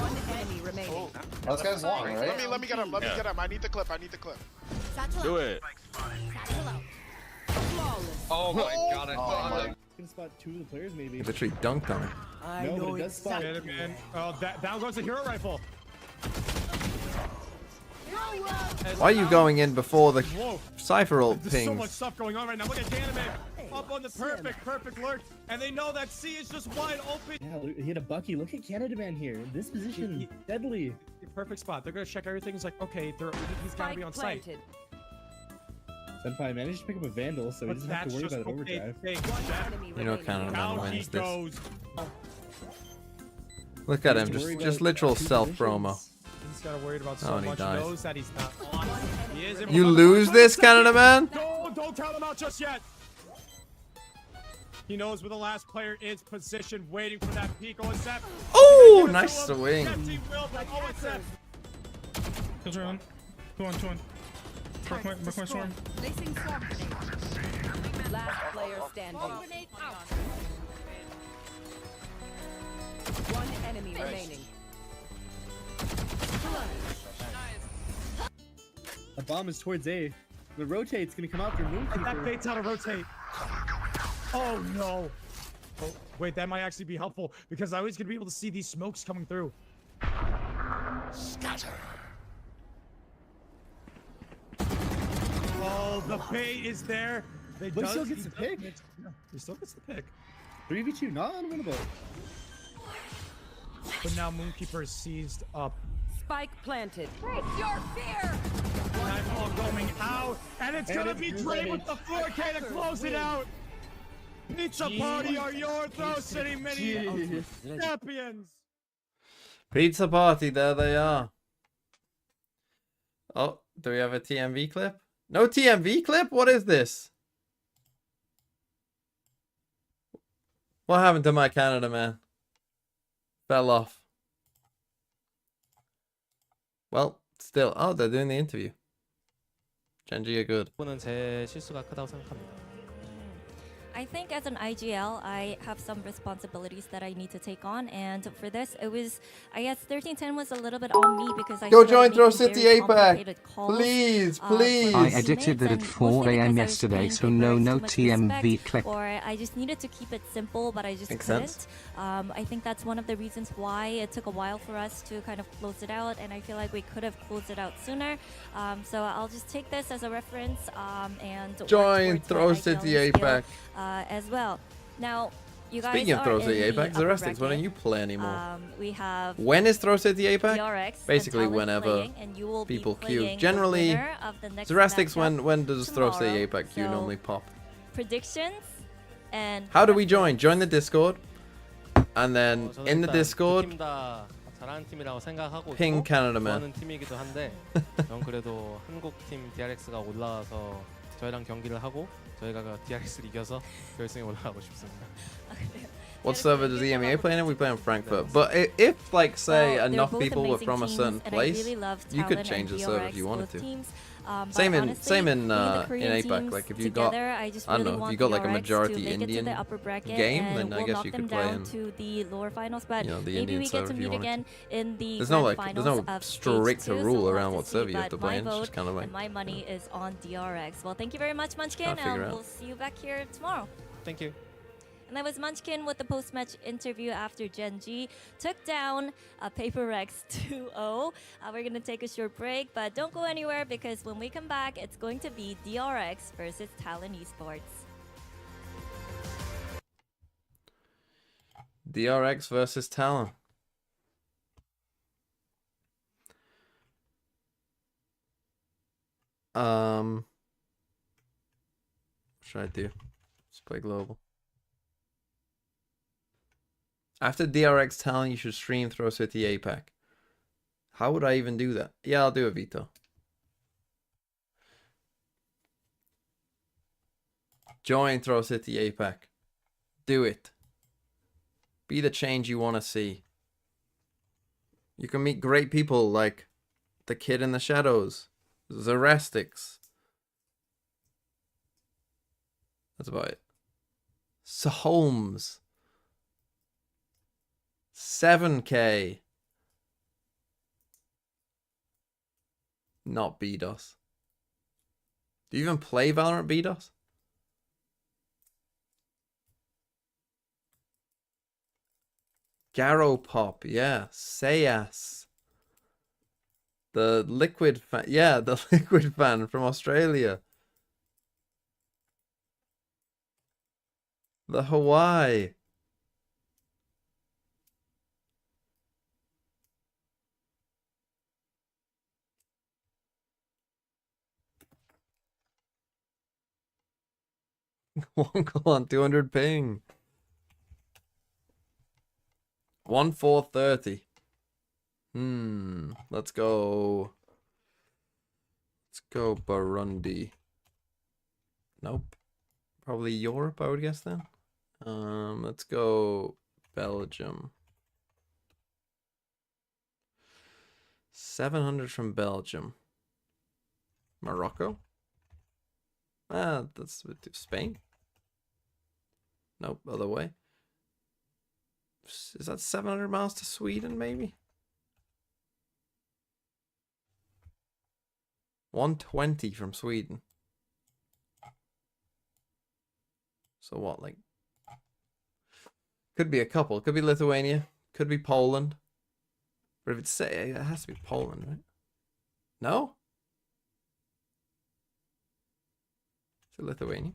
One enemy remaining. This guy's long, right? Let me get him. Let me get him. I need the clip. Do it. Oh my god, I thought him. Can spot two of the players maybe. Literally dunked on him. No, but it does spot it, man. Oh, down goes the hero rifle. Why are you going in before the Cypher ult There's so much pings? stuff going on right now. Look at Candyman up on the perfect lurk, and they know that C is just wide open. Yeah, he hit a Bucky. Look at Canada Man here in this position. Deadly. Perfect spot. They're gonna check everything. It's like, okay, he's gotta be on site. Senpai managed to pick up a Vandal, so he doesn't have to worry about overdrive. You know Canada Man wins this. Goes. Look at him, just literal self-promo. He's gotta worry about Oh, so and he much. dies. He knows that he's not on. He is You lose this, Canada Man? No, don't count him out just yet. He knows where the last player is positioned, waiting for that peak. OSF. Oh, nice swing. Kills are on. 2-on. Broke my storm. Placing swarm grenade. Last player standing. One enemy remaining. The bomb is towards A. The rotate's gonna come out for Moon. That bait's how to rotate. Oh no. Oh, wait, that might actually be helpful because I was gonna be able to see these smokes coming through. Scatter. Oh, the bait is there. But he still gets the pick. He still gets the pick. 3v2, not unwinnable. But now Moonkeeper is seized up. Spike planted. Break your fear. Time ball going out, and it's gonna be Dre with the 4K to close it out. Pizza Party are your Throw City Mini champions. Pizza Party, there they are. Oh, do we have a TMV clip? No TMV clip? What is this? What happened to my Canada, man? Fell off. Well, still. Oh, they're doing the interview. Gen.G are good. 제 실수가 크다고 생각합니다. I think as an IGL, I have some responsibilities that I need to take on, and for this, it was, I guess 1310 was a little bit on me because I Go started join Throw making City very APAC. complicated calls, Please, for please. my I edited teammates, that at and 4 mostly AM because I was yesterday, paying so PRX no too much TMV respect, clip. or I just needed to keep it simple, but I just Makes couldn't. sense. I think that's one of the reasons why it took a while for us to kind of close it out, and I feel like we could have closed it out sooner. So I'll just take this as a reference and work Join towards my Throw IGL City skill, APAC. as well. Now, you guys Speaking of are Throw in City the APAC, upper Zerastics, why don't bracket. you play anymore? We have When is Throw City APAC? DRX and Basically, Talon whenever playing, and you will people be queue. playing the Generally, winner of the next Zerastics, matchup when does Throw City tomorrow. APAC queue So, normally pop? predictions and How do we join? Join the Discord, and then 저는 in the 일단 Discord, 두 팀 다 잘하는 팀이라고 생각하고 ping 있고 Canada man. 좋아하는 팀이기도 한데 전 그래도 한국 팀 DRX가 올라와서 저희랑 경기를 하고 저희가 그 DRX를 이겨서 결승에 올라가고 싶습니다. What server does EMEA play in? We play in Frankfurt. But if, like, say, Well, they're enough both people were amazing from a teams, certain and I place, really love you could Talon change and the server if DRX, you wanted both to. teams. Same But in honestly, same in being the Korean APAC. teams Like if you got, together, I just I don't really know, if want you got like a DRX majority to make it to Indian the upper bracket, game, and then I we'll guess knock you them could play down in, to the lower finals. But you know, the maybe Indian we get server to if you meet wanted again in the There's grand no like, finals there's no of strict stage 2, rule so we'll around have what to server see, you have to but play my in. It's vote just kind of like and my money is on DRX. Well, thank you very much, Munchkin, trying to figure and out. we'll see you back here tomorrow. Thank you. And that was Munchkin with the post-match interview after Gen.G took down PRX 2-0. We're going to take a short break, but don't go anywhere because when we come back, it's going to be DRX versus Talon Esports. DRX versus Talon. What should I do? Just play global. After DRX Talon, you should stream Throw City APAC. How would I even do that? Yeah, I'll do it, Vito. Join Throw City APAC. Do it. Be the change you want to see. You can meet great people like the Kid in the Shadows, Zerastics. That's about it. Holmes. 7K. Not BDOS. Do you even play Valorant BDOS? Garrow Pop, yeah. Sayas. The Liquid fan, yeah, the Liquid fan from Australia. The Hawaii. One call on 200 ping. 1430. Let's go. Let's go Burundi. Nope. Probably Europe, I would guess then. Let's go Belgium. 700 from Belgium. Morocco? That's Spain. Nope, other way. Is that 700 miles to Sweden, maybe? 120 from Sweden. So what, like... Could be a couple. Could be Lithuania. Could be Poland. But if it's... It has to be Poland, right? No? Is it Lithuania?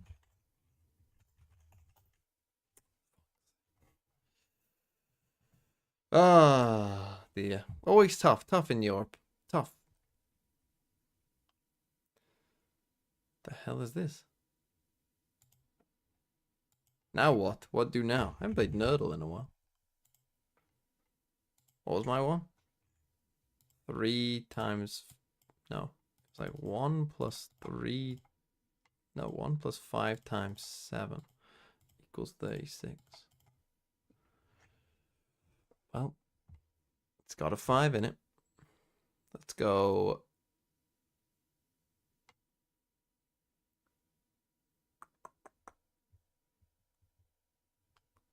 Ah, dear. Always tough. Tough in Europe. Tough. The hell is this? Now what? What do now? I haven't played Nerdle in a while. What was my one? 3 times... No. It's like 1 plus 3... No, 1 plus 5 times 7 equals 36. Well, it's got a 5 in it. Let's go...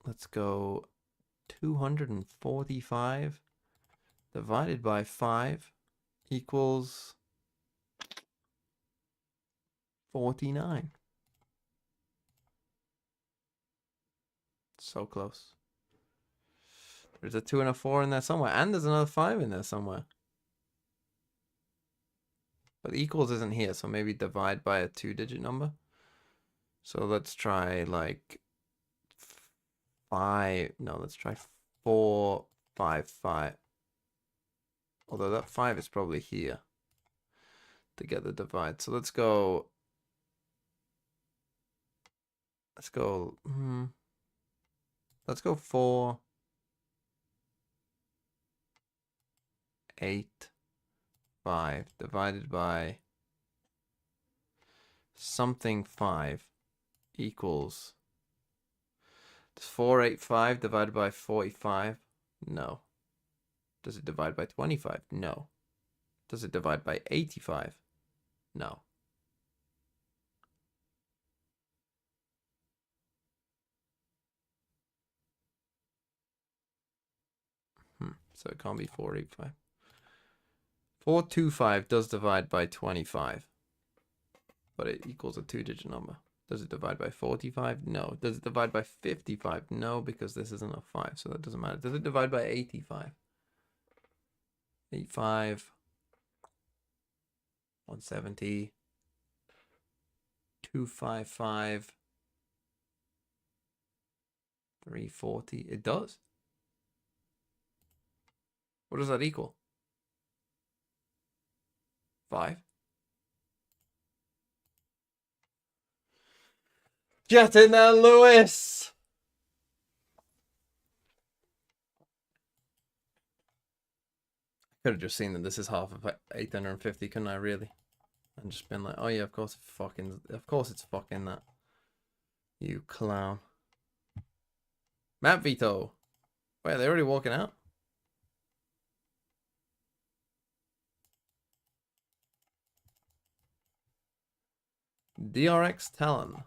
Let's go 245 divided by 5 equals 49. So close. There's a 2 and a 4 in there somewhere. And there's another 5 in there somewhere. But equals isn't here, so maybe divide by a 2-digit number. So let's try like 5. No, let's try 4, 5, 5. Although that 5 is probably here to get the divide. So let's go. Let's go. Let's go 4, 8, 5 divided by something 5 equals. Does 485 divided by 45? No. Does it divide by 25? No. Does it divide by 85? No. So it can't be 485. 425 does divide by 25. But it equals a 2-digit number. Does it divide by 45? No. Does it divide by 55? No, because this isn't a 5, so that doesn't matter. Does it divide by 85? 85, 170, 255, 340. It does. What does that equal? 5. Get in there, Lewis! Could have just seen that this is half of 850, couldn't I, really? And just been like, oh yeah, of course it's fucking that. You clown. Map veto. Wait, are they already walking out? DRX Talon.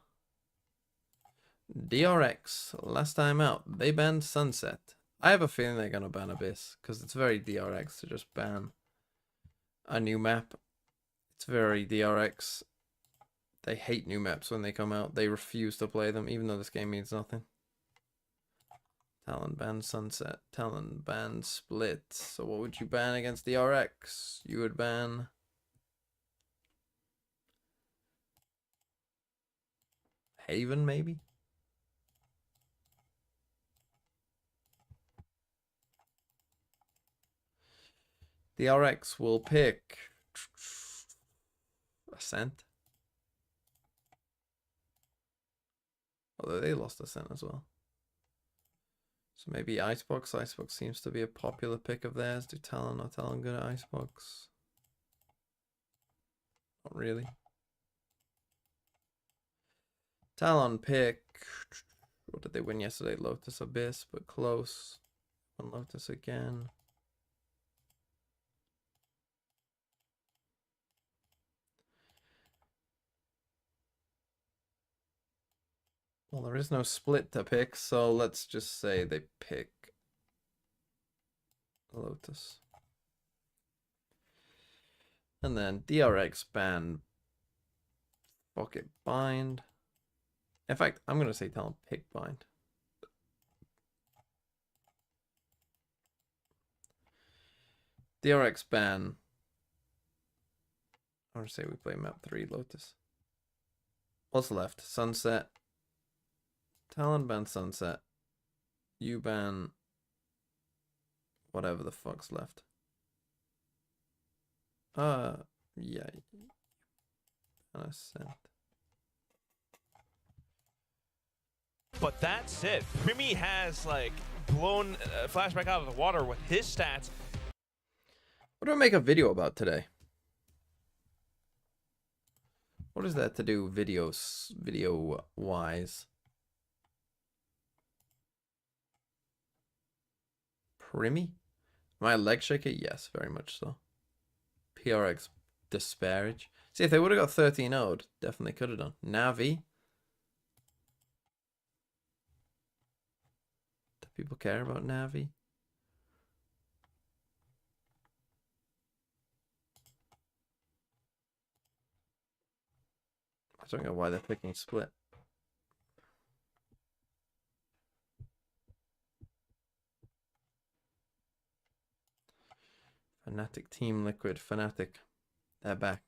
DRX, last time out, they banned Sunset. I have a feeling they're gonna ban Abyss, because it's very DRX to just ban a new map. It's very DRX. They hate new maps when they come out. They refuse to play them, even though this game means nothing. Talon banned Sunset. Talon banned Split. So what would you ban against DRX? You would ban... Haven, maybe? DRX will pick Ascent. Although they lost Ascent as well. So maybe Icebox. Icebox seems to be a popular pick of theirs. Do Talon or Talon good at Icebox? Not really. Talon pick. What did they win yesterday? Lotus Abyss, but close. And Lotus again. Well, there is no split to pick, so let's just say they pick Lotus. And then DRX ban Pocket Bind. In fact, I'm going to say Talon pick Bind. DRX ban. I want to say we play map 3 Lotus. What's left? Sunset. Talon ban Sunset. You ban whatever the fuck's left. Yeah. Ascent. But that's it. Primi has like blown Flashback out of the water with his stats. What do I make a video about today? What is that to do video wise? Primi? Am I a leg shaker? Yes, very much so. PRX disparage. See, if they would have got 13-0'd, definitely could have done. Navi. Do people care about Navi? I don't know why they're picking split. Fnatic Team Liquid. Fnatic. They're back.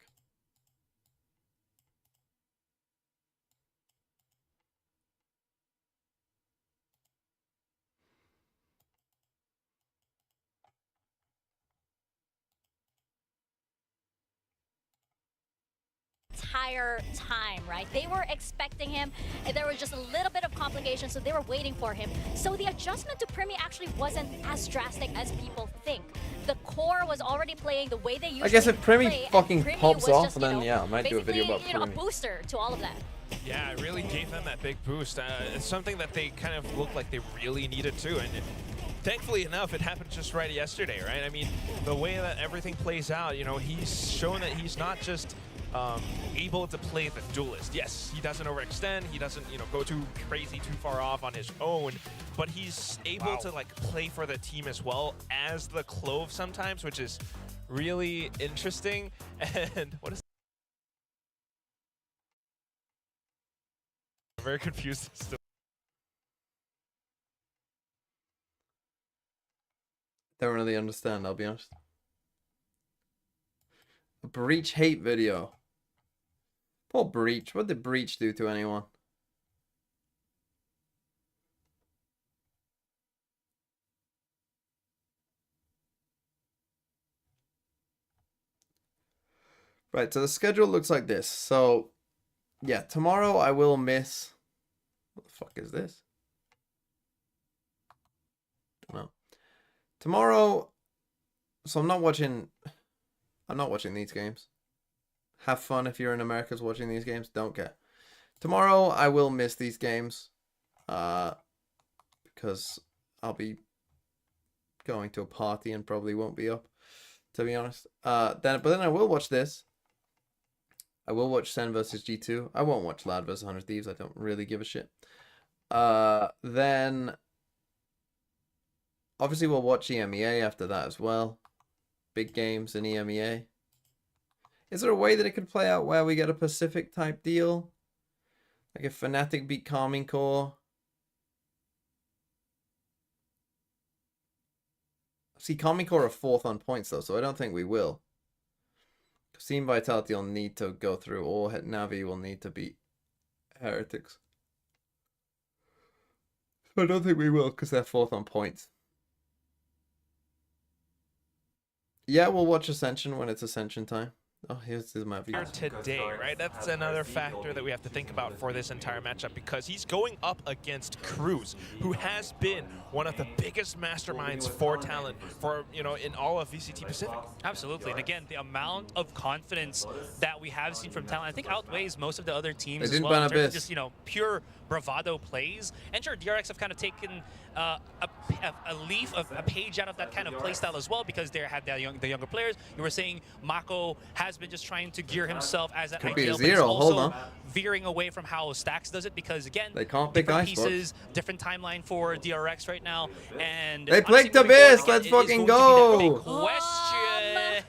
Entire time, right? They were expecting him, and there was just a little bit of complication, so they were waiting for him. So the adjustment to Primi actually wasn't as drastic as people think. The core was already playing the way they usually I guess if Primi play, fucking Primi pops was off, just, then yeah, I might do a video about basically, a Primi. booster to all of that. Yeah, it really gave them that big boost. It's something that they kind of looked like they really needed to, and thankfully enough, it happened just right yesterday, right? I mean, the way that everything plays out, you know, he's shown that he's not just able to play the duelist. Yes, he doesn't overextend, he doesn't, you know, go too crazy, too far off on his own, but he's able to like play for the team as well as the Clove sometimes, which is really interesting. And what is... I'm very confused still. Don't really understand, I'll be honest. A Breach hate video. Poor Breach. What did Breach do to anyone? Right, so the schedule looks like this. So, yeah, tomorrow I will miss... What the fuck is this? Don't know. Tomorrow... So I'm not watching these games. Have fun if you're in America watching these games. Don't care. Tomorrow I will miss these games. Because I'll be going to a party and probably won't be up, to be honest. But then I will watch this. I will watch Sen versus G2. I won't watch Lad versus 100 Thieves. I don't really give a shit. Then obviously we'll watch EMEA after that as well. Big games in EMEA. Is there a way that it could play out where we get a Pacific type deal? Like if Fnatic beat Calming Core. See, Calming Core are 4th on points though, so I don't think we will. Team Vitality will need to go through, or Navi will need to beat Heretics. So I don't think we will, because they're 4th on points. Yeah, we'll watch Ascension when it's Ascension time. Oh, here's my view. Today, right? That's another factor that we have to think about for this entire matchup, because he's going up against Cruz, who has been one of the biggest masterminds for Talon for, you know, in all of VCT Pacific. Absolutely. And again, the amount of confidence that we have seen from Talon, I think outweighs most of the other teams as well, in terms of just, you know, pure bravado plays. And sure, DRX have kind of taken a page out of that kind of playstyle as well, because they have the younger players. You were saying Mako has been just trying to gear himself as an ideal, but he's also veering away from how Stax does it, because again, they can't pick different Icebox. Pieces, different timeline for DRX right now, and they played Abyss. Let's fucking go. Question.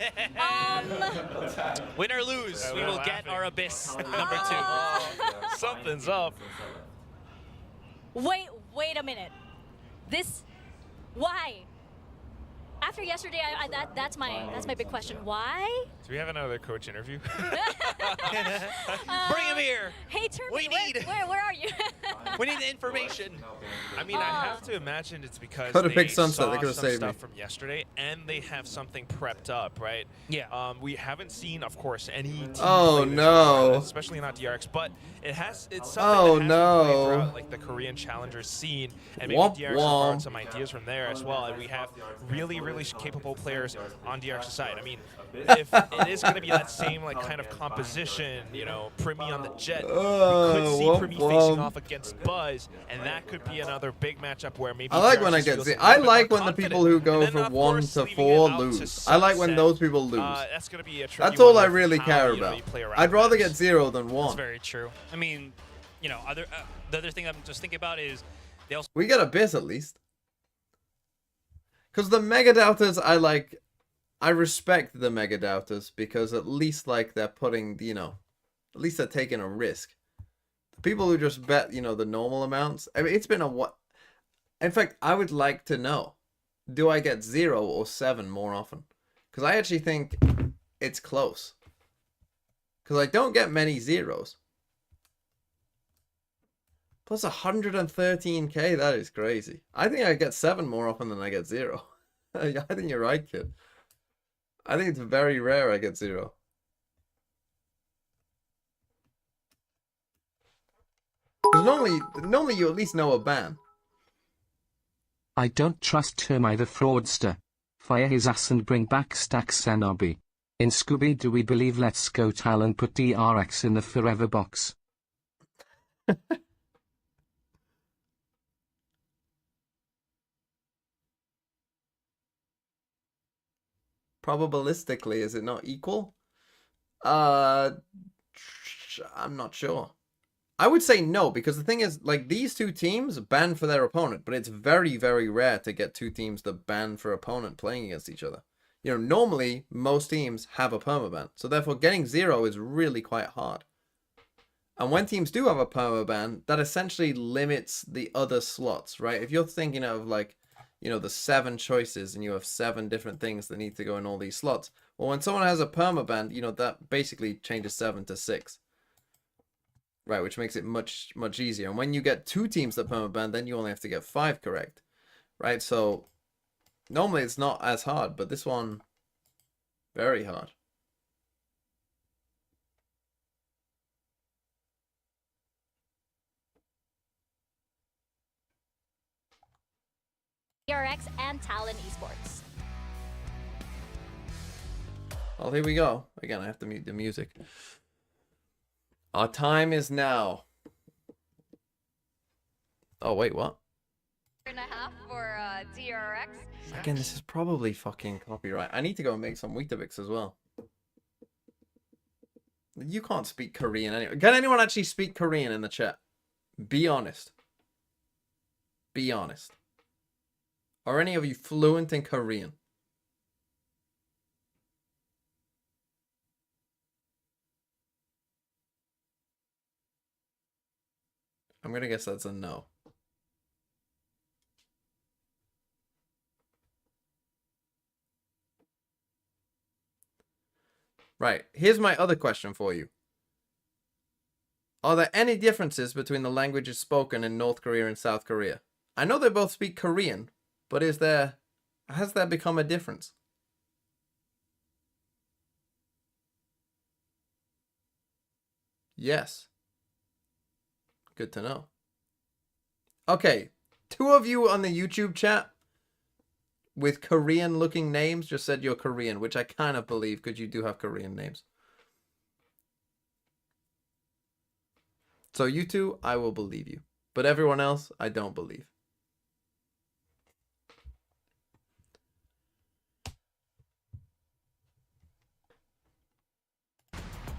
Win or lose, we will get our Abyss number 2. Something's up. Wait a minute. Why? after yesterday, that's my big question. Why? Do we have another coach interview? Bring him here. Hey, Turby, We need- where are you? We need the information. I mean, I have to imagine it's because Could've they picked Sunset, saw they could've some saved stuff me. from yesterday, and they have something prepped up, right? Yeah. We haven't seen, of course, any team Oh, play this no. before, especially not DRX, but it's something Oh, that has been no. played throughout like the Korean challengers scene, and maybe Womp DRX has womp. borrowed some ideas from there as well. And we have really, really capable players on DRX's side. I mean, if it is going to be that same like kind of composition, you know, Primi on the Jet, we could see womp Primi womp. facing off against Buzz, and that could be another big matchup where maybe I like when I DRX get feels Z. a little I bit more like when the confident. people who go And then, from of 1 course, to leaving 4 it out to lose. I like when Sunset, those people lose. That's going to be a tricky That's all one I of really how, care you know, about. you play around I'd rather this. get 0 than That's 1. very true. I mean, you know, the other thing I'm just thinking about is they also. We get a bit at least. Because the Mega Doubters, I respect the Mega Doubters because at least like they're putting, you know, at least they're taking a risk. The people who just bet, you know, the normal amounts, I mean, it's been a what? In fact, I would like to know, do I get 0 or 7 more often? Because I actually think it's close. Because I don't get many zeros. Plus 113k, that is crazy. I think I get 7 more often than I get 0. I think you're right, kid. I think it's very rare I get 0. Because normally you at least know a ban. I don't trust Termi the fraudster. Fire his ass and bring back Stacks Zenobi. In Scooby do we believe Let's Go Talon put DRX in the forever box. Probabilistically, is it not equal? I'm not sure. I would say no, because the thing is, like, these two teams ban for their opponent, but it's very, very rare to get two teams that ban for opponent playing against each other. You know, normally, most teams have a permaban, so therefore getting 0 is really quite hard. And when teams do have a permaban, that essentially limits the other slots, right? If you're thinking of, like, you know, the 7 choices and you have 7 different things that need to go in all these slots, well, when someone has a permaban, you know, that basically changes 7 to 6. Right, which makes it much, much easier. And when you get 2 teams that permaban, then you only have to get 5 correct. Right, so normally it's not as hard, but this one, very hard. DRX and Talon Esports. Well, here we go. Again, I have to mute the music. Our time is now. Oh, wait, what? 1.5 for DRX. Again, this is probably fucking copyright. I need to go and make some Weetabix as well. You can't speak Korean anyway. Can anyone actually speak Korean in the chat? Be honest. Be honest. Are any of you fluent in Korean? I'm gonna guess that's a no. Right, here's my other question for you. Are there any differences between the languages spoken in North Korea and South Korea? I know they both speak Korean, but has there become a difference? Yes. Good to know. Okay, 2 of you on the YouTube chat with Korean looking names just said you're Korean, which I kind of believe because you do have Korean names. So you 2, I will believe you. But everyone else, I don't believe.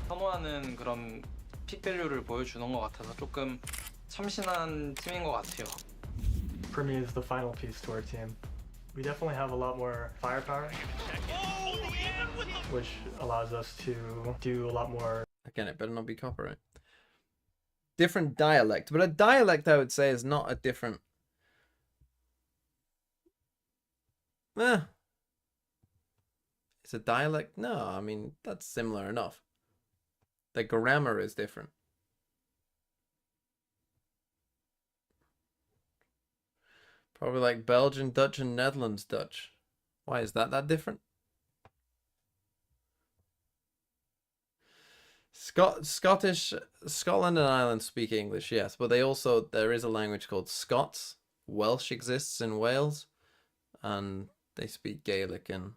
선호하는 그런 픽 밸류를 보여주는 것 같아서 조금 참신한 팀인 것 같아요. Primi is the final piece to our team. We definitely have a lot more firepower, which allows us to do a lot more. Again, it better not be copyright. Different dialect, but a dialect I would say is not a different. It's a dialect? No, I mean, that's similar enough. The grammar is different. Probably like Belgian Dutch and Netherlands Dutch. Why is that different? Scottish, Scotland and Ireland speak English, yes, but there is a language called Scots. Welsh exists in Wales, and they speak Gaelic in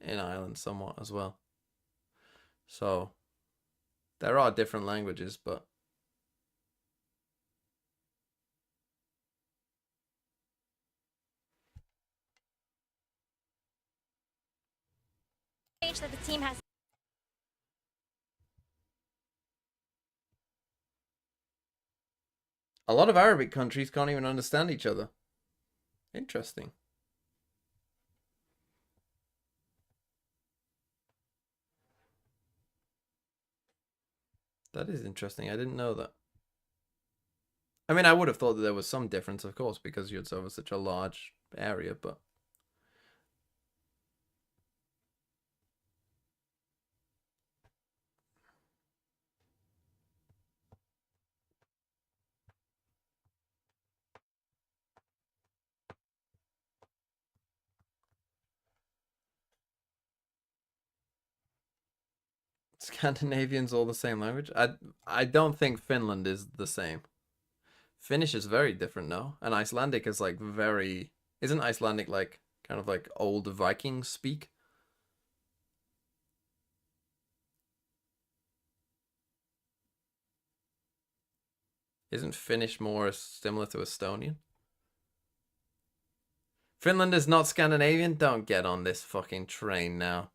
Ireland somewhat as well. So there are different languages, but that the team has. a lot of Arabic countries can't even understand each other. Interesting. That is interesting. I didn't know that. I mean, I would have thought that there was some difference, of course, because you'd serve such a large area, but... Scandinavian's all the same language? I don't think Finland is the same. Finnish is very different, no? And Icelandic is like very... Isn't Icelandic like kind of like old Viking speak? Isn't Finnish more similar to Estonian? Finland is not Scandinavian? Don't get on this fucking train now.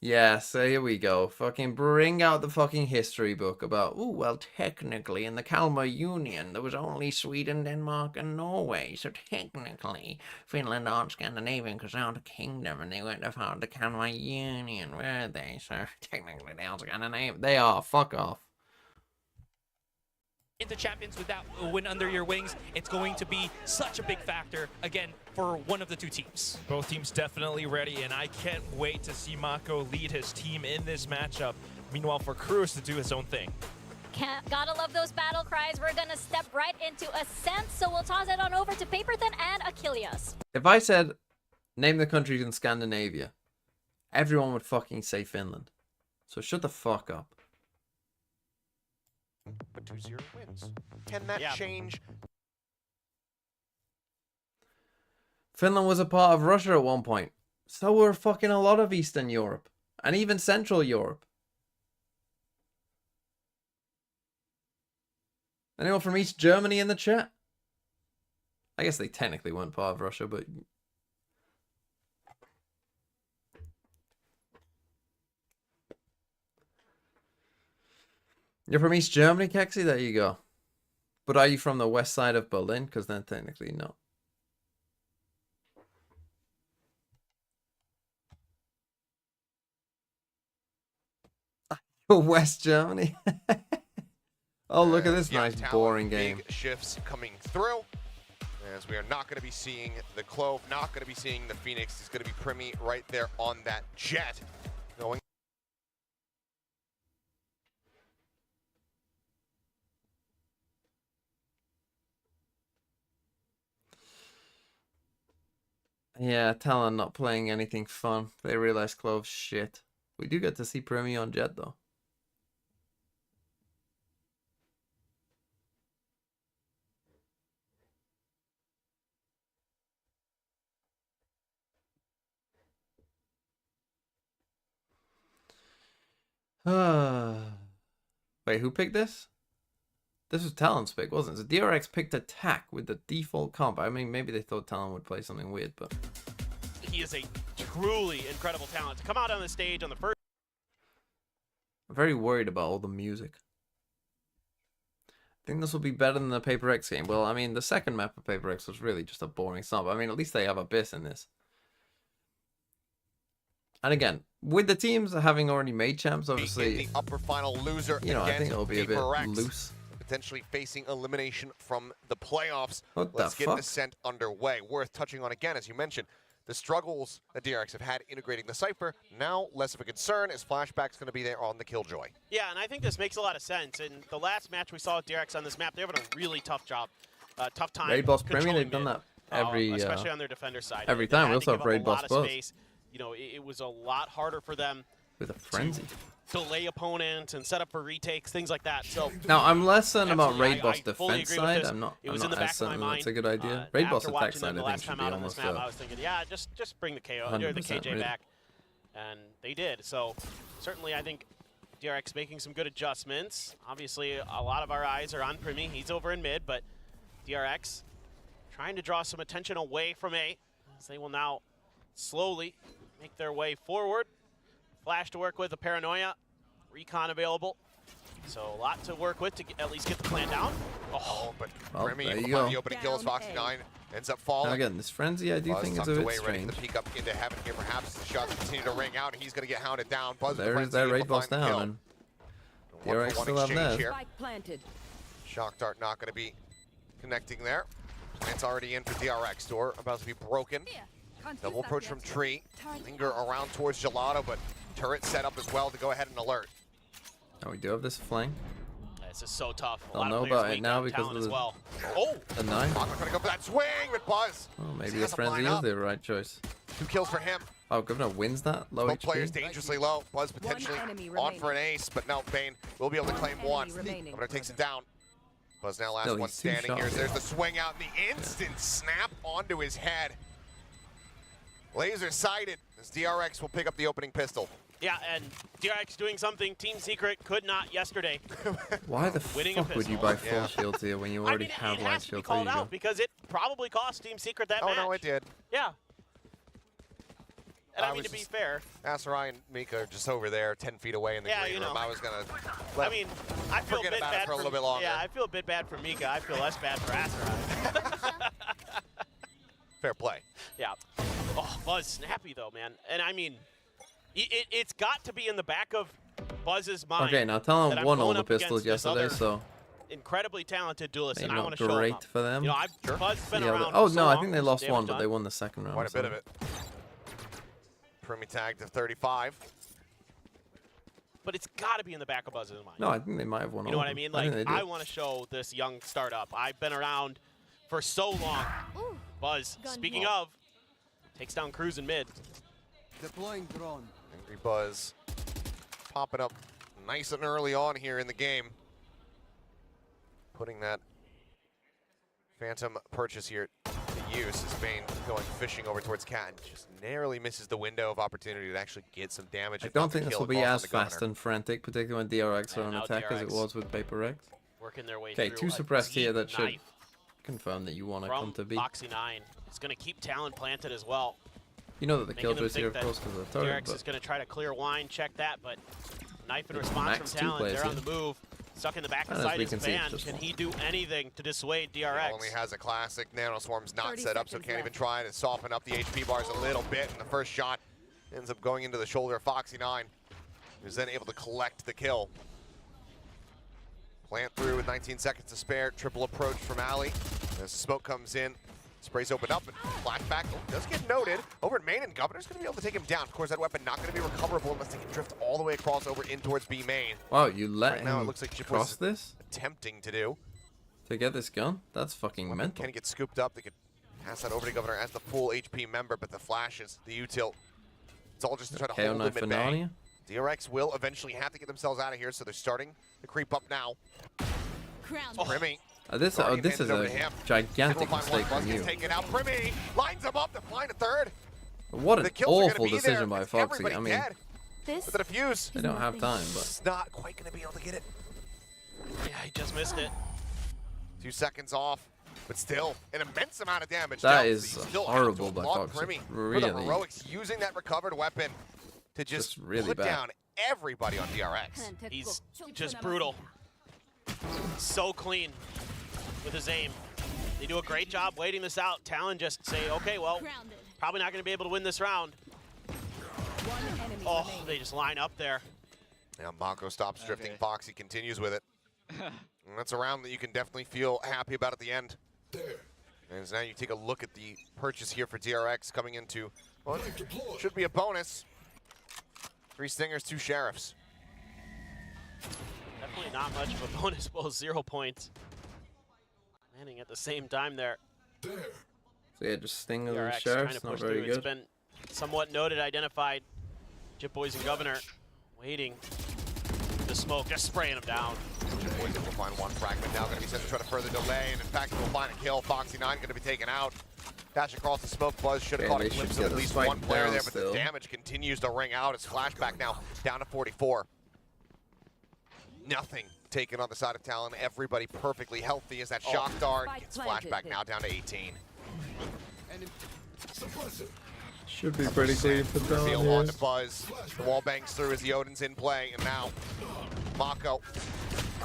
Yeah, so here we go. Fucking bring out the fucking history book about, oh, well, technically in the Kalmar Union, there was only Sweden, Denmark, and Norway. So technically, Finland aren't Scandinavian because they aren't a kingdom and they weren't a part of the Kalmar Union, were they? So technically they are Scandinavian. They are. Fuck off. Into champions with that win under your wings, it's going to be such a big factor, again, for one of the two teams. Both teams definitely ready, and I can't wait to see Mako lead his team in this matchup. Meanwhile, for Cruz to do his own thing. Gotta love those battle cries. We're gonna step right into Ascent, so we'll toss it on over to Paperthin and Achilles. If I said, name the countries in Scandinavia, everyone would fucking say Finland. So shut the fuck up. But 2-0 wins. Can that change? Finland was a part of Russia at one point. So were fucking a lot of Eastern Europe. And even Central Europe. Anyone from East Germany in the chat? I guess they technically weren't part of Russia, but... You're from East Germany, Kexi? There you go. But are you from the west side of Berlin? Because then technically no. West Germany? Oh, look at this nice boring game. Big shifts coming through. As we are not going to be seeing the Clove, not going to be seeing the Phoenix. It's going to be Primi right there on that jet. Going. Yeah, Talon not playing anything fun. They realize Clove's shit. We do get to see Primi on jet though. Wait, who picked this? This was Talon's pick, wasn't it? So DRX picked attack with the default comp. I mean, maybe they thought Talon would play something weird, but... He is a truly incredible talent. To come out on the stage on the first... I'm very worried about all the music. I think this will be better than the PRX game. Well, I mean, the second map of PRX was really just a boring sub. I mean, at least they have Abyss in this. And again, with the teams having already made champs, obviously, the upper final loser, you know, I think it'll be a bit loose. potentially facing elimination from the playoffs. What the Let's get fuck? Ascent underway. Worth touching on again, as you mentioned, the struggles that DRX have had integrating the Cypher, now less of a concern as Flashback's going to be there on the Killjoy. Yeah, and I think this makes a lot of sense. In the last match we saw with DRX on this map, they're having a really tough job. Tough time. Raid Boss controlling Premier, they've done mid, that every especially on their defender side. every They time. had We to also give have up Raid a Boss lot of Buzz space. You know, it was a lot harder for them with a frenzy. delay opponents and set up for retakes, things like that. So Now I'm less certain about absolutely, Raid Boss I fully defense agree with side. this. I'm not. It I'm was in not the as back of my certain mind. that's a good idea. Raid Boss After attack watching side, them the I think, last should time be out on this almost map, I was thinking, yeah, just bring the KO or the 100% KJ really. back, and they did. So certainly, I think DRX making some good adjustments. Obviously, a lot of our eyes are on Primi. He's over in mid, but DRX trying to draw some attention away from A, as they will now slowly make their way forward. Flash to work with, a Paranoia, Recon available. So a lot to work with to at least get the plan down. Oh, but Well, Remy there you on go. the opening kill as Foxy9 ends up falling. Now again, this frenzy I do Buzz think is tucked a bit away, ready strange. for the peek up into heaven here. Perhaps the shots continue to ring out, and he's going to get hounded down. Buzz with the There's frenzy, that able Raid to Boss find the kill. down, and One DRX for one still have exchange Nev. here. Spike planted. Shock dart not going to be connecting there. Plant's already in for DRX. Door about to be broken. Double approach from Tree. Linger around towards Gelato, but turret set up as well to go ahead and alert. Now we do have this flank. This is so tough. A They'll lot know of players about it weak now on because Talon of as the well. Oh, the 9. I'm going to go for that swing with Buzz. Oh, maybe He this has a frenzy line is up. the right choice. 2 kills for him. Oh, Governor wins that low Both HP. players dangerously low. Buzz potentially enemy on for an ace, but no, Bane will be able to claim one. remaining. Governor takes it down. Buzz now last Still, one he's too standing sharp. here. There's the swing out and the instant snap onto his head. Laser sighted as DRX will pick up the opening pistol. yeah, and DRX doing something Team Secret could not yesterday. Why the Winning a fuck would you pistol. buy full shields here when you already have it light has to be shield? called There you out go. because it probably cost Team Secret that match. Oh, no, it did. Yeah. And I I mean, was to be just- fair, Asarai and Mika are just over there 10 feet away in the Yeah, green you room. know. I was going to I mean, I feel a forget bit about it bad for a little bit longer. Yeah, I feel a bit bad for Mika. I feel less bad for Asarai. Fair play. Yeah. Oh, Buzz snappy though, man. And I mean, it's got to be in the back of Buzz's mind. Okay, now that Talon I'm won all going the up against pistols this yesterday, other so incredibly talented duelist, maybe and I not want to show him great up. for them. You know, Buzz's been The other- around. oh for so no, I long, think they some lost damage one, but done. they won the second round. Quite a bit so. of it. Primi tagged to 35. But it's got to be in the back of Buzz's mind. No, I think they might have won. You know all what I of them. mean? think Like, they I did. want to show this young startup. I've been around for so long. Buzz, speaking of, takes down Cruz in mid. Deploying drone. Angry Buzz popping up nice and early on here in the game. Putting that Phantom purchase here to use as Bane going fishing over towards Cat and just narrowly misses the window of opportunity to actually get some damage. I if not don't the think this kill will be across on as the fast Governor. and frantic, particularly when DRX are on now attack as it DRX was with PRX. Working their way Okay, through 2 a suppressed here deep that should knife confirm that you want to come from to B. Foxy9. It's going to keep Talon planted as well. You know that the Making them Killjoy's here, think of that course, because of the turret, DRX but is going to try to clear wine, check that, but knife in It's response max from 2 Talon. players They're on here. the move. Stuck in the back of And the as side we is can see, it's banned. just Can one. he do anything to dissuade He DRX? only has a classic Nanoswarm's not 30 set up, so seconds can't even left. try to soften up the HP bars a little bit. And the first shot ends up going into the shoulder of Foxy9, who's then able to collect the kill. Plant through with 19 seconds to spare. Triple approach from Ali. As smoke comes in, sprays open up, and flashback does get noted. Over in main, and Governor's going to be able to take him down. Of course, that weapon not going to be recoverable unless they can drift all the way across over in towards B main. wow, you let Right him now, it looks like Chip cross was this attempting to do. to get this gun? That's fucking mental. Can he get scooped up? They could pass that over to Governor as the full HP member, but the flashes, the util, it's all just to try to KO hold knife him for at bay. Narnia. DRX will eventually have to get themselves out of here, so they're starting to creep up now. Primi. This Guardian is handed over a to him. gigantic Simple find one. mistake Buzz from gets you. taken out. Primi lines him up to find a third. What an The kills are gonna awful be there. decision by It's Foxy. everybody I mean, dead. With the defuse. they don't have time, but It's not quite going to be able to get it. Yeah, he just missed it. 2 seconds off, but still an immense amount of damage. That dealt. is So you still have horrible to by applaud Foxy. Primi for Really. the heroics using that recovered weapon to just really put bad. down everybody on DRX. He's just brutal. So clean with his aim. They do a great job waiting this out. Talon just say, okay, well, probably not going to be able to win this round. Oh, they just line up there. Now Mako stops drifting. Foxy continues with it. And that's a round that you can definitely feel happy about at the end. And now you take a look at the purchase here for DRX coming into, well, should be a bonus. 3 Stingers, 2 Sheriffs. Definitely not much of a bonus, both 0 points. Landing at the same time there. So yeah, just Stingers and DRX Sheriffs, trying to not push very through. good. It's been somewhat noted, identified. Jip Boys and Governor waiting. The smoke, just spraying him down. Jip Boys will find 1 fragment now, going to be sent to try to further delay, and in fact, we'll find a kill. Foxy9 going to be taken out. Dash across the smoke, Buzz should have caught a glimpse of at least 1 player there, but the damage continues to ring out. It's Flashback now down to 44. Nothing taken on the side of Talon. Everybody perfectly healthy as that shock dart gets Flashback now down to 18. Should be pretty clean for Reveal Talon. on to Buzz. The wall bangs through as the Odin's in play, and now Mako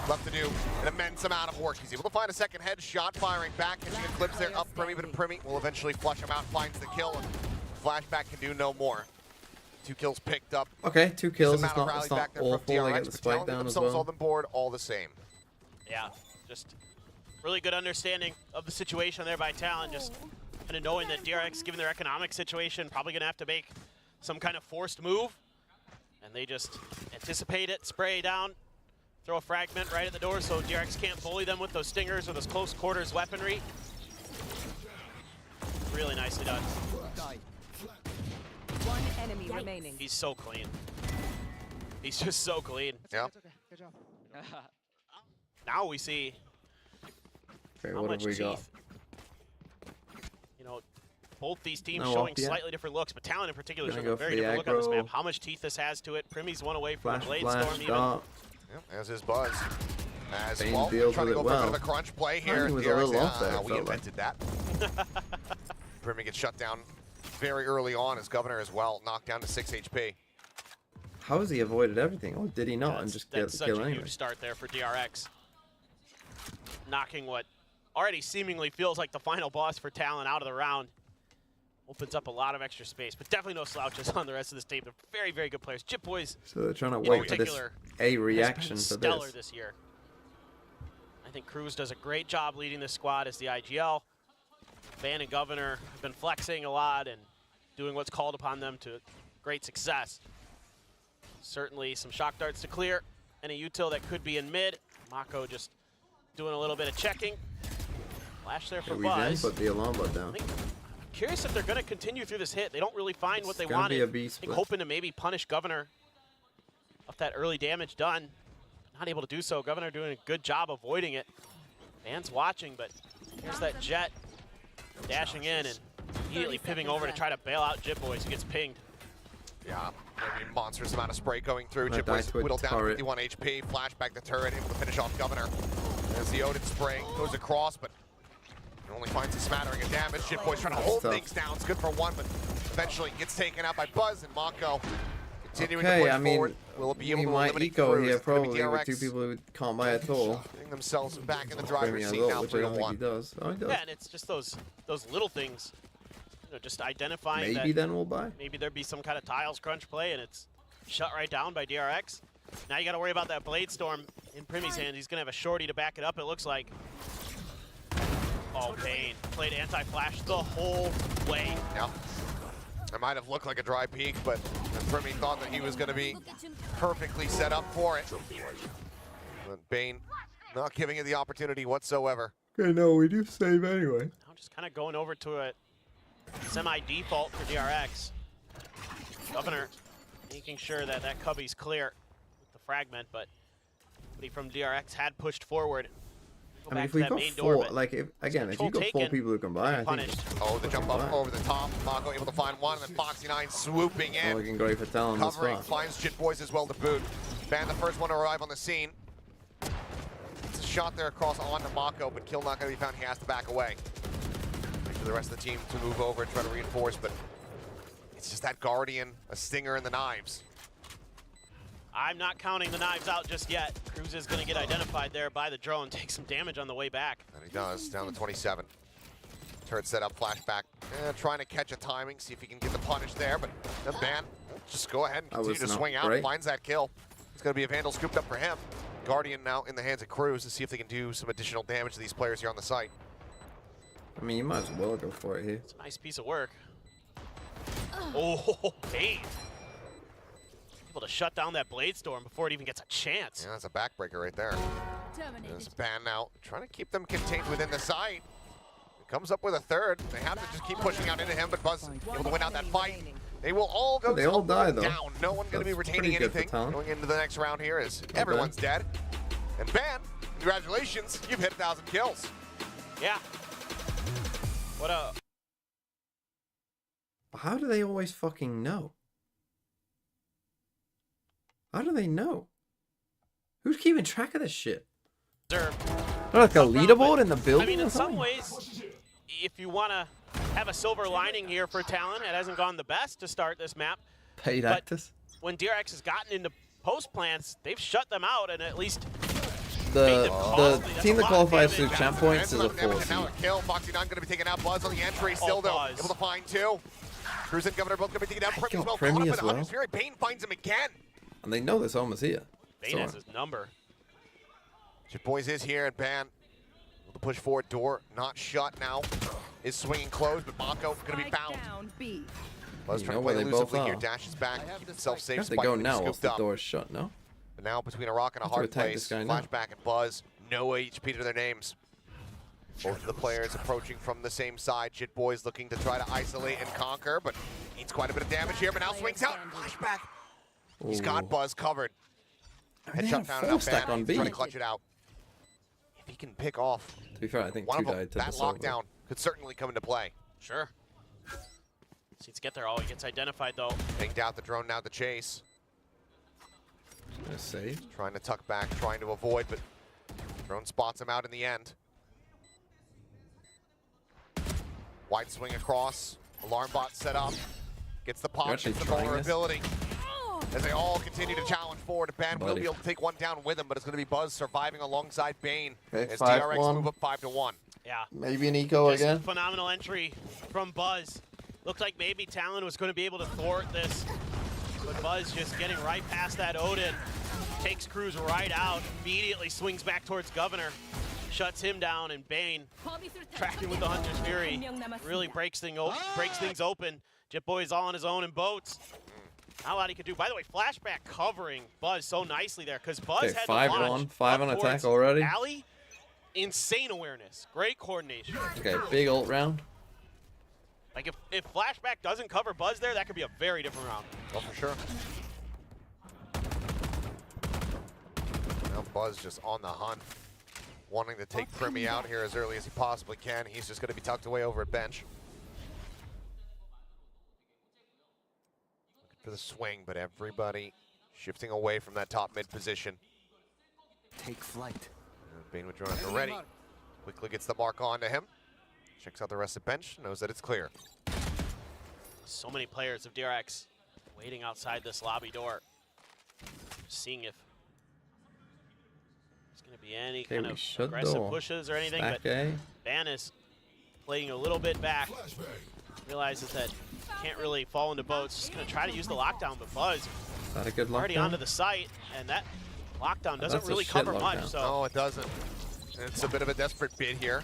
left to do an immense amount of work. He's able to find a second headshot, firing back, catching a clips there up Primi, but Primi will eventually flush him out, finds the kill, and Flashback can do no more. 2 kills picked up. Okay, 2 kills. It's It's not awful. They get the spike down as themselves well. on the board all the same. Yeah, just really good understanding of the situation there by Talon. Just kind of knowing that DRX, given their economic situation, probably going to have to make some kind of forced move. And they just anticipate it, spray down, throw a fragment right at the door so DRX can't bully them with those stingers or those close quarters weaponry. Really nicely done. One enemy remaining. He's so clean. He's just so clean. Yeah. Good job. Now we see Okay, how what much have we got? teeth. You know, both these teams No showing up yet. slightly different looks, but Talon in particular Gonna showing a go for very the different look on this aggro. map. How much teeth this has to it. Primi's 1 away from the Blade Flash, Storm even. dart. Yep, as is Buzz. As Bane well, deals trying to with go it for a bit well. of a crunch play He here. was a DRX, little off there, it we felt like. invented that. Primi gets shut down very early on as Governor as well, knocked down to 6 HP. How has he avoided everything? Or did he not and just get That's the such kill a anyway? huge start there for DRX. Knocking what already seemingly feels like the final boss for Talon out of the round. Opens up a lot of extra space, but definitely no slouches on the rest of this team. They're very, very good players. Jip Boys, So they're trying to in wait for this particular, A reaction has to been stellar this. this year. I think Cruz does a great job leading this squad as the IGL. Van and Governor have been flexing a lot and doing what's called upon them to great success. Certainly some shock darts to clear and a util that could be in mid. Mako just doing a little bit of checking. Flash there for Okay, we then Buzz. put the alarm bot down. Curious if they're going to continue through this hit. They don't really find what they gonna wanted. be a B I think split. hoping to maybe punish Governor off that early damage done. Not able to do so. Governor doing a good job avoiding it. Van's watching, but here's that Jet dashing in and immediately pivoting over to try to bail out Jip Boys, who gets pinged. Yeah, I mean, monstrous amount of spray going through. That Jip died Boys to a whittled down to turret. 51 HP. Flashback the turret, able to finish off Governor. As the Odin spray goes across, but it only finds a smattering of damage. Jip Boys trying to hold tough. things down. It's good for 1, but eventually gets taken out by Buzz, and Mako continuing to Okay, push I mean, forward. Will be able we to might eliminate eco Cruz. here It's gonna be probably with DRX 2 people who can't buy at all. getting themselves back in the Primi driver's as seat well, now, which I don't think he 3-1. does. Oh, he does. Yeah, and it's just those little things. You know, just identifying Maybe that then we'll buy. maybe there'd be some kind of tiles crunch play, and it's shut right down by DRX. Now you got to worry about that Blade Storm in Primi's hands. He's going to have a shorty to back it up, it looks like. Oh, Bane played anti-flash the whole way. Yeah. It might have looked like a dry peak, but Primi thought that he was going to be perfectly set up for it. But Bane not giving it the opportunity whatsoever. Okay, no, we do save anyway. Now just kind of going over to a semi-default for DRX. Governor making sure that that cubby's clear with the fragment, but somebody from DRX had pushed forward. Go I mean, back if to we've that got main 4, door, but like, if again, if control you've got 4 taken, people who can buy, I think punished. Oh, the jump up over the top. Mako able to find 1, and then Foxy9 swooping it's in. looking great for Talon this Covering, far. finds Jit Boys as well to boot. Ban the first one to arrive on the scene. It's a shot there across onto Mako, but kill not going to be found. He has to back away. Wait for the rest of the team to move over and try to reinforce, but it's just that Guardian, a Stinger, and the knives. I'm not counting the knives out just yet. Cruz is going to get identified there by the drone, take some damage on the way back. And he does, down to 27. Turret set up, flashback. Trying to catch a timing, see if he can get the punish there, but the Ban will just go ahead and That continue was to not swing out, great. finds that kill. It's going to be a Vandal scooped up for him. Guardian now in the hands of Cruz to see if they can do some additional damage to these players here on the site. I mean, you might as well go for it here. It's a nice piece of work. Oh, Bane. Able to shut down that Blade Storm before it even gets a chance. Yeah, that's a backbreaker right there. There's Ban now, trying to keep them contained within the site. It comes up with a third. They have to just keep pushing out into him, but Buzz able to win out that fight. They will all go They all die, though. down. No one going to be retaining anything going into the next round here as everyone's dead. And Ban, congratulations, you've hit 1,000 kills. Yeah. What a... How do they always fucking know? How do they know? Who's keeping track of this shit? Like a leaderboard in the building? I mean, in or some something? ways, if you want to have a silver lining here for Talon, it hasn't gone the best to start this map. Paid but actors. When DRX has gotten into post plants, they've shut them out and at least The team that qualifies through champ points is a Damage and 4 now seed. a kill. Foxy 9 going to be taking out Buzz on the entry. Still though, Buzz. able to find 2. Cruz and Governor both going to be taking down Primy as well. Primy Caught up as in well. Hunter's Fury. Bane finds him again. And they know this almost here. Bane has his number. Shit Boys is here and Ban. Able to push forward. Door not shut now. Is swinging closed, but Mako going to be found. Buzz You trying know to where play they both elusively here. are. Dashes back, keep himself safe. Have to Spike go gonna be now whilst scooped the up. door is shut, no? But now between a rock and a Have to hard attack this place, guy now. Flashback and Buzz, no HP to their names. Both of the players approaching from the same side. Jit Boys looking to try to isolate and conquer, but needs quite a bit of damage here, but now swings out. Flashback. He's got Buzz covered. They had Headshot a found 4 stack on B. trying to clutch it out. If he can pick off To be fair, I think one 2 of them, died to that the silver. lockdown could certainly come into play. Sure. Needs to get there. Oh, he gets identified though. Pinged out the drone now to chase. Gonna save. Trying to tuck back, trying to avoid, but drone spots him out in the end. Wide swing across. Alarm bot set up. Gets the pop, actually gets the trying this? vulnerability. As they all continue to challenge forward. Ban will Buddy. be able to take one down with him, but it's going to be Buzz surviving alongside Bane. Okay, as 5-1. DRX move up 5-1. Yeah. Maybe an eco Just again. Phenomenal entry from Buzz. Looked like maybe Talon was going to be able to thwart this, but Buzz just getting right past that Odin. Takes Cruz right out, immediately swings back towards Governor. Shuts him down, and Bane tracking with the Hunter's Fury. Really breaks things open. Jit Boy's all on his own in boats. Not a lot he could do. By the way, Flashback covering Buzz so nicely there, because Buzz Okay, had 5 to launch on, 5 up on attack towards already. Alley. Insane awareness. Great coordination. Okay, big ult round. Like if Flashback doesn't cover Buzz there, that could be a very different round. Oh, for sure. Now Buzz just on the hunt, wanting to take Primy out here as early as he possibly can. He's just going to be tucked away over at bench. Looking for the swing, but everybody shifting away from that top mid position. Take flight. Bane with drone after ready. Quickly gets the mark onto him. Checks out the rest of bench, knows that it's clear. So many players of DRX waiting outside this lobby door, seeing if there's going to be any Okay, kind we of shut aggressive door. pushes or anything. Back but A. Ban is playing a little bit back. Realizes that can't really fall into boats. Just going to try to use the lockdown, but Buzz Is that a good already lockdown? onto the site, and that lockdown doesn't That's a really shit cover much. lockdown. So No, it doesn't. It's a bit of a desperate bid here,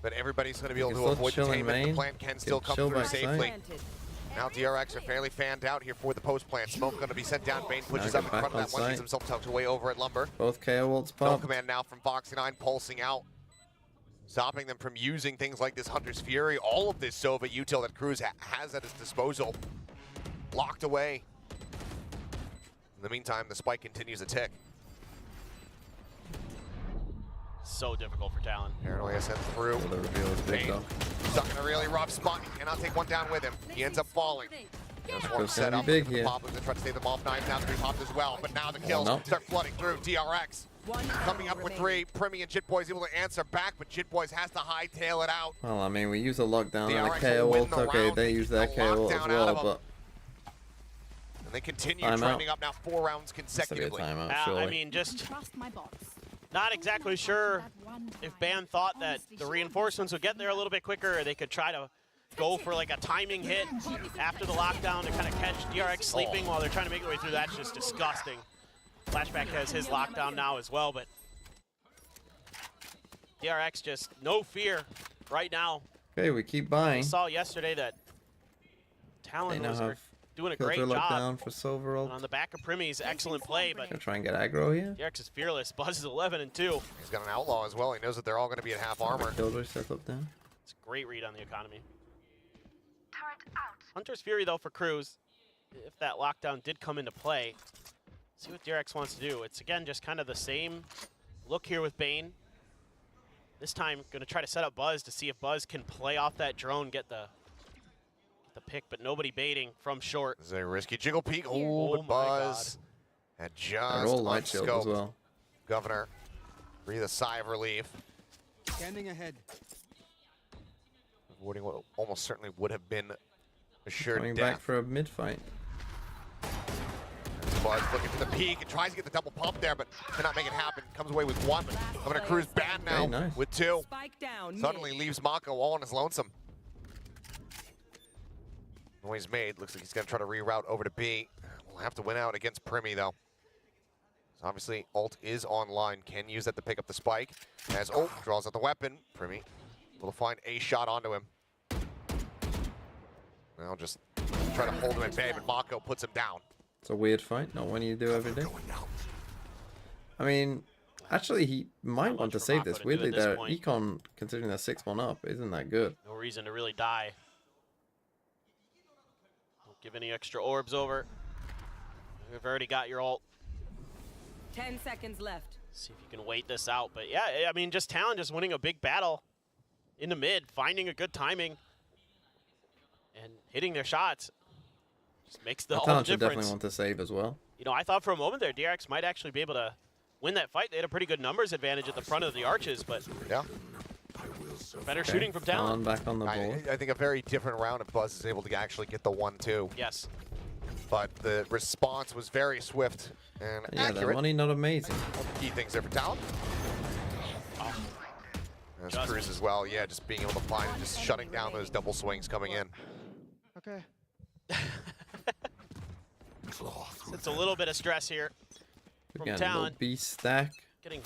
but everybody's going to be able can to still avoid chill in containment. The main, plant can still get come chill through backside. safely. Now DRX are fairly fanned out here for the post plant. Smoke going to be sent down. Bane pushes Now up in get front of back that on one. Gets site. himself tucked away over at Lumber. Both KO ults No pop. command now from Foxy 9 pulsing out. Stopping them from using things like this Hunter's Fury. All of this Sova util that Cruz has at his disposal. Locked away. In the meantime, the spike continues to tick. so difficult for Talon. Paranoia sent through. The reveal is big Bane though. stuck in a really rough spot. He cannot take one down with him. He ends up falling. Just one It's set gonna up. be big The here. Poplars to try to stay them off. Knives now to be popped as well. But now the kills no. start flooding through. DRX coming up with 3. Primy and Jit Boys able to answer back, but Jit Boys has to hightail it out. Well, I mean, we use a lockdown and a DRX KO will win ult. the Okay, round, they use their keep the KO ult as lockdown out well, of 'em. but And they continue Timeout. trending up now 4 rounds that's a bit consecutively. timeout, I surely. mean, just not exactly sure if Ban thought that the reinforcements would get there a little bit quicker, or they could try to go for like a timing hit after the lockdown to kind of catch DRX sleeping while they're trying to make their way through. That's just disgusting. Flashback has his lockdown now as well, but DRX just no fear right now. Okay, we keep We buying. saw yesterday that Talon They now was have doing a filter great job. lockdown for Silver And ult. on the back of Primi's excellent play, but Gonna try and get aggro here. DRX is fearless. Buzz is 11 and 2. He's got an outlaw as well. He knows that they're all going to be at half armor. Killjoy set up down. It's a great read on the economy. Hunter's Fury though for Cruz. If that lockdown did come into play, see what DRX wants to do. It's again just kind of the same look here with Bane. This time going to try to set up Buzz to see if Buzz can play off that drone, get the pick, but nobody baiting from short. This is a risky jiggle peek. Oh, Oh, but Buzz had just roll light shield as unscoped. well. Governor, breathe a sigh of relief. Scanning ahead. Avoiding what almost certainly would have been assured Coming death. back for a mid fight. Buzz looking for the peak and tries to get the double pump there, but cannot make it happen. Comes away with one, but Governor Cruz bad now Okay, nice. with two. Spike down. Suddenly leaves Mako all on his lonesome. Noise made. Looks like he's going to try to reroute over to B. We'll have to win out against Primi, though. So obviously, ult is online. Can use that to pick up the spike. As ult draws out the weapon. Primi will find a shot onto him. Now just try to hold him at bay, but Mako puts him down. It's a weird fight, not one you do every day. I mean, actually, he might want to save this. Weirdly, their econ, considering they're 6-1 up, isn't that good. No reason to really die. Don't give any extra orbs over. You've already got your ult. 10 seconds left. See if you can wait this out. But yeah, I mean, just Talon just winning a big battle in the mid, finding a good timing, and hitting their shots. Just makes all the Talon should difference. definitely want to save as well. You know, I thought for a moment there, DRX might actually be able to win that fight. They had a pretty good numbers advantage at the front of the arches, but yeah, better shooting from Talon. Back on the board. I think a very different round if Buzz is able to actually get the 1-2. Yes. But the response was very swift and Yeah, the accurate. money not amazing. Key things there for Talon. There's Cruz as well. Yeah, just being able to find and just shutting down those double swings coming in. Okay. It's a little bit of stress here from Again, Talon. little B stack. Getting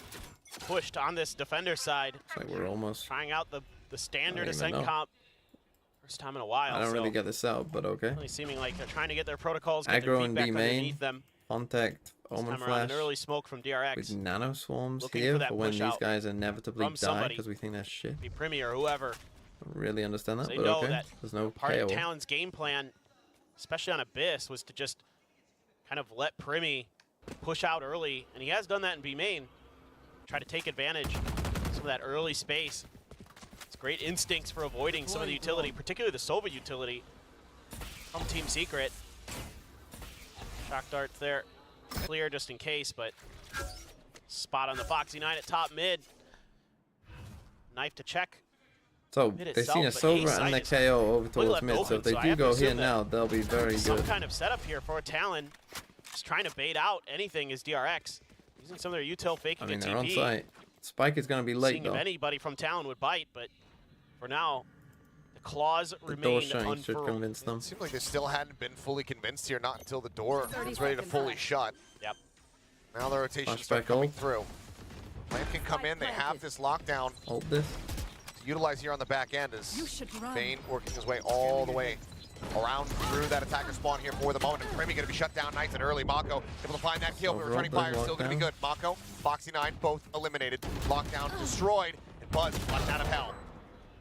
pushed on this defender side. It's like we're almost. Trying out the standard I don't even Ascent know. comp. First time in a while. I don't really so get this out, but okay. really seeming like they're trying to get their protocols, get their Aggro and feedback B main. underneath them. Contact, This Omen time around, Flash. an early smoke from DRX. With nano swarms Looking here for that for when push these out guys inevitably from die somebody. because we think they're shit. Be Premier or whoever. Don't really understand that, They but know okay. that There's no part KO. of Talon's game plan, especially on Abyss, was to just kind of let Primi push out early, and he has done that in B main. Try to take advantage of some of that early space. It's great instincts for avoiding some of the utility, particularly the Sova utility from Team Secret. Shock darts there, clear just in case, but spot on the Foxy 9 at top mid. Knife to check. So Mid they've seen a itself, but A Sova and site a is KO over completely towards left mid, so open, if they so I do have to go assume here that now, they'll be very some good. kind of setup here for Talon. Just trying to bait out anything is DRX. Using some of their util, faking I mean, a they're on TP. site. Spike is going to be late, Seeing though. if anybody from Talon would bite, but for now, the claws The door remain shutting should unfurled. convince them. Seems like they still hadn't been fully convinced here, not until the door is ready to fully shut. Yep. Now the rotations Flashback start coming ult. through. Plan can come in, they have this lockdown Hold this. to utilize here on the back end as Bane working his way all the way around through that attacker spawn here for the moment. And Primi going to be shut down nice and early. Mako able to find that kill, but returning fire is still going to be good. Mako, Foxy 9, both eliminated. Lockdown destroyed, and Buzz flushed out of hell.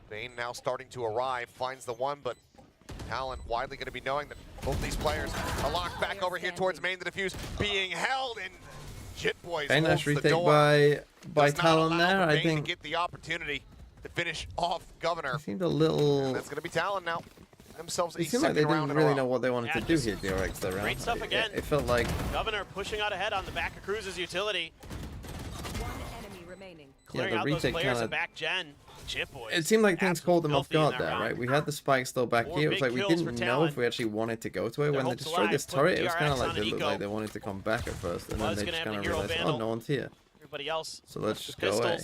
Bane now starting to arrive, finds the one, but Talon widely going to be knowing that both these players are locked back over here towards main. The defuse being held, and Jitboys Okay, holds nice the retake door. by Does not Talon allow there. for I Bane to think get the opportunity to finish off Governor. seemed a little. And that's going to be Talon now. Themselves a It seemed like they second didn't round really in a know row. what they wanted to do just here, DRX. That round. Great stuff again. It felt like Governor pushing out ahead on the back of Cruz's utility. One enemy remaining. Clearing the out those retake players kinda- at back gen. Jitboys. it seemed like things caught them off filthy in guard that there, round. right? We had the spike still back Four here. It was big like we kills didn't for know Talon. if we actually wanted to go to it. Their When they hopes destroyed alive, this put turret, it was kind DRX of like on they an looked eco. like they wanted to come back at first, and Buzz then they gonna just have kind the of Hero realized, oh, Vandal. no one's here. Everybody else. So let's just go pistols. away.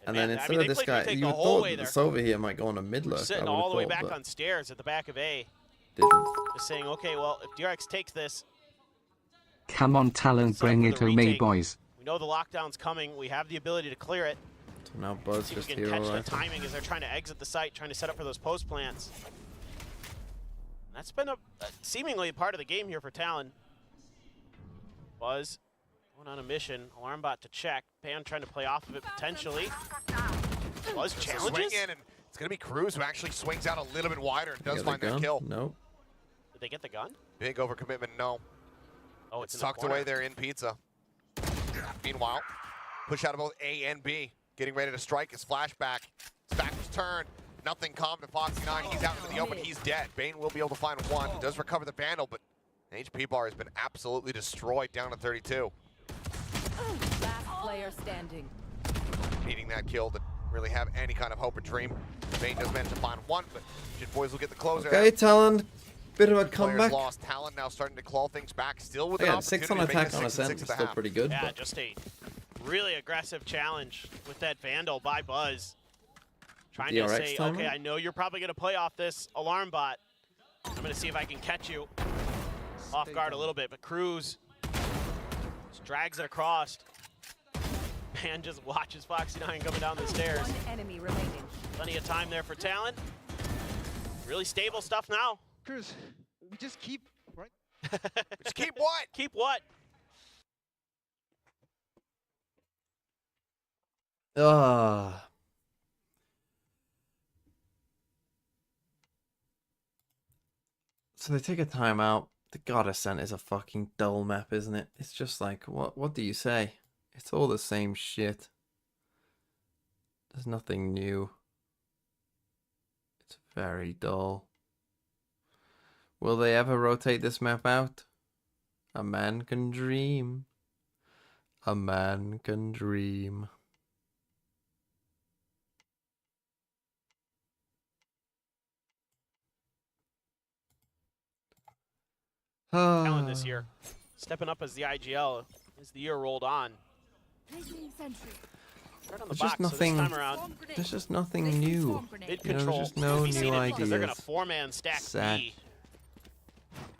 And then Man, I instead mean, of they this played guy, retake you the would whole thought way that the there. Sova here might go on a mid lurk. Sitting I all the way would've back thought, but on stairs at the back of A. didn't. Just saying, okay, well, if DRX takes this, Come on, Talon, bring it home, me boys. We know the lockdown's coming. We have the ability to clear it. So now Buzz See if just we can hero catch the rifle. timing as they're trying to exit the site, trying to set up for those post plants. And that's been a seemingly a part of the game here for Talon. Buzz going on a mission. Alarm bot to check. Pan trying to play off of it potentially. Buzz challenges. Swing in, and it's going to be Cruz who actually swings out a little bit wider and does find that gun? kill. Nope. Did they get the gun? Big overcommitment, no. Oh, It's in the tucked corner. away there in pizza. Meanwhile, push out of both A and B. Getting ready to strike his flashback. His back was turned. Nothing calm to Foxy9. He's out into the open. He's dead. Bane will be able to find one. Does recover the vandal, but HP bar has been absolutely destroyed down to 32. Last player standing. Needing that kill to really have any kind of hope or dream. Bane does manage to find one, but Jit Boys will get the closer. Okay, Talon. Bit of a Players comeback. lost. Talon now starting to claw things back. Still with an Yeah, opportunity 6 on to make attack this on 6 and Ascent 6 is at the still half. pretty good. Yeah, But just a really aggressive challenge with that Vandal by Buzz. Trying to DRX say, timer? okay, I know you're probably going to play off this alarm bot. I'm going to see if I can catch you off guard a little bit. But Cruz just drags it across. Man just watches Foxy9 coming down the stairs. One enemy remaining. Plenty of time there for Talon. Really stable stuff now. Cruz, we just keep, right? Just keep what? Keep what? So they take a timeout. The God Ascent is a fucking dull map, isn't it? It's just like, what do you say? It's all the same shit. There's nothing new. It's very dull. Will they ever rotate this map out? A man can dream. A man can dream. Talon this year, stepping up as the IGL as the year rolled on. Right on the There's box, just nothing. so this time around, There's just nothing new. mid You know, control. there's just no Be new seated because they're gonna ideas. four-man stack Sad. B.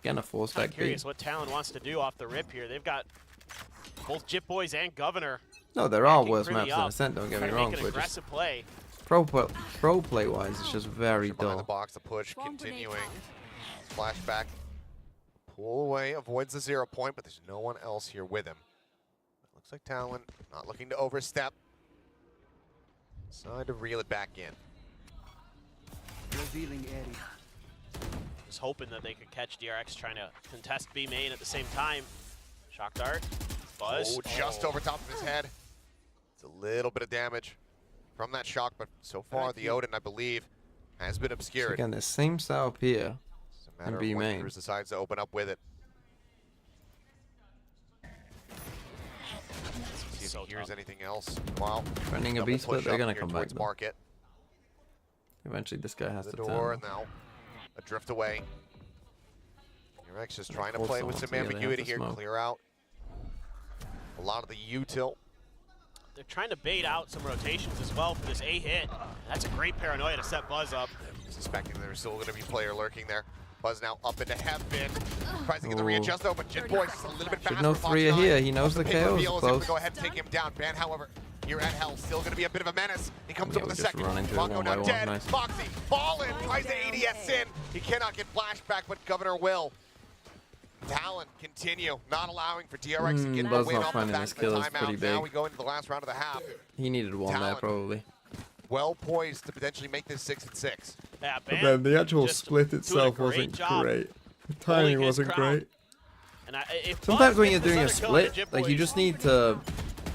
Again, a 4-stack B. Curious what Talon wants to do off the rip here. They've got both Jit Boys and Governor. No, there are backing worse pretty maps than up, Ascent. Don't get me trying to wrong, make an but just aggressive play. pro play wise, it's just very Behind the dull. box, the push continuing. Flashback. Pull away, avoids the 0 point, but there's no one else here with him. Looks like Talon not looking to overstep. Decide to reel it back in. Revealing area. Just hoping that they could catch DRX trying to contest B main at the same time. Shock dart, Buzz. Oh, just over top of his head. It's a little bit of damage from that shock, but so far the Odin, I believe, has been So obscured. again, the same setup here. It's a matter and B of when main. Cruz decides to open up with it. See if he hears anything else. Wow. Running a Double B split, push they're up gonna here come back. towards Though. market. Eventually, this guy has The to door, turn. and now a drift away. DRX just trying to Force play with someone some to, yeah, they have ambiguity to here, smoke. clear out a lot of the U-tilt. They're trying to bait out some rotations as well for this A hit. That's a great paranoia to set Buzz up. Suspecting there's still going to be player lurking there. Buzz now up into heaven. Tries to get the readjust though, but Jit Boys is a little bit faster. Should know 3 are here. He knows the Big KO's reveal is able close. to go ahead and take him down. Ban, however, here at Hell, still going to be a bit of a menace. He comes Yeah, up with we a just second. run into it Mongo one by now one. dead. Nice. Foxy, fallen, tries to ADS in. He cannot get flashback, but Governor will. Talon continue, not allowing for DRX to get the Buzz win not off the finding back his of the kill is pretty timeout. Now big. we go into the last round of the half. He needed one there, Talon. probably. Well poised to potentially make this 6-6. Yeah, But then the actual split itself wasn't great. The timing wasn't great. And if Sometimes Buzz when you're gets this doing a other kill on the split, Jit like you Boys, just need to,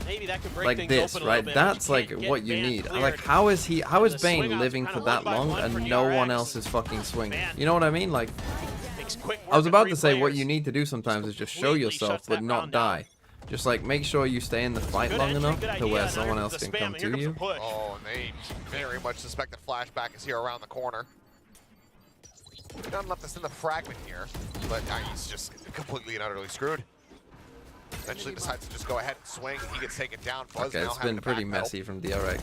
maybe that could break like things this, open a right? little bit, but That's you like can't get what you Ban need. cleared. Like how is the swing Bane out's living kinda for that one by long one for and no one DRX. else is fucking swinging? Man. You know what I mean? Like Makes quick I was work of about three to say what players. you need to do sometimes is just show Completely yourself shuts but that not round down. die. Just like make sure you stay in the fight Good long entry, enough good to idea, where and someone there else comes can the spam, come and here to comes you. the push. Oh, and they very much suspect that flashback is here around the corner. None left us in the fragment here, but he's just completely and utterly screwed. Eventually decides to just go ahead and swing. He gets taken down. Buzz Okay, now it's having been to pretty backpedal. messy from DRX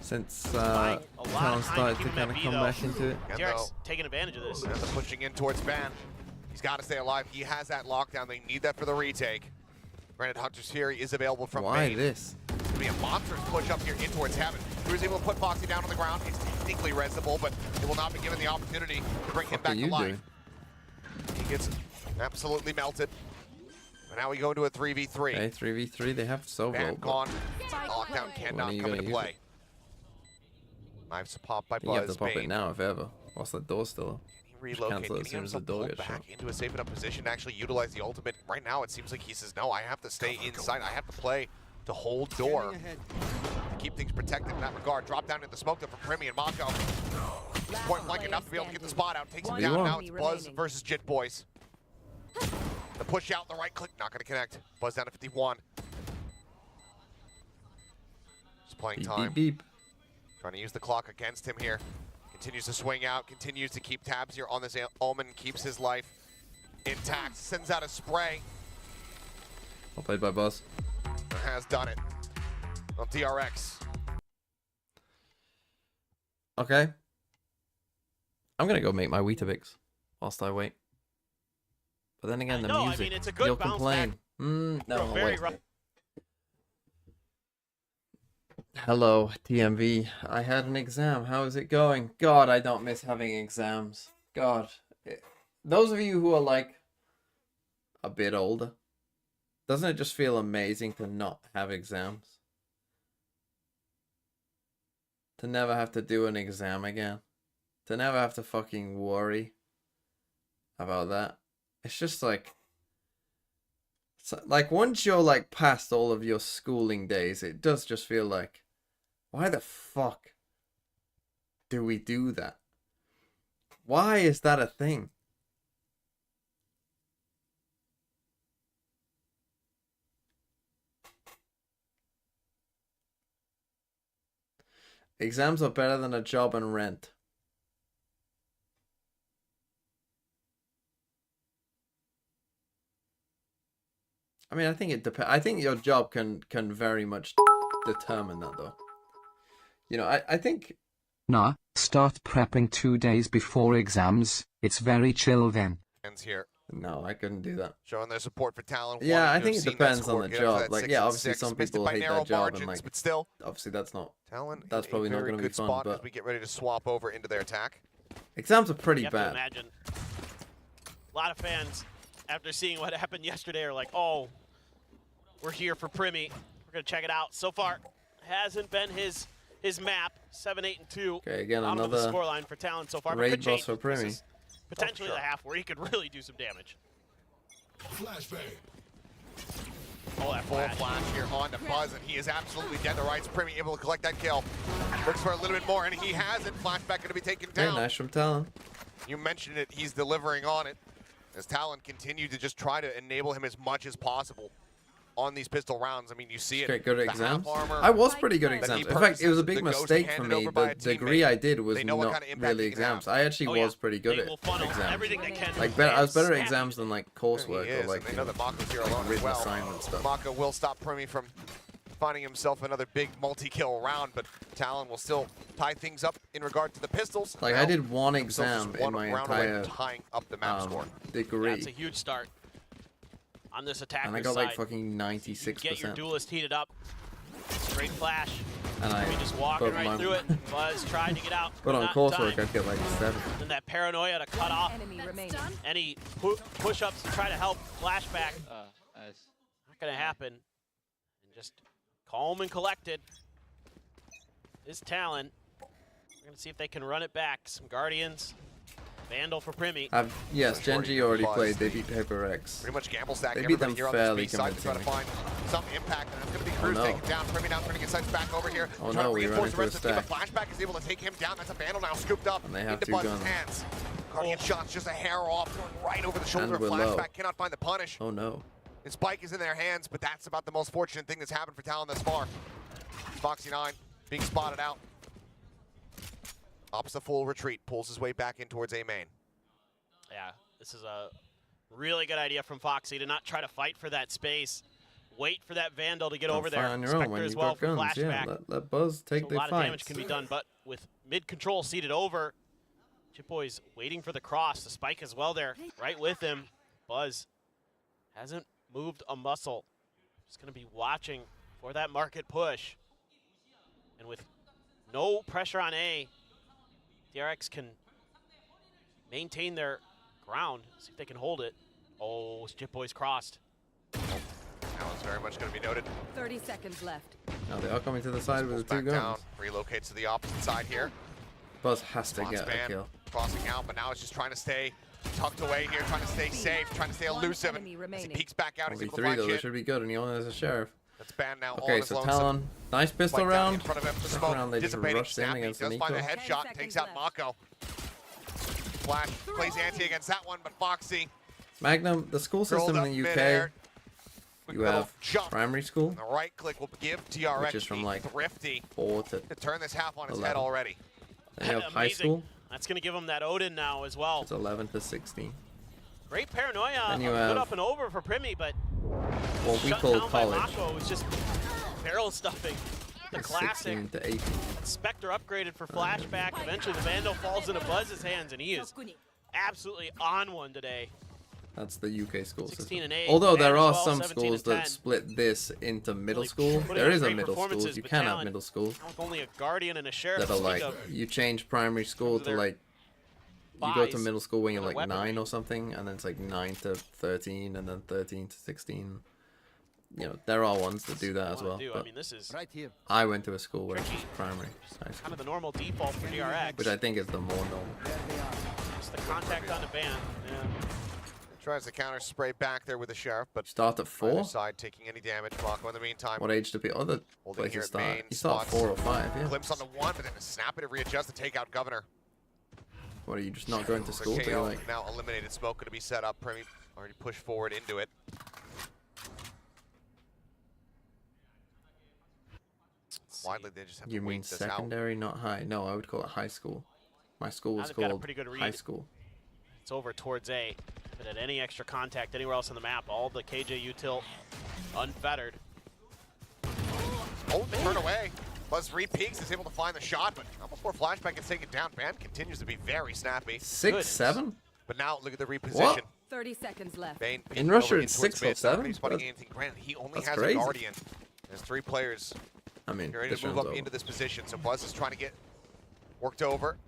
since A lot Talon of time started to to keep him kind at of B, come though. back into it. And DRX taking advantage of this. they're pushing in towards Ban. He's got to stay alive. He has that lockdown. They need that for the retake. Granted, Hunter's Fury is available from Why main. this? It's going to be a monstrous push up here in towards heaven. He was able to put Foxy down on the ground. It's technically resable, but it will not be given the opportunity to bring him back to life. He gets absolutely melted. And now we go into a 3v3. Okay, 3v3. They have Solo. Ban gone. Lockdown cannot come into play. Knives popped by Buzz. You have to pop Bane. it now, if ever. Whilst the door's still up. Relocate, Cancel it as getting soon as the himself door pulled gets back shut. into a safe enough position to actually utilize the ultimate. Right now, it seems like he says, no, I have to stay inside. I have to play to hold door to keep things protected in that regard. Drop down into the smoke though from Primi and Mako. He's point blank enough to be able to get the spot out. Takes him down. Now it's Buzz versus Jit Boys. The push out, the right click, not going to connect. Buzz down to 51. Just playing Beep, time. beep, beep. Trying to use the clock against him here. Continues to swing out, continues to keep tabs here on this Omen, keeps his life intact, sends out a spray. Well played by Buzz. Has done it on DRX. Okay. I'm gonna go make my Weetabix whilst I wait. But then again, the know, I music. mean, it's a good You'll bounce complain. No, Very wait. rough. Hello, TMV. I had an exam. How is it going? God, I don't miss having exams. God. Those of you who are like a bit older, doesn't it just feel amazing to not have exams? To never have to do an exam again. To never have to fucking worry about that. It's just like... like, once you're like past all of your schooling days, it does just feel like, why the fuck do we do that? Why is that a thing? Exams are better than a job and rent. I mean, I think it depends. I think your job can very much determine that, though. You know, I think... Nah, start prepping 2 days before exams. It's very chill then. Ends here. No, I couldn't do that. Showing their support for Talon. Yeah, I wanting to think have it seen that depends score on the get up to job. that Like, 6 yeah, and obviously 6. some Missed it people by hate narrow that job, and margins, like, but still, obviously that's not... Talon that's in probably a not very going to be good fun, spot but... as we get ready to swap over into their attack. Exams are pretty You have to bad. imagine a lot of fans, after seeing what happened yesterday, are like, oh, we're here for Primi. We're going to check it out. So far, hasn't been his map. 7-8-2. Okay, again, Bottom of the another scoreline for Talon so far. But raid could change. boss for This Primi. is potentially the half where he could really do some damage. Flashbang. Oh, that full flash here onto Buzz, and he is absolutely dead to rights. Primi able to collect that kill. Looks for a little bit more, and he has it. Flashback going to be taken Very down. nice from Talon. You mentioned it, he's delivering on it. As Talon continued to just try to enable him as much as possible on these pistol rounds. I mean, you see it. Great, good at the exams. half armor I was pretty good at that he exams. In fact, it was a purchases, big the ghost mistake for handed me. over by The a degree teammate. I did was They know what not kind of impact really he can have. exams. I actually was pretty good They at will funnel exams. everything they can. Like, I was better at exams than like coursework He or is, like and they know that Mako's here alone as written well. assignment stuff. Mako will stop Primi from finding himself another big multi-kill round, but Talon will still tie things up in regard to the pistols. Like, I did one exam Just one in my round away entire from tying up the map score. degree, That's a huge start on this attack. and I got like fucking 96%. Get your duelist heated up. Straight flash. And I Primi just walking broke right my- through it. Buzz trying to get out. But on not in coursework, time. I'd get like 7. And that paranoia to cut off any push-ups to try to help flashback. Not gonna happen. And just calm and collected is Talon. We're gonna see if they can run it back. Some Guardians. Vandal for Primi. Yes, Gen.G already played. They beat PRX. Pretty much gamble stack. They beat them Everybody here on fairly the speed side to try to convincingly. find some impact, and it's going to be Cruz no. taken down. Primi now trying to get sights back over here. Oh trying no, to we reinforce run the into rest a of the team. stack. But Flashback is able to take him down. That's a Vandal now scooped up And they have into 2 Buzz's guns. hands. Guardian shots just a hair off, going right over the shoulder of we're Flashback. low. Cannot find the punish. Oh no. His spike is in their hands, but that's about the most fortunate thing that's happened for Talon thus far. Foxy 9 being spotted out. Opts the full retreat, pulls his way back in towards A main. Yeah, this is a really good idea from Foxy to not try to fight for that space. Wait for that Vandal to get over there. On your own when Spectre as you've well got from guns. flashback. Yeah, let Buzz take So the a lot fight. of damage can be done, but with mid control seated over, Chipboy's waiting for the cross. The spike as well there, right with him. Buzz hasn't moved a muscle. Just going to be watching for that market push. And with no pressure on A, DRX can maintain their ground. See if they can hold it. Oh, Chipboy's crossed. Talon's very much going to be noted. 30 seconds left. Now they are coming to the side with the two Back down, guns. relocates to the opposite side here. Buzz has to Spots get a Ban kill. crossing out, but now it's just trying to stay tucked away here, trying to stay safe, trying to stay elusive. And as he peeks back out, he's Only able to 3 find though, they shit. should be good, and he only has a sheriff. That's Ban now all Okay, on his so lonesome. Talon, nice pistol Spike down in round. front of him. The Second smoke round, they just dissipating. rushed in Snappy against does the find a Nico. headshot, takes out Mako. Flash plays anti against that one, but Foxy Magnum, the school curled system up in the UK, midair. you have jump. primary school, The right click will give TRX which is from like thrifty 4 to to turn this half on its 11. head already. Then you have high Amazing. school, That's going to give him that Odin now as well. it's 11 to 16. Great paranoia, Then you good have up and over for Primi, but what we shut call down by college, Mako was just barrel stuffing. The classic. 16 to 18. Spectre upgraded for flashback. Eventually the Vandal falls into Buzz's hands, and he is absolutely on one today. That's the UK school 16 system. and 8, Although there Ban are as well, some 17 schools and 10. that split this into middle Really school. putting There on is a great middle school. performances, You but can have Talon, middle schools now with only a Guardian and a Sheriff that to are speak like, of. you change primary school to their like, you go to buys middle school when you're for like their 9 weaponry. or something, and then it's like 9 to 13, and then 13 to 16. You know, there are ones that do that as well. I But mean, this is I went to a school where it was primary, high school, kind of the normal default for DRX. which I think is the more normal. Just the contact on the ban. Yeah. Tries to counter spray back there with the Sheriff, but Start at 4? neither side taking any damage. Mako in the meantime. What age do other Holding here places at start? main, You start spots 4 or 5, yeah. Glimpse on the 1, but then a snap it to readjust to take out Governor. What, are you just not going to The school? Till you're KO like, now eliminated. Smoke going to be set up. Premi already pushed forward into it. Widely, they just have you to mean wait this out. secondary, not high? No, I would call it high school. My school Now was they've got a called pretty good high read. school. It's over towards A. But at any extra contact anywhere else on the map, all the KJ util unfettered. Oh, turn away. Buzz re-peeks, is able to find the shot, but not before Flashback can take it down. Ban continues to be very snappy. 6, 7? But now look at the reposition. What? 30 seconds left. Bane In Russia, over it's towards 6 or mid, not 7? he's spotting That's- anything. Granted, he only that's has crazy. a Guardian. There's 3 players I mean, ready this to move round's up over. into this position. So Buzz is trying to get worked over.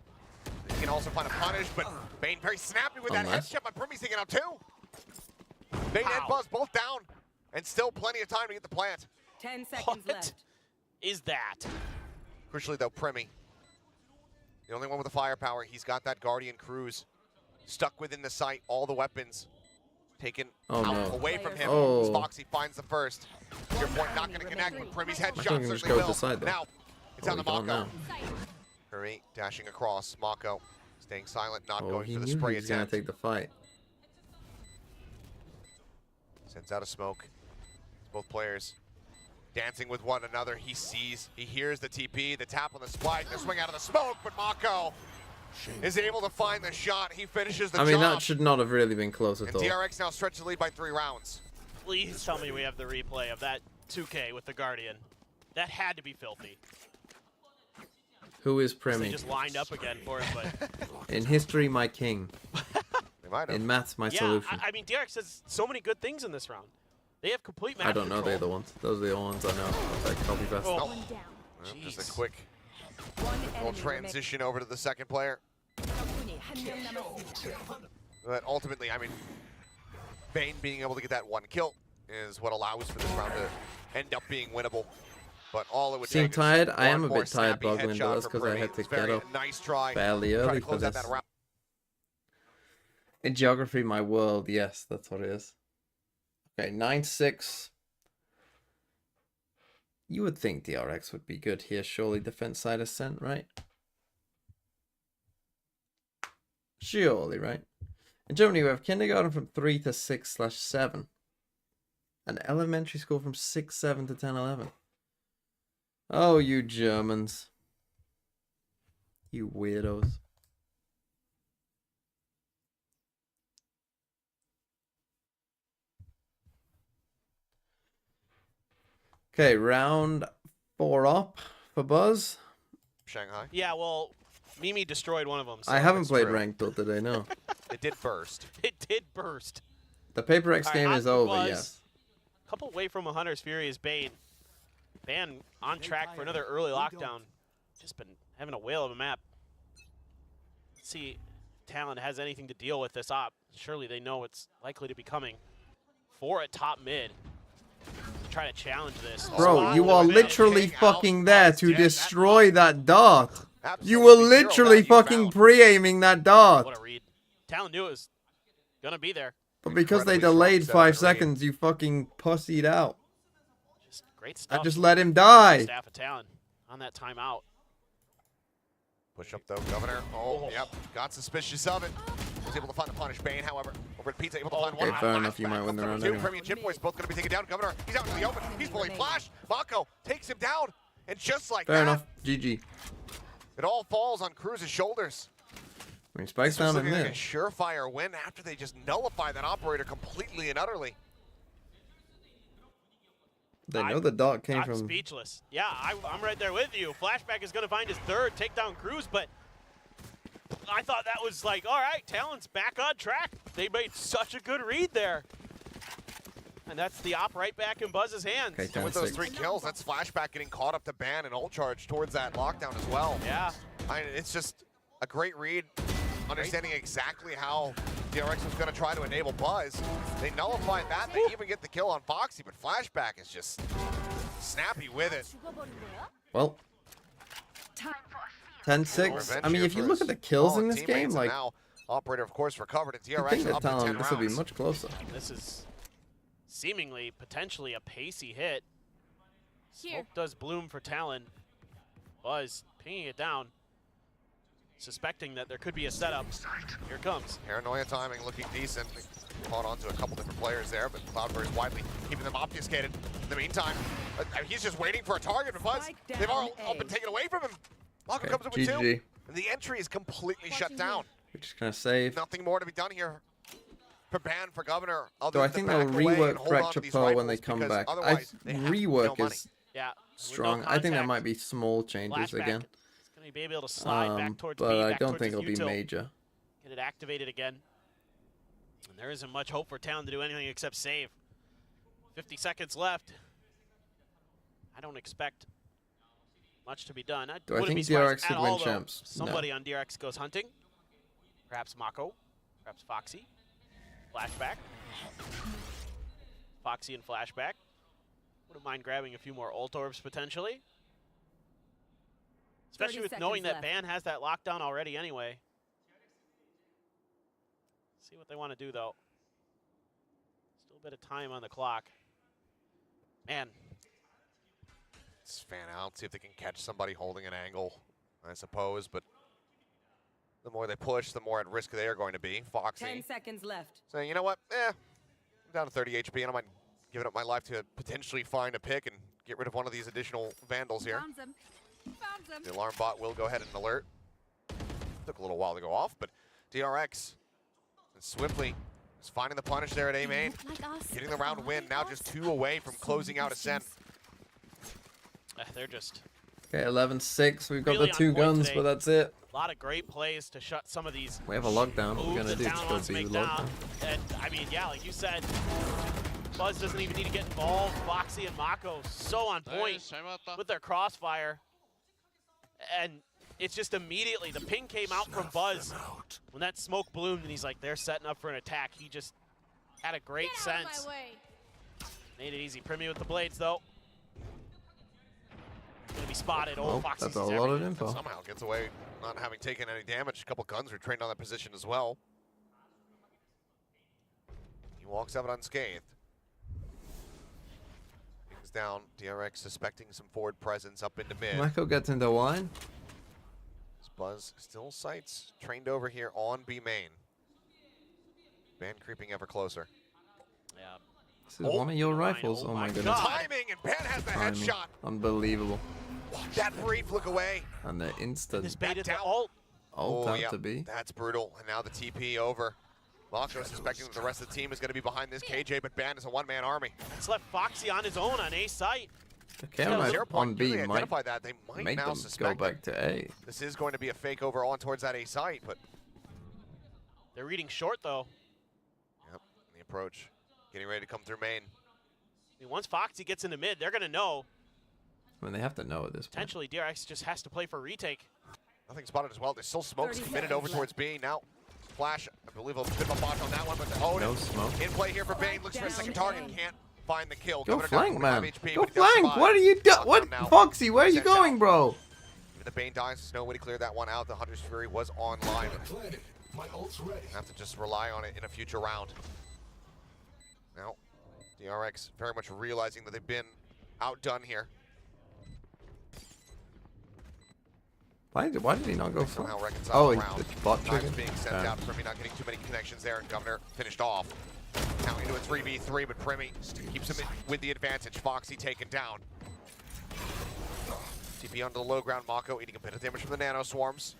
He can also find a punish, but Bane very snappy with that Unless- headshot, but Primi's taking out 2. Bane and Buzz both down, and still plenty of time to get the plant. 10 seconds left. Is that? Crucially though, Primi, the only one with the firepower. He's got that Guardian Cruise stuck within the site. All the weapons taken Oh, out no. away from him. Oh. Foxy finds the first. To your point, not going to connect, but Primi's I think headshot we can just certainly go to will. the side, though. Now, it's Oh, on the we can't Mako. now. Primi dashing across. Mako staying silent, not Oh, going he for the knew spray he was going attempt. to take the fight. Sends out a smoke. Both players dancing with one another. He sees, he hears the TP, the tap on the spike, the swing out of the smoke, but Mako is able to find the shot. He finishes the I mean, job. that should not have really been close at And all. DRX now stretches the lead by 3 rounds. Please tell me we have the replay of that 2K with the Guardian. That had to be filthy. Who is They Premi? just lined up again for him, but In history, my king. They might have. In maths, my yeah, solution. I mean, DRX has so many good things in this round. They have complete map I don't know, control. they're the ones. Those are the only ones I know. Like, copy best. Oh. Well, just a quick little transition over to the second player. But ultimately, I mean, Bane being able to get that 1 kill is what allows for this round to end up being winnable. But all it would Seem take tired? is I am one a more bit tired, snappy Boglin, but headshot that's from because I Primi. had to It's get very up nice try. fairly Try to early for close out this. that round. In geography, my world, yes, that's what it is. Okay, 9-6. You would think DRX would be good here, surely defense side Ascent, right? Surely, right? In Germany, we have kindergarten from 3 to 6/7. And elementary school from 6/7 to 10/11. Oh, you Germans. You weirdos. Okay, round 4 up for Buzz. Shanghai. Yeah, well, Mimi destroyed one of them. So I haven't played true. ranked till today, no. It did burst. It did burst. The PRX All right, game on is for over, Buzz. yes. Couple away from a Hunter's Fury is Bane. Ban on track for another early lockdown. Just been having a whale of a map. Let's see if Talon has anything to deal with this op. Surely they know it's likely to be coming for a top mid. Try to challenge this. Bro, you are literally fucking there to destroy that dart. You were literally fucking pre-aiming that dart. What a read. Talon knew it was gonna be there. But because they delayed 5 seconds, you fucking pussied out. Just great stuff. I just let him die. Staff of Talon on that timeout. Push up though, Governor. Oh, yep. Got suspicious of it. Was able to find the punish. Bane, however, over at Pizza, able to find one. Okay, fair enough. You might win the round anyway. Premier Chip Boys both going to be taken down. Governor, he's out in the open. He's fully flashed. Mako takes him down. And just like Fair that, enough. GG. it all falls on Cruz's shoulders. I mean, Spike's This was down in looking there. like a surefire win after they just nullify that operator completely and utterly. They know the dart came I'm from... speechless. Yeah, I'm right there with you. Flashback is going to find his third, take down Cruz, but I thought that was like, all right, Talon's back on track. They made such a good read there. And that's the op right back in Buzz's hands. Okay, And with those 3 kills, that's Flashback getting caught up to Ban and ult charge towards that lockdown as well. Yeah. It's just a great read, understanding exactly how DRX was going to try to enable Buzz. They nullified that. They even get the kill on Foxy, but Flashback is just snappy with it. Well, 10-6. I mean, if you look at the kills in this game, like... Now, Operator, of course, recovered. And I DRX think that up to 10 Talon, this will be rounds. much closer. This is seemingly, potentially a pacey hit. Here. Smoke does bloom for Talon. Buzz pinging it down, suspecting that there could be a setup. Here it comes. Paranoia timing looking decent. They caught onto a couple different players there, but Cloudberry's widely keeping them obfuscated. In the meantime, he's just waiting for a target for Buzz. They've all been taken away from him. Mako comes in with GG. 2, and the entry is completely shut down. We're just gonna save. Nothing more to be done here for Ban, for Governor. So I think they'll rework Fracture Pearl when they come back. Rework is strong. I think that might be small changes again. It's going to be able to slide back towards but B, I back don't towards think his it'll be util. major. Get it activated again. And there isn't much hope for Talon to do anything except save. 50 seconds left. I don't expect much to be done. Do I think DRX could win champs? Somebody on DRX goes hunting. Perhaps Mako. Perhaps Foxy. Flashback. Foxy and Flashback. Wouldn't mind grabbing a few more ult orbs potentially. Especially with knowing that Ban has that lockdown already anyway. See what they want to do though. Still a bit of time on the clock. Man. Let's fan out, see if they can catch somebody holding an angle, I suppose, but the more they push, the more at risk they are going to be. Foxy 10 seconds left. saying, you know what, I'm down to 30 HP, and I might give up my life to potentially find a pick and get rid of one of these additional Vandals here. Found them. Found them. The alarm bot will go ahead and alert. Took a little while to go off, but DRX swiftly is finding the punish there at A main. Getting the round win, now just 2 away from closing out Ascent. They're just Okay, 11-6. We've got really the 2 on point guns, today. but that's it. A lot of great plays to shut some of these. We have a lockdown. What we're moves gonna do that is Talon go wants to be make lockdown. down. And I mean, yeah, like you said, Buzz doesn't even need to get involved. Foxy and Mako so on point with their crossfire. And it's just immediately, the ping came out from Buzz when that smoke bloomed and he's like, they're setting up for an attack. He just had a great sense. Made it easy. Primy with the blades though. Gonna be spotted. Well, Foxy that's a sees lot of everything. info. Somehow gets away, not having taken any damage. A couple guns were trained on that position as well. He walks out unscathed. Things down. DRX suspecting some forward presence up into mid. Mako gets into line. Buzz still sights trained over here on B main. Ban creeping ever closer. Yeah. This is one of your rifles. Oh my goodness. Timing, and Ban has the Timing. headshot. Unbelievable. That brief look away. And the instant Baited the ult. ult out yeah, to be. that's brutal. And now the TP over. Mako suspecting that the rest of the team is going to be behind this KJ, but Ban is a one-man army. It's left Foxy on his own on A site. The camera on B might identify that. They might make now them suspect go back to A. this is going to be a fake over on towards that A site, but They're reading short, though. yep, the approach. Getting ready to come through main. I mean, once Foxy gets into mid, they're going to know. I mean, they have to know at this point. Potentially, DRX just has to play for retake. Nothing spotted as well. There's still smokes committed over towards B. Now, Flash, I believe a bit of a botch on that one, but No smoke. in play here for Bane. Looks for a second target. Can't find the kill. Go Governor flank, down man. 45 HP, Go but he does flank. survive. What are you doing? What, Now, Foxy? Where are you sent going, out. bro? Even the Bane dies. There's no way to clear that one out. The Hunter's Fury was online. Have to just rely on it in a future round. Now, DRX very much realizing that they've been outdone here. Why did he not go for? Somehow Oh, reconcile he around. bot Time's triggered. being sent Okay. out. Primy not getting too many connections there, and Governor finished off. Now into a 3v3, but Primy keeps him with the advantage. Foxy taken down. TP onto the low ground. Mako eating a bit of damage from the nano swarms.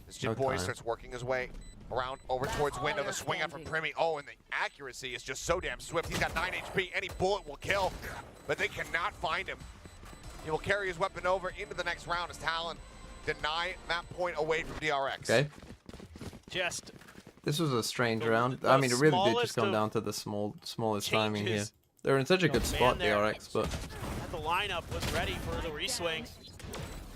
This Jit Boy starts working his way around over towards window. The swing out from Primy. Oh, and the accuracy is just so damn swift. He's got 9 HP. Any bullet will kill, but they cannot find him. He will carry his weapon over into the next round as Talon deny that point away from DRX. Okay. Just This was a strange round. I mean, it really did just smallest come of down to the smallest timing here. changes. They're in such a good Man spot, there. DRX, but The lineup was ready for the reswing.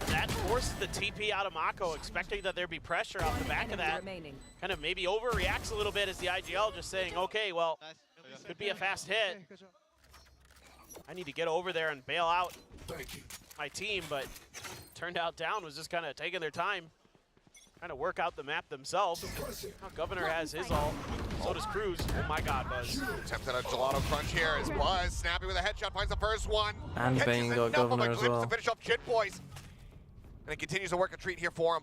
That forced the TP out of Mako, expecting that there'd be pressure off the back of that. Kind of maybe overreacts a little bit as the IGL just saying, okay, well, could be a fast hit. I need to get over there and bail out my team, but turned out Down was just kind of taking their time, trying to work out the map themselves. Now Governor has his ult, so does Cruz. Oh my God, Buzz. Attempted a gelato crunch here as Buzz, snappy with a headshot, finds the first one. And Catches Bane got enough of a Governor as glimpse well. to finish off Jit Boys. And it continues to work a treat here for him.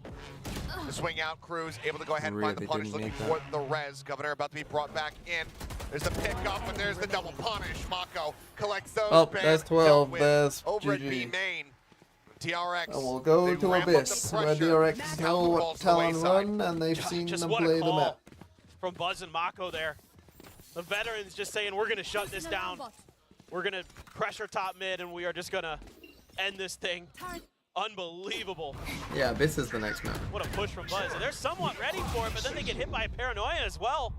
The swing out, Cruz able to go ahead and find the Really punish, didn't looking need for the res. Governor about to be brought back in. There's the pick up, and there's the double punish. Mako collects those. Oh, Bane that's 12. dealt with That's over at B GG. main. TRX. And we'll go they to ramp up the Abyss, where pressure. DRX know Talon what falls to the Talon wayside. run, and they've seen Just them what a play the call map. from Buzz and Mako there. The veterans just saying, we're going to shut this down. We're going to pressure top mid, and we are just going to end this thing. Unbelievable. Yeah, Abyss is the next map. What a push from Buzz. And they're somewhat ready for it, but then they get hit by a paranoia as well.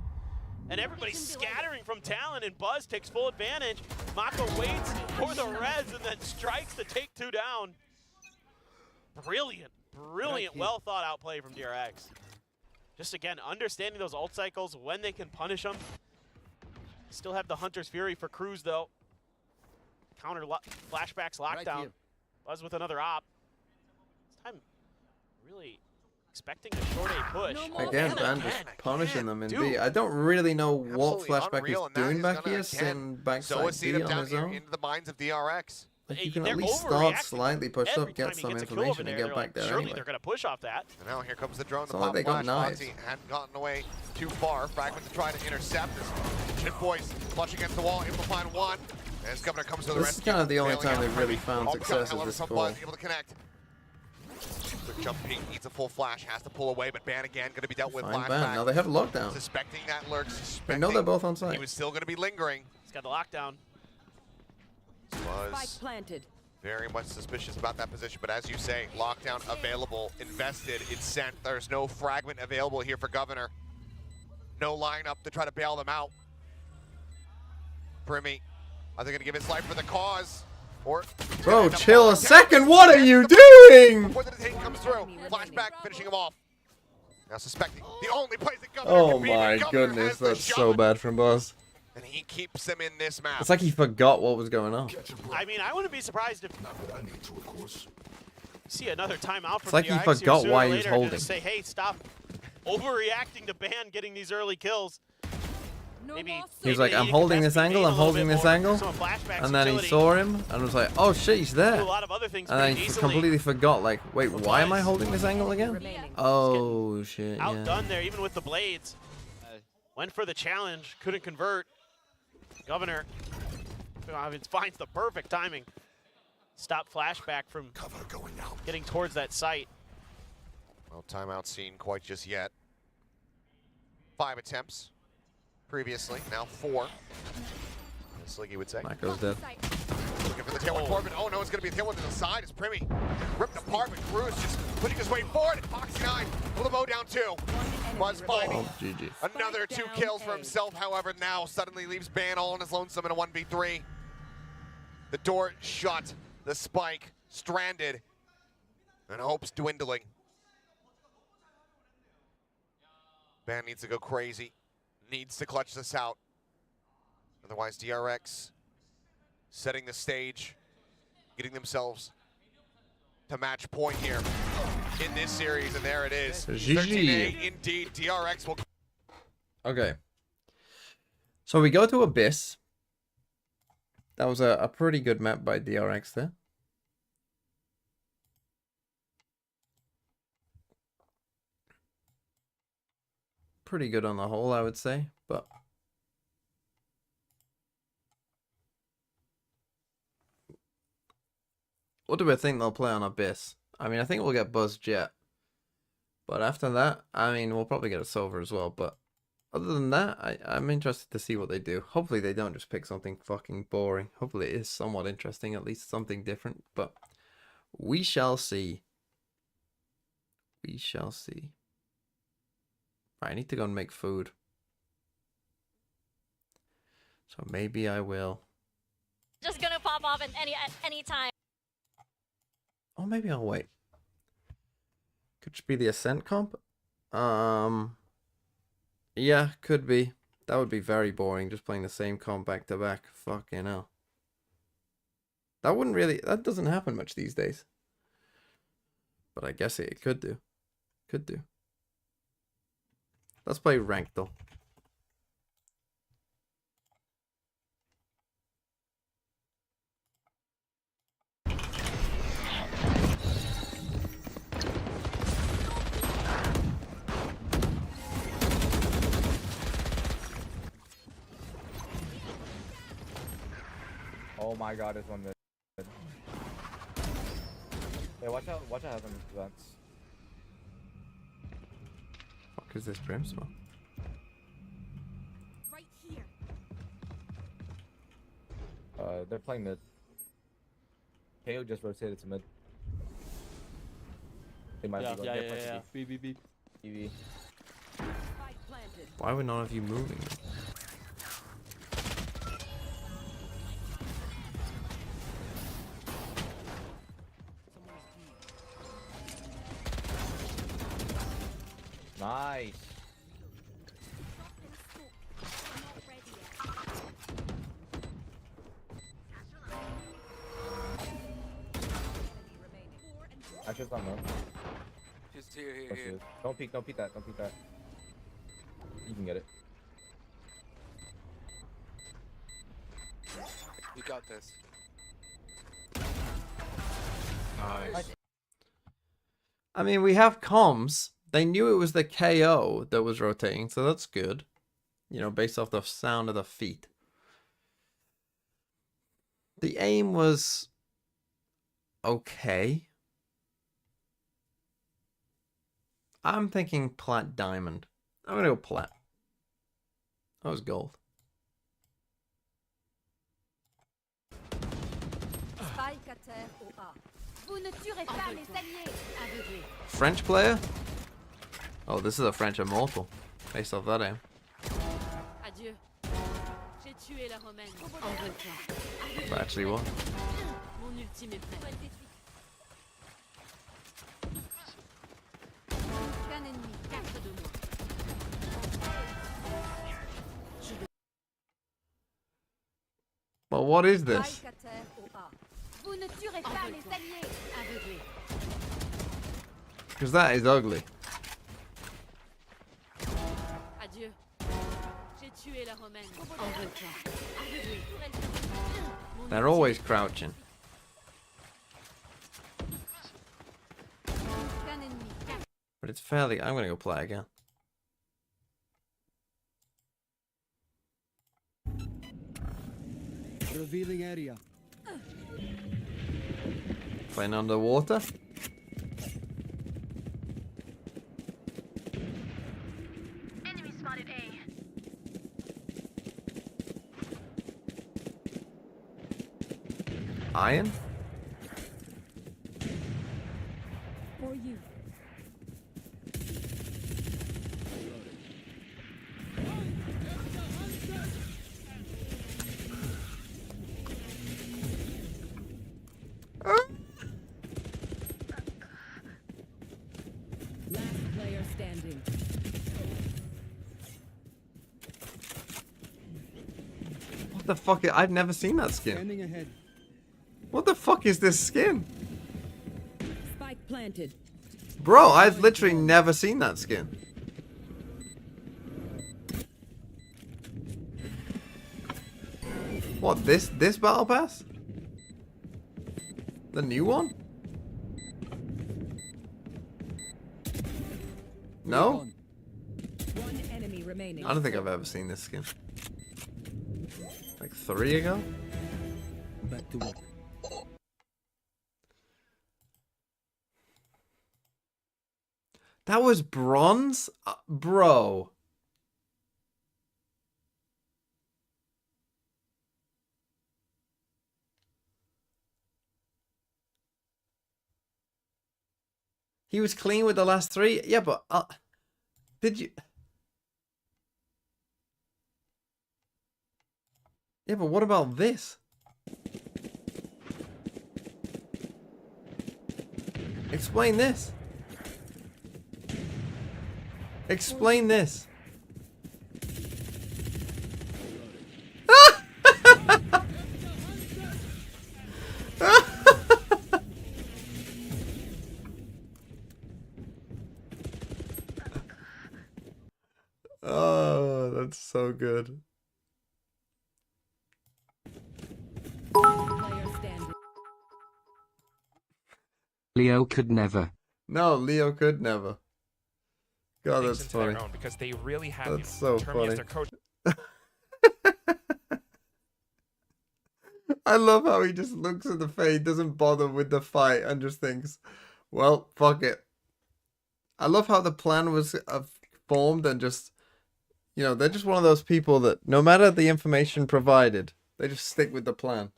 And everybody's scattering from Talon, and Buzz takes full advantage. Mako waits for the res and then strikes to take 2 down. Brilliant, well thought out play from DRX. Just again, understanding those ult cycles, when they can punish them. Still have the Hunter's Fury for Cruz though. Counter flashbacks lockdown. Buzz with another op. This time, really expecting a short A push. Again, Van just punishing them in B. I don't really know what Flashback is doing back here, sitting backside B on his own. Into the minds of DRX. Like, you can at least start slightly pushed up, get some information, and get back there Surely anyway. they're going to push off that. And now here comes the drone. It's The not like pop they got flash. knives. Fonzie hadn't gotten away too far. Fragment to try to intercept. Jit Boys flush against the wall, able to find one. As Governor comes to the This rescue. is kind of the only bailing time out they've really Primy. found All cut, success however, is this from call. Buzz, able to connect. Quick jump peek, needs a full flash, has to pull away, but Ban again going to be dealt with. Fine Flashback. Ban. Now they have a lockdown. Suspecting that lurk, They know they're both on he site. was still going to be lingering. He's got the lockdown. Was very much suspicious about that position, but as you say, lockdown available, invested, it's sent. There's no fragment available here for Governor. No lineup to try to bail them out. Primy, are they going to give his life for the cause? Or Bro, chill a second. What are you doing? before the detain comes through, flashback finishing him off. Now suspecting the only place that Governor Oh can be, my Governor goodness, has the that's shot, so bad from Buzz. and he keeps them in this map. It's like he forgot what was going on. I mean, I wouldn't be surprised if see another timeout from It's like he DRX here forgot sooner why or he was later, holding. Just say, hey, stop overreacting to Ban getting these early kills. Maybe He was like, I'm holding this angle, I'm holding this angle. And then he saw him and was like, oh shit, he's there. Do a lot of other things And then pretty he decently. completely forgot, like, wait, why am I holding this angle again? Oh shit, yeah. Outdone there, even with the blades. Went for the challenge, couldn't convert. Governor finds the perfect timing. Stop flashback from getting towards that site. No timeout seen quite just yet. 5 attempts previously, now 4. As Sliggy would say. Mako's dead. Looking for the tailwind forward, but oh no, it's going to be a tailwind to the side as Primi ripped apart, but Cruz just putting his way forward. Foxy 9 with the bow down 2. Buzz fighting. Oh, GG. Another 2 kills for himself, however, now suddenly leaves Ban all on his lonesome in a 1v3. The door shut, the spike stranded, and hopes dwindling. Ban needs to go crazy, needs to clutch this out. Otherwise, DRX setting the stage, getting themselves to match point here in this series, and there it is. GG. 13-8 indeed. DRX will. Okay. So we go to Abyss. That was a pretty good map by DRX there. Pretty good on the whole, I would say, but what do I think they'll play on Abyss? I mean, I think we'll get Buzz Jet. But after that, I mean, we'll probably get a Silver as well. But other than that, I'm interested to see what they do. Hopefully they don't just pick something fucking boring. Hopefully it is somewhat interesting, at least something different. But we shall see. We shall see. Right, I need to go and make food. So maybe I will. Just gonna pop off at any time. Oh, maybe I'll wait. Could just be the Ascent comp. Yeah, could be. That would be very boring, just playing the same comp back to back. Fucking hell. That doesn't happen much these days. But I guess it could do. Could do. Let's play ranked though. Oh my god, there's one mid. Hey, watch out having vents. Fuck is this Brim smoke? Right here. They're playing mid. KO just rotated to mid. They might be going yeah. B. BB. Why were none of you moving? Nice. I just don't know. Just here. Don't peek that. You can get it. You got this. Nice. I mean, we have comms. They knew it was the KO that was rotating, so that's good. You know, based off the sound of the feet. The aim was okay. I'm thinking plat diamond. I'm gonna go plat. That was gold. Spike à terre au A. Vous ne tuerez pas mes alliés. Aveuglés. French player? Oh, this is a French immortal. Based off that aim. Adieu. J'ai tué la romaine. En revoir. But actually what? Mon ultime est prêt. Qu'un ennemi, 4 de moi. But what is this? Spike à terre au A. Vous ne tuerez pas mes alliés. Aveuglés. Because that is ugly. Adieu. J'ai tué la romaine. En revoir. Aveuglés. They're always crouching. Qu'un ennemi, 4. But it's fairly... I'm gonna go play again. Revealing area. Playing underwater. Enemy spotted A. Iron? For you. Last player standing. What the fuck? I've never seen that skin. Standing ahead. What the fuck is this skin? Spike planted. Bro, I've literally never seen that skin. What, this battle pass? The new one? No? One enemy remaining. I don't think I've ever seen this skin. Like 3 ago? Back to work. That was bronze? Bro. He was clean with the last 3? Yeah, but... did you... Yeah, but what about this? Explain this. Explain this. Oh, that's so good. Leo could never. No, Leo could never. God, things that's into their funny. own because they really have That's so Termi as funny. their coach. I love how he just looks at the fade, doesn't bother with the fight, and just thinks, well, fuck it. I love how the plan was formed and just, you know, they're just one of those people that no matter the information provided, they just stick with the plan.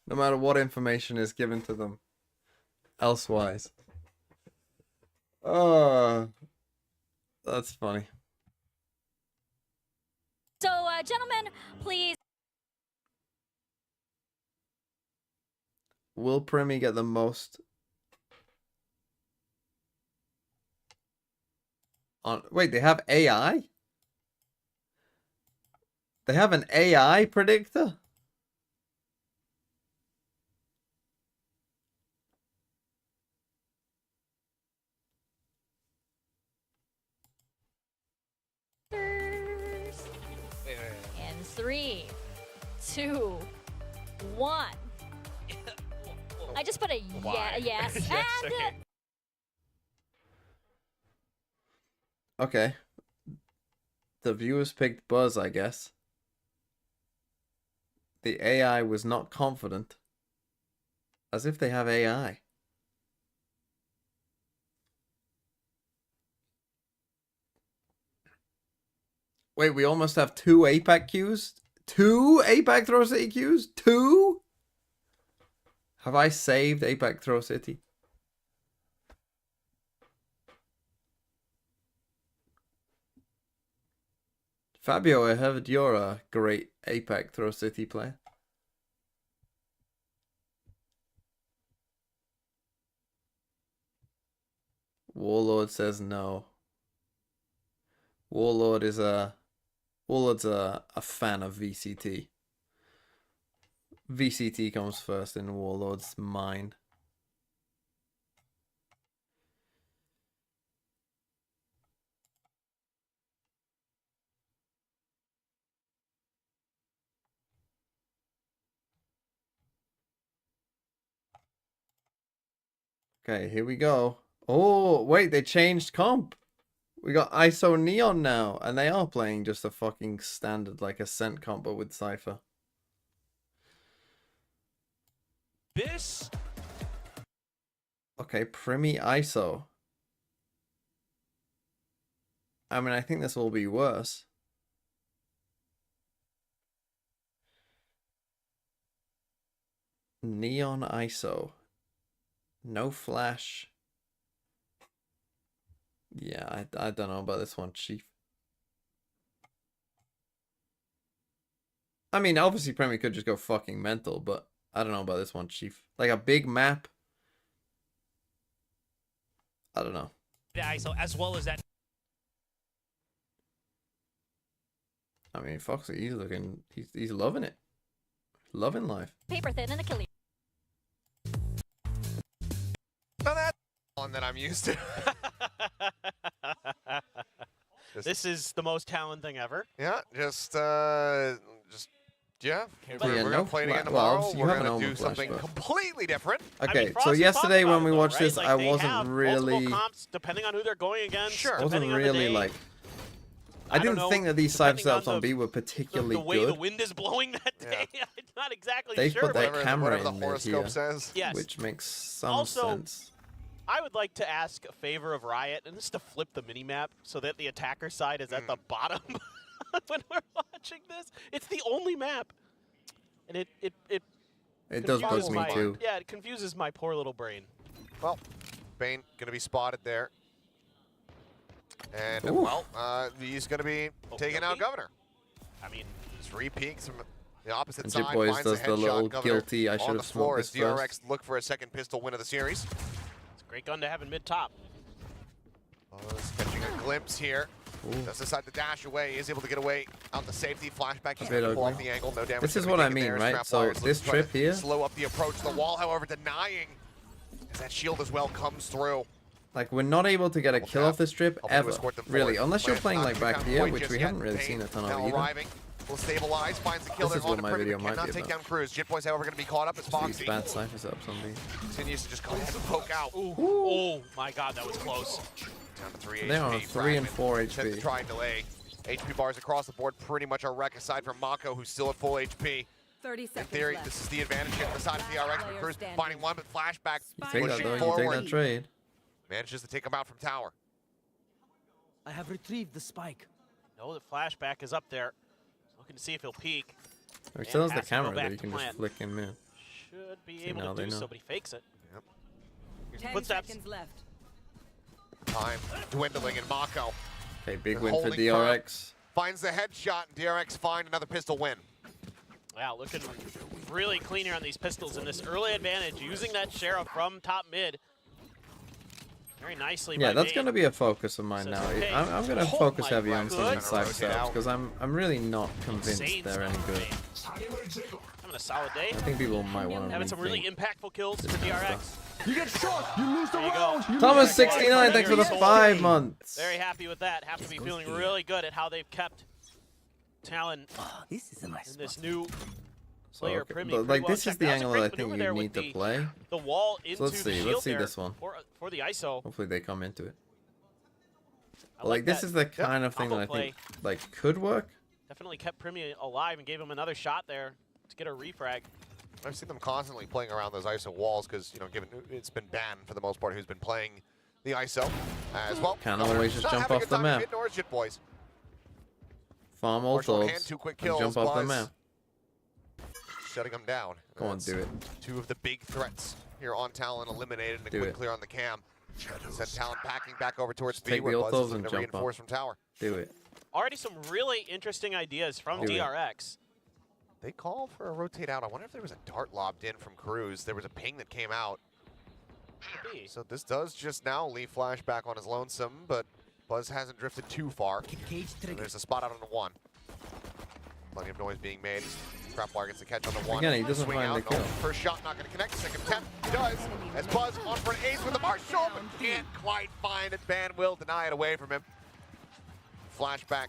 No matter what information is given to them elsewise. Oh, that's funny. So, gentlemen, please. Will Primi get the most? Wait, they have AI? They have an AI predictor? In 3, 2, 1. I just put a yes. Yes, And okay. Okay. The viewers picked Buzz, I guess. The AI was not confident. As if they have AI. Wait, we almost have 2 APAC queues? 2 APAC Throw City queues? 2? Have I saved APAC Throw City? Fabio, I heard you're a great APAC Throw City player. Warlord says no. Warlord's a fan of VCT. VCT comes first in Warlord's mind. Okay, here we go. Oh, wait, they changed comp. We got ISO Neon now, and they are playing just a fucking standard, like, Ascent comp, but with Cypher. This? Okay, Primi ISO. I mean, I think this will be worse. Neon ISO. No flash. Yeah, I don't know about this one, Chief. I mean, obviously Premier could just go fucking mental, but I don't know about this one, Chief. Like a big map. I don't know. ISO as well as that. I mean, Foxy, he's looking, he's loving it. Loving life. Paper thin and Achilles. Now that's one that I'm used to. This is the most Talon thing ever. Yeah, yeah. But We're yeah, gonna play it again tomorrow. We're gonna do something completely different. Okay, I mean, so Frost yesterday talked when we about it, watched though, this, right? I Like, they wasn't have really, multiple comps depending on who they're going against. Sure. wasn't depending on the really day. like. I didn't don't think know, that these side depending on setups on B were particularly the way good. the wind is blowing that day. I'm not exactly They've sure. put but that camera whatever the in mid horoscope here, says. Yes. which makes some Also, sense. I would like to ask a favor of Riot, and this is to flip the minimap so that the attacker side is at the bottom when we're watching this. It's the only map, and it does bug confuses me my- too. Yeah, it confuses my poor little brain. Well, Bane gonna be spotted there. And, Ooh. well, he's going to be taking out Governor. I mean, just re-peeks from the opposite And side. Jip Boys Finds does the the little headshot. Governor guilty, I should on have the floor smoked as this DRX first. look for a second pistol win of the series. It's a great gun to have in mid-top. Catching a glimpse here. Ooh. Does decide to dash away. Is able to get away out the safety. Flashback. He's bit going to pull ugly. off the angle. No damage. This is gonna what be I taken mean, there. right? Strap So Flyers this looking to try trip to here, slow up the approach to the wall, however, denying as that shield as well comes through. like we're not able to get a kill off this trip Helping to ever, escort them really, forward. unless you're Plant playing not like gonna back count here, point which just we yet. haven't really Payne seen a ton of now either. arriving. Will stabilize, finds the kill This there is what on my Premier, video but might cannot be take about. down Cruz. Jit Boys, however, going to be caught up as These Foxy bad cypher setups on B. continues to just go ahead and poke out. Oh my god, that was close. Down to 3 They're on HP. 3 and 4 Attempt to HP. try and delay. HP bars across the board pretty much a wreck aside from Mako, who's still at full HP. 30 In seconds theory, left. this is the advantage here on the side of TRX, but Cruz finding one, but flashback You take that pushing though, you forward. take that trade. Manages to take him out from tower. I have retrieved the spike. No, the flashback is up there. Looking to see if he'll peek. Or still has the has to go camera back that you to can just plant. flick him in. Should be See, able now to they do know. so, but he fakes it. Yep. Here's 10 footsteps. seconds left. Time dwindling in Mako. Okay, big They're win for holding DRX. Finds the headshot, and DRX find another pistol win. Yeah, looking really clean here on these pistols in this early advantage, using that Sheriff from top mid. Very nicely Yeah, by that's Bane. going to be a focus of mine So now. it's okay. I'm going to Oh focus my heavy on God. some of Good. these side Rotate setups out. because I'm really not convinced Insane they're any stuff from good. Bane. Having a solid day. I think people might want to Having some really impactful kills for DRX. You get shot, you lose the There you round. go. Thomas 69, thanks for the 5 months. Very happy with that. Have to be feeling really good at how they've kept Talon This is a nice in this new player okay, Primi. but, pretty like, well this is checked. the That was a angle great that I think maneuver you there need with to play. The wall into Let's the see, shield let's see there this one. for the ISO. Hopefully they come into it. I Like this that. is the kind of thing that I Combo think like could work. Definitely kept Primi alive and gave him another shot there to get a refrag. I've seen them constantly playing around those ISO walls because, you know, given it's been banned for the most part who's been playing the ISO as well. Can't always just jump off the map. Nor Jit Boys. Farm all Marshall tools hand, 2 quick and kills, jump off the Buzz map. shutting them down. Go on, That's do it. 2 of the big threats here on Talon eliminated and a Do quick it. clear on the cam. Send Talon packing back over towards Just B take where the Buzz ultos is and going to jump reinforce up. from tower. Do it. Already some really interesting ideas from Do it. DRX. They called for a rotate out. I wonder if there was a dart lobbed in from Cruz. There was a ping that came out. Could be. So this does just now leave Flash back on his lonesome, but Buzz hasn't drifted too far. And there's a spot out on the 1. Plenty of noise being made. Trapwire gets the catch on the 1. Again, he doesn't Swing find out. the kill. Oh, first shot not going to connect. Second attempt, he does. As Buzz on for an ace with the Marshall, but can't quite find it. Ban will deny it away from him. Flashback.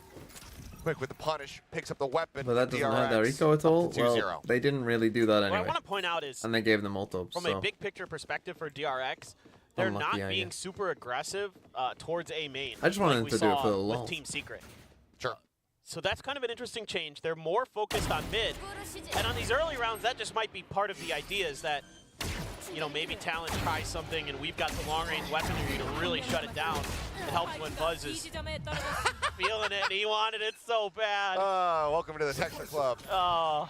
Quick with the punish, picks up the weapon. But that doesn't hurt DRX their eco at all. up to Well, 2-0. they didn't really do that What I anyway. want to point out is, And they gave them ult from so a big picture perspective for DRX, they're Unlucky, not I being guess. super aggressive towards A main. I just wanted like them we to do it saw for the with lulz. Team Secret. Sure. So that's kind of an interesting change. They're more focused on mid. And on these early rounds, that just might be part of the idea is that, you know, maybe Talon tries something and we've got the long-range weaponry to really shut it down. It helps when Buzz is feeling it and he wanted it so bad. Welcome to the Texture Club. Oh.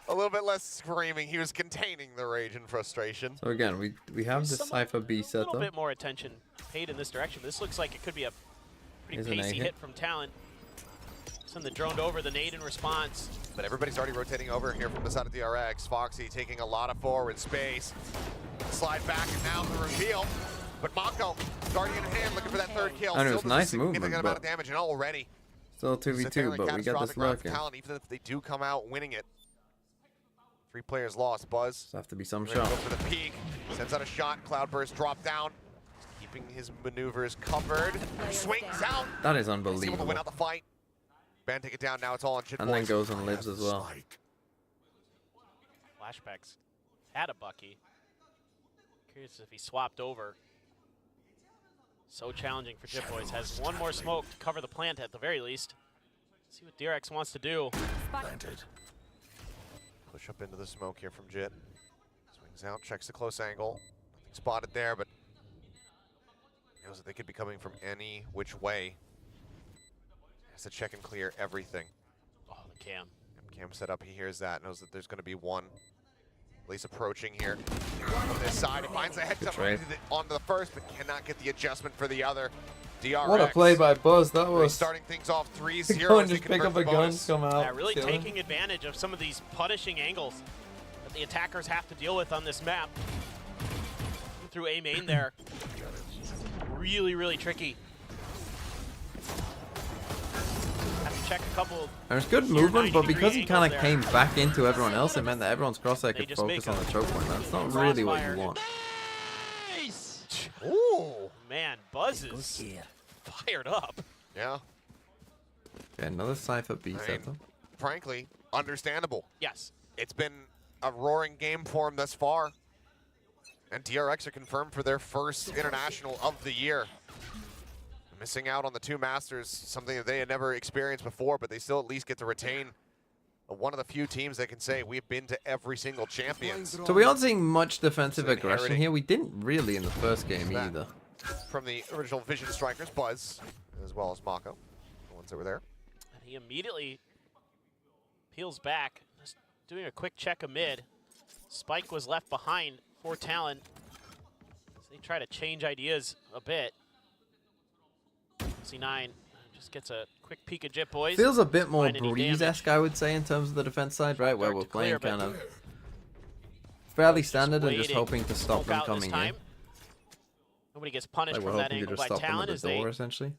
A little bit less screaming. He was containing the rage and frustration. So again, we have the Cypher B set A little up. bit more attention paid in this direction. This looks like it could be a pretty Here's an A pacey hit. hit from Talon. Send the drone over, the nade in response. But everybody's already rotating over here from the side of DRX. Foxy taking a lot of forward space. Slide back and now the reveal. But Mako, Guardian in hand, looking for that third kill. And it was Still does a nice movement, significant amount of but damage, and already still sit there 2v2, in but we got catastrophic this round for lurking. Talon, even if they do come out winning it. 3 players lost. Buzz. Just have to be some ready to shot. go for the peak. Sends out a shot. Cloudburst drop down. Keeping his maneuvers covered. Swings out. That is He's able to unbelievable. win out the fight. Ban take it down. Now it's all on Shit And then goes and lives as well. Flashbacks had a Bucky. Curious if he swapped over. So challenging for Jit Boys. Has one more smoke to cover the plant at the very least. See what DRX wants to do. Planted. Push up into the smoke here from Jit. Swings out, checks the close angle. Nothing spotted there, but knows that they could be coming from any which way. Has to check and clear everything. Oh, the cam. Cam set up, he hears that, knows that there's going to be one. At least approaching here from this side. He finds a heads up onto the first, but cannot get the adjustment for the other. DRX. What a play by Buzz. That was starting things off 3-0. Go and just pick up a gun, come out. Yeah, really kill him. taking advantage of some of these punishing angles that the attackers have to deal with on this map. Through A main there. Really, really tricky. Have to check a couple. There's good movement, but because he kind of came back into everyone else, it meant that everyone's crosshair could just focus make on the choke point. That's not really what you want. Ooh, man, Buzz is fired up. Yeah. Okay, another Cypher B I mean, setup. frankly, understandable. Yes. It's been a roaring game for him thus far. And DRX are confirmed for their first international of the year. Missing out on the 2 Masters, something that they had never experienced before, but they still at least get to retain one of the few teams that can say we've been to every single Champions. So we aren't seeing much defensive So aggression inheriting here. We didn't really in the first game that either. From the original Vision Strikers, Buzz, as well as Mako, the ones that were there. And he immediately peels back, just doing a quick check amid. Spike was left behind for Talon. So they try to change ideas a bit. C9 just gets a quick peek at Jit Boys. Feels a bit more Find any Breeze-esque, I would say, in terms of the defense side, right? Where we're playing clear, kind but of fairly standard and just waiting. hoping to stop Smoke them out this coming in. time. Nobody gets punished Like we're from that hoping to angle just by stop them Talon at as the they door, essentially.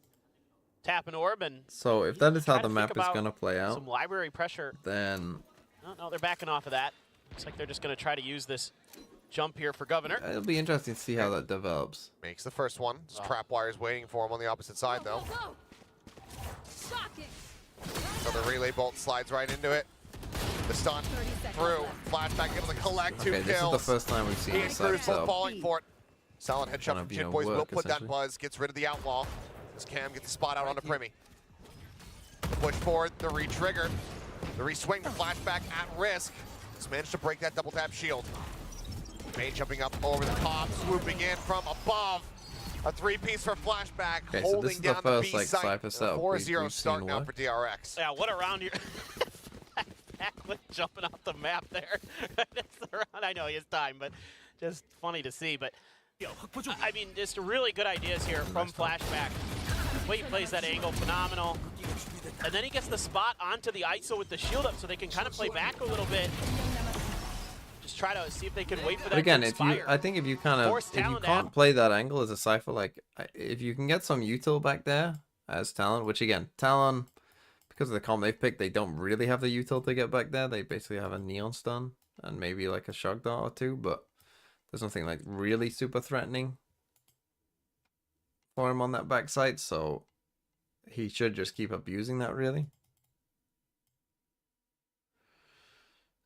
tap an orb and So if that is how try the to map think is about going to play out, some library pressure. then No, they're backing off of that. Looks like they're just going to try to use this jump here for Governor. it'll be interesting to see how that develops. Makes the first one. Just trap wires waiting for him on the opposite side, though. So the relay bolt slides right into it. The stun through. Flashback able to collect 2 Okay, kills. this is the first time we've seen He this and side Crucible setup. falling for it. Solid headshot Kind from of, Jit Boys will work, put that essentially. Buzz, gets rid of the outlaw. As Cam gets the spot out onto Primi. Push forward, the re-trigger. The re-swing, the flashback at risk. Just managed to break that double tap shield. May jumping up over the top, swooping in from above. A 3-piece for flashback, Okay, so holding this is the down first, B like, site. Cypher setup 4-0 we've start seen now work. for DRX. Yeah, what a round here. Backflip jumping off the map there. That's the round. I know he has time, but just funny to see. But I mean, just really good ideas here from Flashback. The way he plays that angle, phenomenal. And then he gets the spot onto the ISO with the shield up so they can kind of play back a little bit. Just try to see if they can wait for that But again, to if you, expire. I think if you kind of, Force if you Talon can't out. play that angle as a Cypher, like if you can get some util back there as Talon, which again, Talon, because of the comp they've picked, they don't really have the util to get back there. They basically have a neon stun and maybe like a shock dart or 2, but there's nothing like really super threatening for him on that backside, so he should just keep abusing that really.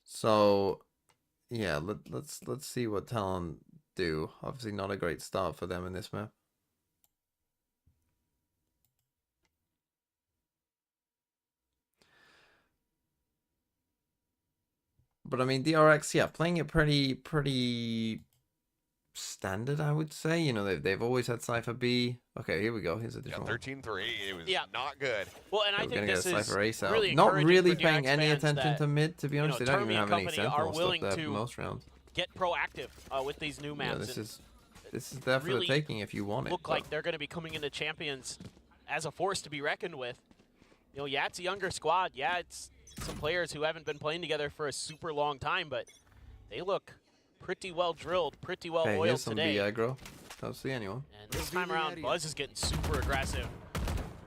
So yeah, let's see what Talon do. Obviously not a great start for them in this map. But I mean, DRX, yeah, playing it pretty standard, I would say. You know, they've always had Cypher B. Okay, here we go. Here's a different one. 13-3. It was not good. Well, and I We're think gonna this get a is Cypher Ace out. really Not encouraging really for paying DRX any fans attention that, to mid, to be honest. They don't even Termi have and any company sentinel are stuff willing there for to most rounds. get proactive with these new maps. Yeah, and this is there for really the taking if you want it. look like they're going to be coming into Champions as a force to be reckoned with. You know, yeah, it's a younger squad. Yeah, it's some players who haven't been playing together for a super long time, but they look pretty well drilled, pretty well Okay, oiled here's some today. B aggro. Don't see anyone. And this time around, Buzz is getting super aggressive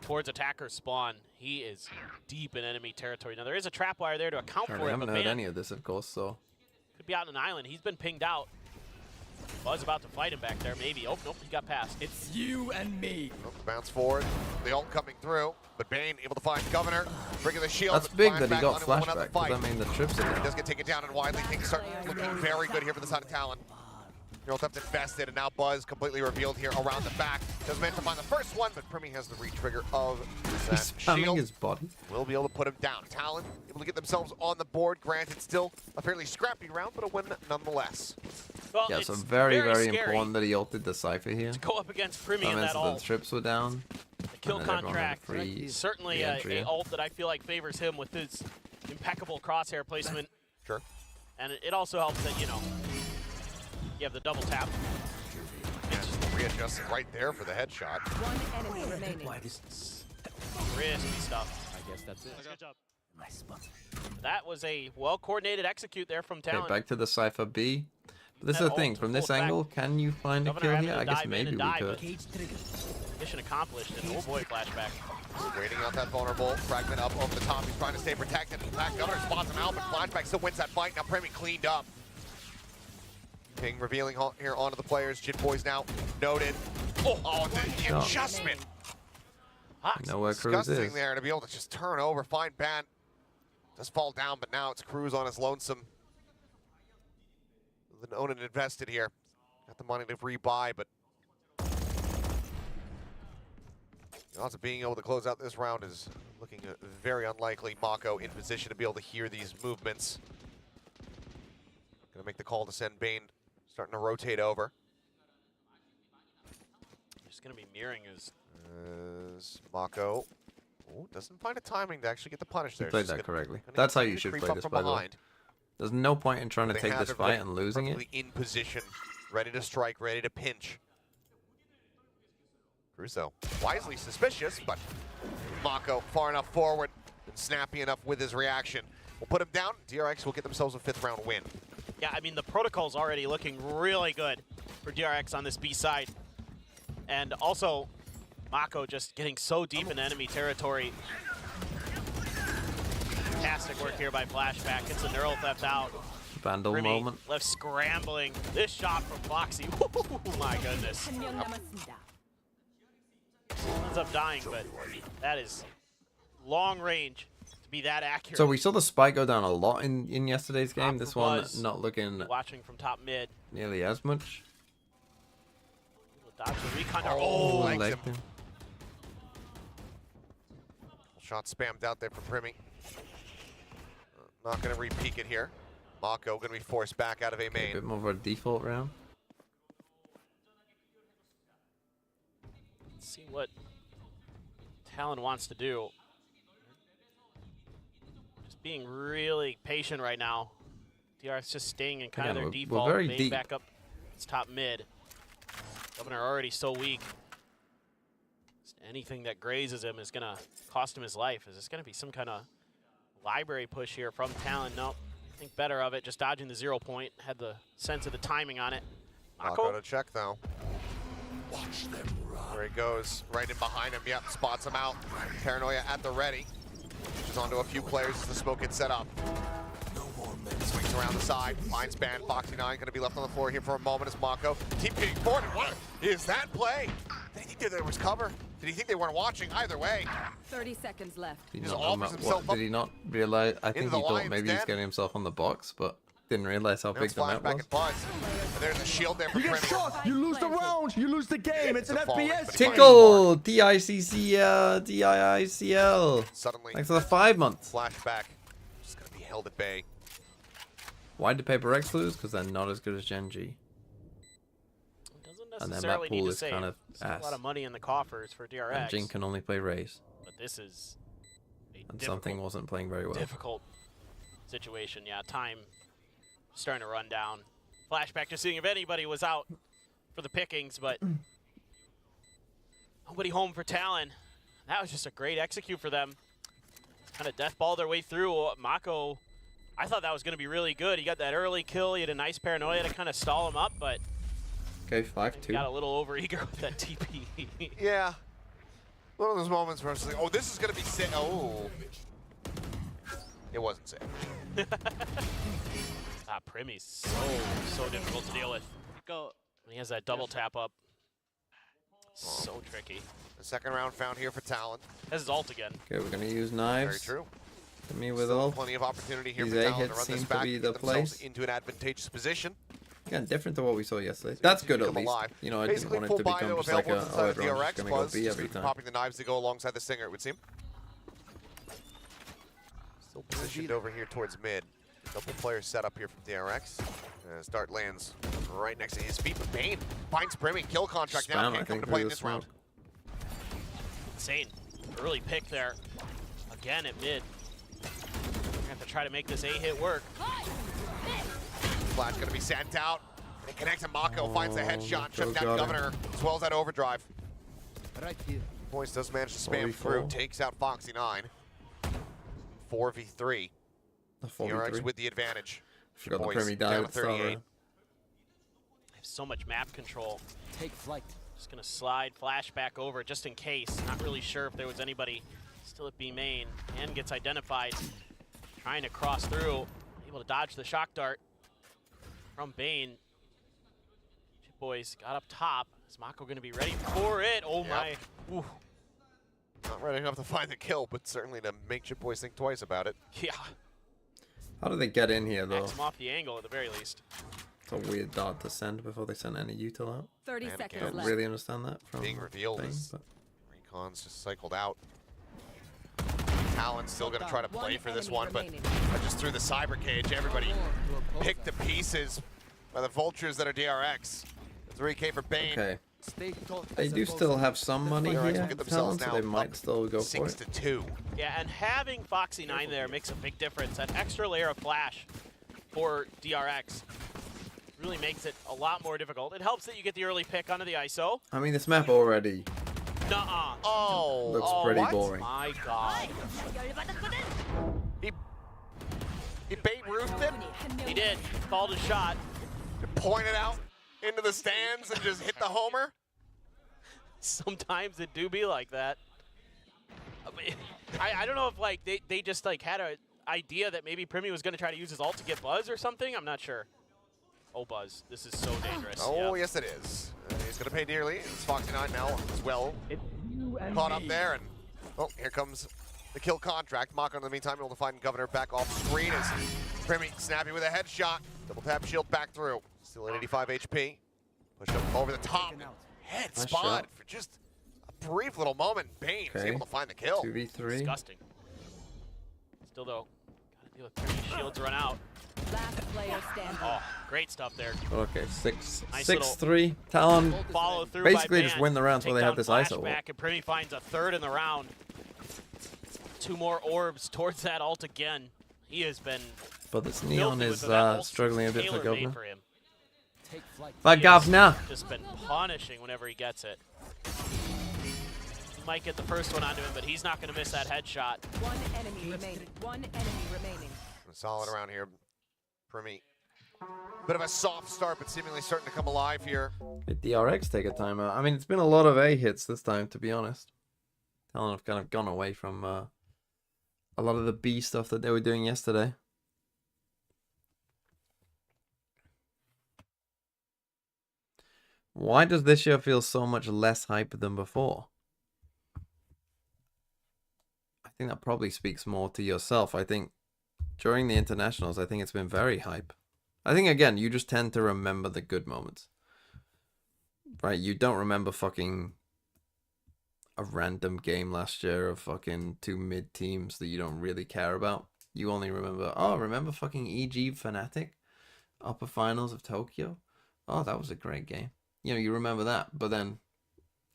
towards attacker spawn. He is deep in enemy territory. Now, there is a trap wire there to account I for it, haven't but heard man, any of this, of course, so. could be out on an island. He's been pinged out. Buzz about to fight him back there, maybe. Oh, nope, he got past. It's you and me. Bounce forward. The ult coming through, but Bane able to find Governor, bringing the shield. That's but big finds that he back got on him, one flashback, fight. because I mean the trips are He down. does get taken down and widely. Things start looking very good here for the side of Talon. You're left invested, and now Buzz completely revealed here around the back. Does manage to find the first one, but Primi has the re-trigger of that He's spamming shield. his body. Will be able to put him down. Talon able to get themselves on the board. Granted, still a fairly scrappy round, but a win nonetheless. Well, Yeah, it's so very, very scary important that he ulted the Cypher here. to go up against Primi That in meant that that ult. the trips were down. The kill and then everyone had contract, free certainly a re-entry. ult that I feel like favors him with his impeccable crosshair placement. Sure. And it also helps that, you know, you have the double tap. Readjusting right there for the headshot. One enemy remaining. Risky stuff. I guess that's it. Good job. That was a well-coordinated execute there from Talon. Okay, back to the Cypher B. But this is That the thing, ult from pulled this back. angle, can you find a Governor kill having here? to I guess dive in maybe and we die, could. but mission accomplished, and oh boy, flashback. Waiting out that vulnerable. Fragment up over the top. He's trying to stay protected. In fact, Governor spots him out, but flashback still wins that fight. Now Premi cleaned up. King revealing here onto the players. Jin Boy's now noted. Oh, the adjustment. Know where Cruz Disgusting is. there to be able to just turn over, find Ban. Does fall down, but now it's Cruz on his lonesome. The Onan invested here. Got the money to rebuy, but the odds of being able to close out this round is looking very unlikely. Mako in position to be able to hear these movements. Gonna make the call to send Bane, starting to rotate over. Just gonna be mirroring his. Mako doesn't find a timing to actually get the punish You there. played She's that gonna- correctly. gonna That's how you continue to should creep play up this, from by the way. behind. There's no point in trying to They take have this everybody fight and losing it. perfectly in position, ready to strike, ready to pinch. Crusoe wisely suspicious, but Mako far enough forward and snappy enough with his reaction. We'll put him down. DRX will get themselves a 5th round win. Yeah, I mean, the protocol's already looking really good for DRX on this B side. And also, Mako just getting so deep in enemy territory. Fantastic work here by Flashback. Gets a neural theft out. Vandal Remy moment. left scrambling. This shot from Foxy. Oh my goodness. Ends up dying, but that is long range to be that accurate. So we saw the spike go down a lot in yesterday's game. Off This for one Buzz. not looking Watching from top mid. nearly as much. Dodge the recon. Oh, Oh, legged him. Shot spammed out there for Primi. Not going to re-peek it here. Mako going to be forced back out of A A main. bit more of a default round. Let's see what Talon wants to do. Just being really patient right now. DRX just staying in kind of Again, their we're default. very Bane deep. back up. It's top mid. Governor already so weak. Just anything that grazes him is gonna cost him his life. Is this gonna be some kind of library push here from Talon? Nope. Think better of it. Just dodging the 0 point. Had the sense of the timing on it. Mako to check though. There he goes, right in behind him. Yep, spots him out. Paranoia at the ready. Pushes onto a few players as the smoke gets set up. Swings around the side, finds Ban. Foxy 9 going to be left on the floor here for a moment as Mako. Team getting forward. What is that play? Did he think that there was cover? Did he think they weren't watching? Either way. 30 seconds left. Did, Just not, offers himself up did he not realize? I think into he the thought lion's maybe he's den. getting himself on the box, but didn't realize how Now big it's the map flashback was. and Buzz. And there's a shield there for You get Primi. shot, you lose the round, you lose the game. It's an It's a falling, FPS. but he Tickle! DICCL! DIICL! Suddenly, Thanks for the 5 months. flashback. Just going to be held at bay. Why did PRX lose? Because they're not as good as Gen.G. and then that necessarily need pool to is save. kind of Still a lot of money in the coffers for DRX. And GENG can only play Raze. But this is a And something wasn't playing very well. difficult situation. Yeah, time starting to run down. Flashback to seeing if anybody was out for the pickings, but nobody home for Talon. That was just a great execute for them. Kind of death ball their way through. Mako, I thought that was going to be really good. He got that early kill. He had a nice paranoia to kind of stall him up, but Okay, 5-2. got a little overeager with that TP. Yeah. One of those moments where I was like, oh, this is going to be sick. Oh. It wasn't sick. Primi's so difficult to deal with. Go. When he has that double tap up. So tricky. The second round found here for Talon. Has his ult again. Okay, we're gonna use knives. Very true. To me with Still all. plenty of opportunity here These for Talon to A-hits run this seem to back, be get the themselves place. into an advantageous position. Again, different to what we saw yesterday. That's good at Come least. alive. You know, I didn't Basically want it full to buy, become though, just like available a, inside oh, of everyone's DRX just gonna go Buzz, B just every time. popping the knives to go alongside the Singer, it would seem. Still positioned over here towards mid. Double player set up here from DRX. As Dart lands right next to his feet, but Bane finds Primi. Kill contract now. Spam, I Can't come think, to play through in the this round. Insane. Early pick there. Again at mid. We're have to try to make this A-hit work. Flash gonna be sent out. And it connects to Mako, finds the headshot, shut down got him. Governor, as well as that overdrive. Right here. Boys does manage to spam 44. through, takes out Foxy9. 4v3. The DRX 4v3. with the advantage. Forgot the Boys Primi died down at to the start. 38. Have so much map control. Take flight. Just gonna slide flashback over just in case. Not really sure if there was anybody still at B main. And gets identified. Trying to cross through. Able to dodge the shock dart from Bane. Chip Boys got up top. Is Mako gonna be ready for it? Oh my. Ooh. Not ready enough to find the kill, but certainly to make Chip Boys think twice about it. Yeah. How do they get in here though? Knocks him off the angle at the very least. It's a weird dart to send before they send any util out. 30 And seconds I don't left. really understand that from Being revealed Bane, as but Recon's just cycled out. Talon's still gonna try to play for this one, but I just threw the cyber cage. Everybody picked to pieces by the vultures that are DRX. 3K for Bane. okay. They do still have some money DRX will here, get Talon, themselves so now they might up still go for it. 6-2. Yeah, and having Foxy9 there makes a big difference. That extra layer of flash for DRX really makes it a lot more difficult. It helps that you get the early pick onto the ISO. I mean, this map already Nuh-uh. Oh, looks pretty what? boring. My God. He bait roofed it, He did. Called a shot. pointed out into the stands and just hit the homer. Sometimes it do be like that. I don't know if like they just like had an idea that maybe Primi was going to try to use his ult to get Buzz or something. I'm not sure. Oh, Buzz. This is so dangerous. Oh, yeah. yes it is. He's going to pay dearly. It's Foxy9 now as well. Caught up there, and oh, here comes the kill contract. Mako in the meantime able to find Governor back off screen as Primi snappy with a headshot. Double tap shield back through. Still at 85 HP. Push up over the top. Head Nice spot shot. for just a brief little moment. Bane is Okay. able to find the kill. 2v3. Disgusting. Still though, gotta deal with Primi. Shields run out. Last player standing. Oh, great stuff there. Okay, 6, Nice 6-3. Talon Follow through basically by just Ban. win the rounds Take where they have down this ISO. flashback, and Primi finds a third in the round. 2 more orbs towards that ult again. He has been But this Neon filthy is with that ult. struggling a bit for Tailor-made Governor. for him. Take flight. For He has Governor. just been punishing whenever he gets it. He might get the first one onto him, but he's not going to miss that headshot. One enemy remaining. One enemy remaining. Solid around here. Primi. Bit of a soft start, but seemingly starting to come alive here. Did DRX take a timeout? I mean, it's been a lot of A hits this time, to be honest. Talon have kind of gone away from a lot of the B stuff that they were doing yesterday. Why does this year feel so much less hype than before? I think that probably speaks more to yourself. I think during the internationals, I think it's been very hype. I think, again, you just tend to remember the good moments. Right? You don't remember fucking a random game last year of fucking 2 mid teams that you don't really care about. You only remember, oh, remember fucking EG Fnatic? Upper finals of Tokyo? Oh, that was a great game. you know, you remember that, but then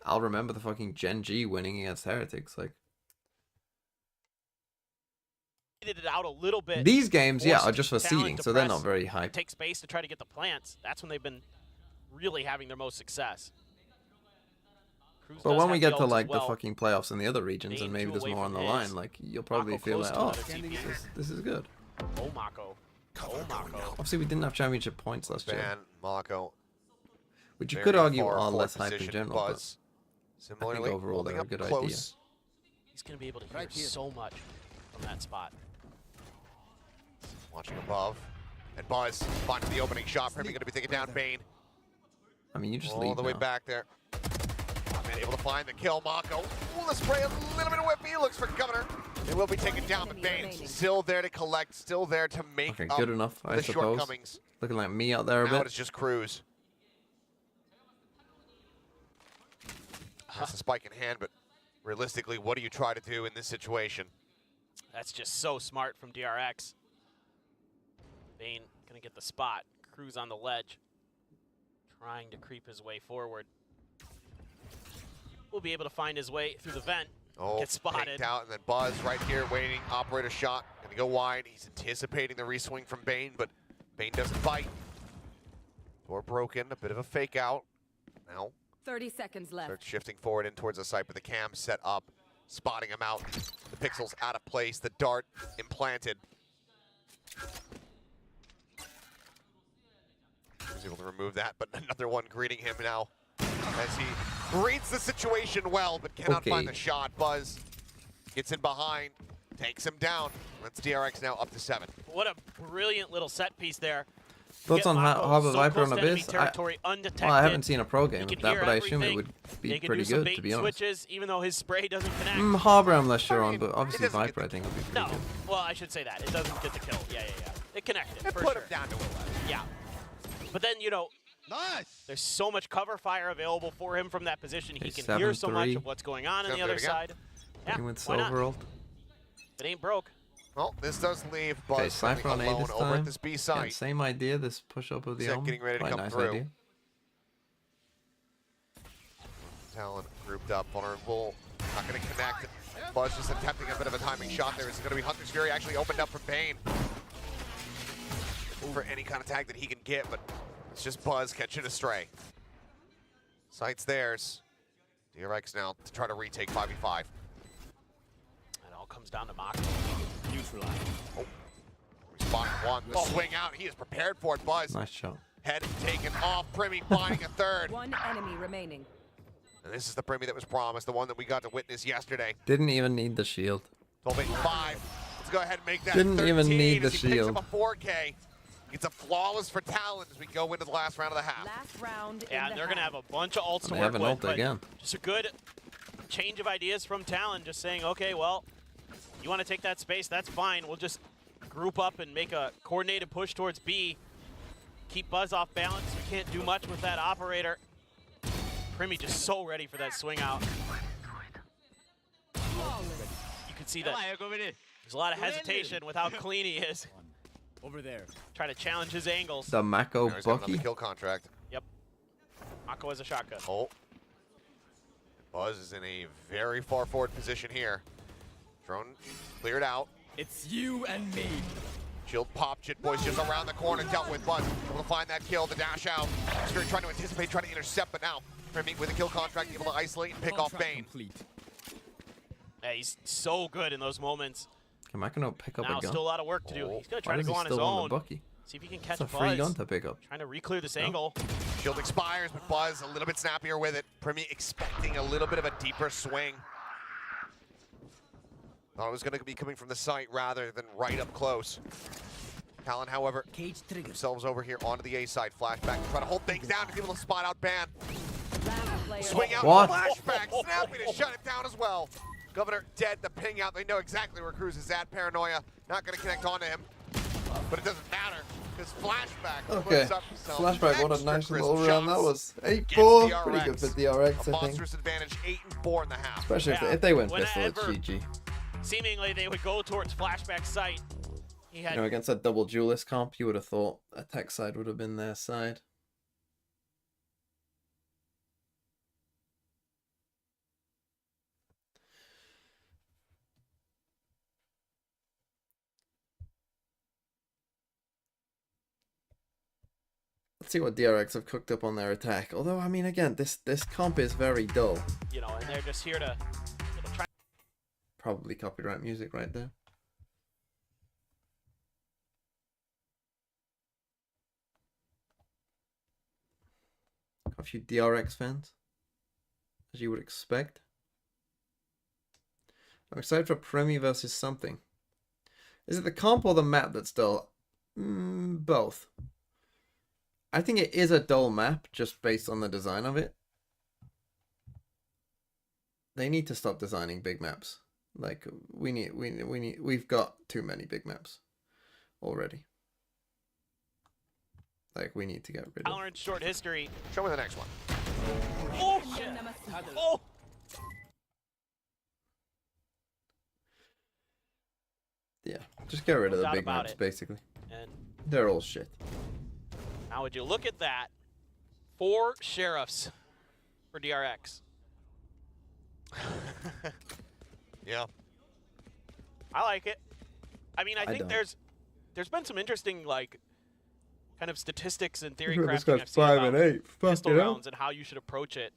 I'll remember the fucking Gen.G winning against Heretics. Like, It out a little bit. these games, yeah, are forcing just for Talon seeding, to so they're press not very and hype. take space to try to get the plants. That's when they've been really having their most success. Cruz But does when have we the get to ult as like well. the fucking playoffs in the other regions, Bane and maybe two there's away more on from the his. line, like you'll probably Mako feel close like, to oh, another TP. this is good. Oh, Mako. Oh, Mako. Obviously, we didn't have championship points last year, Ban Mako. which you Very could argue far are forward less hype in position. general. But Buzz. I Similarly, think overall holding they're a up good close. idea. He's going to be able to hear so much from that spot. Watching above. And Buzz finding the opening shot. Premier going to be taking down Bane. I mean, you just All leave the way now. back there. Man able to find the kill. Mako. Ooh, the spray, a little bit of whip. He looks for Governor. They will be taken down, but Bane's still there to collect, still there to make Okay, up good enough, I the suppose. shortcomings. Looking like me out there a Now bit. it's just Cruz. That's a spike in hand, but realistically, what do you try to do in this situation? That's just so smart from DRX. Bane going to get the spot. Cruz on the ledge. Trying to creep his way forward. Will be able to find his way through the vent. Oh, Get spotted. pinked out, and then Buzz right here waiting. Operator shot. Gonna go wide. He's anticipating the reswing from Bane, but Bane doesn't bite. Door broken. A bit of a fake out. Now 30 seconds left. starts shifting forward in towards the site, but the cam set up, spotting him out. The pixels out of place. The dart implanted. Was able to remove that, but another one greeting him now as he reads the situation well, but cannot find the shot. Buzz gets in behind, takes him down. That's DRX now up to 7. What a brilliant little set piece there. Thoughts on Harbor so Viper close on to enemy Abyss? territory, undetected. Well, I haven't seen a pro game He of can that, hear but I assume it everything. would be They can pretty do some good, bait to be and honest. switches, even though his spray doesn't connect. Harbor I'm less sure on, but obviously doesn't Viper I think would be pretty No, good. well, I should say that. It doesn't get the kill. Yeah. It connected, It for put sure. him down to 11. Yeah. But then, you know, there's so much cover fire available for him from that position. He Okay, can hear so much 7-3. of what's going on the Sounds other good again. side. Yeah, Even with why not? Silver ult. It ain't broke. Well, this does leave Okay, Buzz Cypher on A alone this over time. at this B Yeah, site. same idea, this push up of the Zed Elm. getting ready to Quite come nice through. idea. Talon grouped up, vulnerable, not going to connect. Buzz just attempting a bit of a timing shot there. It's going to be Hunter's Fury actually opened up for Bane. Looking for any kind of tag that he can get, but it's just Buzz catching a stray. Site's theirs. DRX now to try to retake 5v5. It all comes down to Mako. Neutralize. Oh. Spotting one. The swing out. He is prepared for it. Buzz. Nice shot. Head taken off. Primy finding a third. One enemy remaining. And this is the Primy that was promised, the one that we got to witness yesterday. Didn't even need the shield. 12-8-5. Let's go ahead and make that Didn't 13 even need the as he picks shield. up a 4K. It's a flawless for Talon as we go into the last round of the half. Last round. Yeah, and they're going to have a bunch of ults to They work have an with, ult but again. just a good change of ideas from Talon, just saying, okay, well, you want to take that space, that's fine. We'll just group up and make a coordinated push towards B. Keep Buzz off balance. We can't do much with that operator. Primy just so ready for that swing out. You can see that there's a lot of hesitation with how clean he is. Over there. Try to challenge his angles. The Mako There's got Bucky. another kill contract. Yep. Mako has a shotgun. Oh. Buzz is in a very far forward position here. Drone cleared out. It's you and me. Shield pop, Jit Boy's just around the corner, dealt with Buzz. Able to find that kill, the dash out. Spirit trying to anticipate, trying to intercept, but now Primy with a kill contract, able to isolate and pick off Bane. Yeah, he's so good in those moments. Can Mako not pick up Now a gun? still a lot of work to do. He's going to Why try to is go he on his still on own. the Bucky? See if he can catch It's a free Buzz. gun to pick up. Trying to re-clear this angle. Shield expires, but Buzz a little bit snappier with it. Primy expecting a little bit of a deeper swing. Thought it was going to be coming from the site rather than right up close. Talon, however, themselves over here onto the A side. Flashback, try to hold things down to be able to spot out Ban. Swing out, What? flashback, snappy to shut it down as well. Governor dead, the ping out. They know exactly where Cruz is at. Paranoia, not going to connect onto him. But it doesn't matter, because flashback Okay. puts up some Flashback, what a extra nice crisp little round that shots was. against 8-4. Pretty good DRX. for DRX, A I think. monstrous advantage, 8-4 in the half. Especially Yeah, if they win pistol, it's whenever- GG. Seemingly, they would go towards flashback site. He had You know, against that double duelist comp, you would have thought attack side would have been their side. see what DRX have cooked up on their attack. Although, I mean, again, this comp is very dull. You know, and they're just here to try. Probably copyright music right there. Got a few DRX fans, as you would expect. I'm excited for Premi versus something. Is it the comp or the map that's dull? Both. I think it is a dull map just based on the design of it. They need to stop designing big maps. Like we've got too many big maps already. Like we need to get rid of. Talon short history. Show me the next one. Oh shit! Oh. Yeah, just get rid of the doubt big about maps it. basically. And they're all shit. now would you look at that? 4 sheriffs for DRX. Yeah. I like it. I mean, I think don't. there's been some interesting like kind of statistics and theory This crafting guy's I've seen 5 about and 8. pistol Fuck it up. rounds and how you should approach it.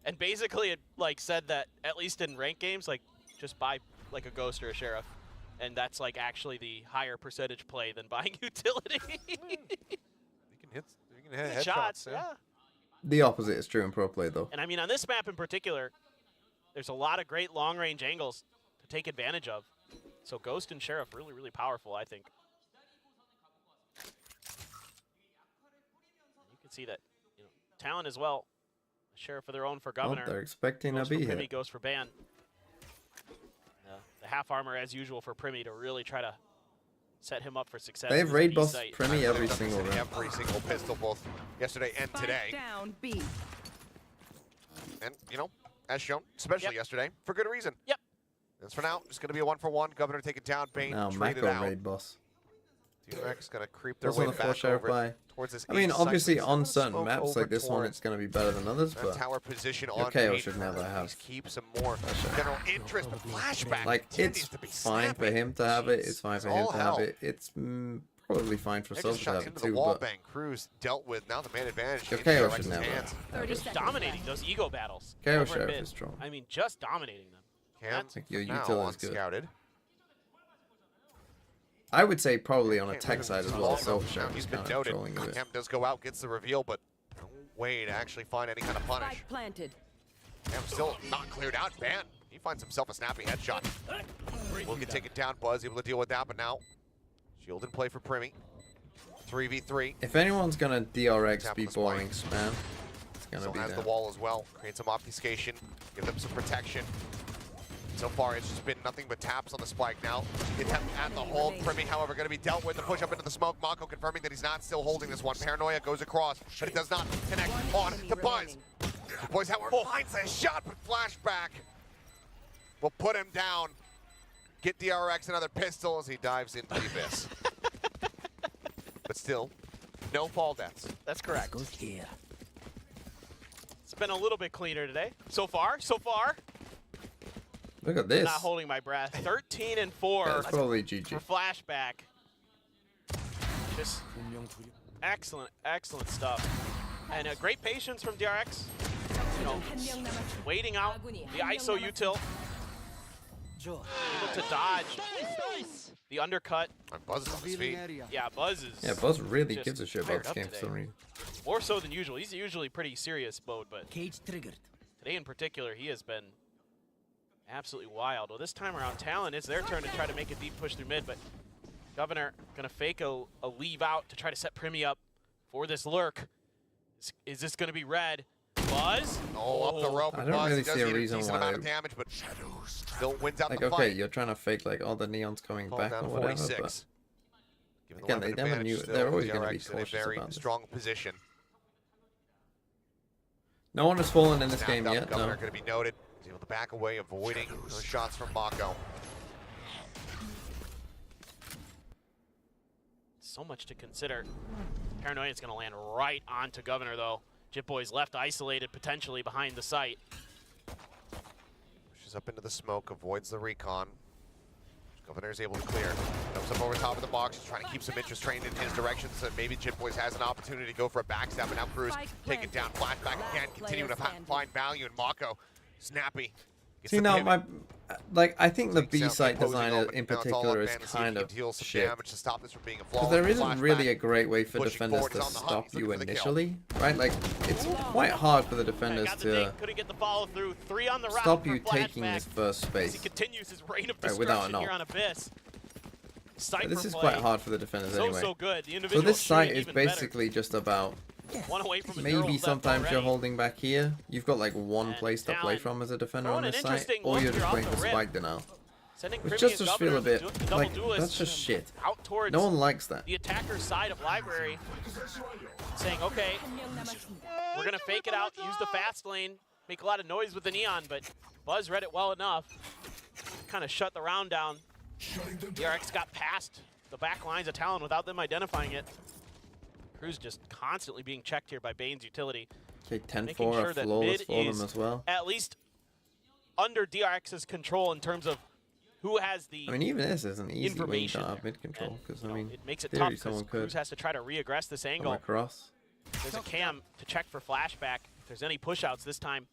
And basically, it like said that at least in ranked games, like just buy like a ghost or a sheriff, and that's like actually the higher percentage play than buying utility. You can hit Good shots, yeah. The opposite is true in pro play though. And I mean, on this map in particular, there's a lot of great long-range angles to take advantage of. So Ghost and Sheriff really, really powerful, I think. You can see that, you know, Talon as well. Sheriff of their own for Governor. they're expecting a Goes for B Primi, here. goes for Ban. The half armor as usual for Primi to really try to set him up for success. They've in this raid B boss site. Premi every single round. Every single pistol, both yesterday and today. Down B. And, you know, as shown, especially yesterday, for good reason. Yep. As for now, it's going to be a 1-for-1. Governor taking down, Bane Now traded Mako out. raid boss. DRX going to creep their Also way on the back 4 sheriff over buy. towards this I mean, east side. obviously He's on gonna certain smoke maps over like this one, towards it's going to be better than others, that but tower position your on KO Bane. should never have. Keep some more general interest, but flashback Like, continues it's to be fine for snappy. him to have it. It's fine for him all to have hell. it. It's probably fine for They Silver just to shot have it into the too, wall but bang. Cruz dealt with now the man advantage. Your in KO DRX's should never hands. have. Just dominating those ego battles. KO over at Sheriff mid. is strong. I mean, just dominating them. Cam Like, your now util is good. unscouted. I would say probably on a Can't tech move side as too well. long, Silver though. Sheriff Now is he's been kind of noted. trolling a bit. Cam does go out, gets the reveal, but no way to actually find any kind of punish. Spike planted. Cam still not cleared out. Ban. He finds himself a snappy headshot. Will get taken down. Buzz able to deal with that, but now shield in play for Primi. 3v3. If anyone's gonna DRX Tap be the spike. boring spam, it's gonna Still be has the them. wall as well. Create some obfuscation. Give them some protection. So far, it's just been nothing but taps on the spike. Now, the attempt at the hold. Primi, however, going to be dealt with. The push up into the smoke. Mako confirming that he's not still holding this one. Paranoia goes across, but it does not connect on to Buzz. Boys, however, finds a shot, but flashback will put him down. Get DRX another pistol as he dives into the abyss. But still, no fall deaths. That's correct. It's been a little bit cleaner today. So far. Look at this. Not holding my breath. 13 and 4. That's probably GG. For flashback. Just excellent stuff. And great patience from DRX. You know, waiting out the ISO util. Able to dodge the undercut. Buzz is on his feet. Yeah, Buzz is. Yeah, Buzz really just gives a shit fired about this up game for today. some reason. More so than usual. He's usually pretty serious mode, but Cage triggered. today in particular, he has been absolutely wild. Well, this time around, Talon, it's their turn to try to make a deep push through mid, but Governor gonna fake a leave out to try to set Primi up for this lurk. Is this gonna be red? Buzz? Oh, up the rope. I and don't Buzz really does see a get reason decent why amount of damage, but still wins out Like, the okay, fight. you're trying to fake like all the neons coming Called back down or to whatever, 46. but Given the again, weapon they never advantage knew. still, They're always going to be DRX in a cautious very about this. strong position. No one has fallen in this Snapped game up, yet. Governor No. going to be noted. He's able to back away, avoiding those shots from Mako. So much to consider. Paranoia is going to land right onto Governor, though. Jip Boy's left isolated, potentially behind the site. Pushes up into the smoke, avoids the recon. Governor's able to clear. Jumps up over top of the box, just trying to keep some interest trained in his direction so that maybe Jitboys has an opportunity to go for a backstab, but now Cruz take it down. Flashback again, continuing to find value in Mako. Snappy. See, now, I think the B site design in particular is kind of shit. Because there isn't really a great way for defenders to stop you initially, right? Like, it's quite hard for the defenders to stop you taking this first space, right, without a knock. This is quite hard for the defenders anyway. So this site is basically just about maybe sometimes you're holding back here. You've got like one place to play from as a defender on this site, or you're just playing for spike denial. Which just feel a bit like, that's just shit. No one likes that. The attacker's side of library saying, okay, we're going to fake it out, use the fast lane, make a lot of noise with the neon, but Buzz read it well enough. Kind of shut the round down. DRX got past the back lines of Talon without them identifying it. Cruz just constantly being checked here by Bane's utility. Okay, 10-4 are flawless for them as well. At least under DRX's control in terms of who has the I mean, even this isn't easy when you don't have mid control, because I mean, it makes it tough because Cruz has to try to re-aggress this angle. Across. There's a cam to check for flashback if there's any push-outs this time.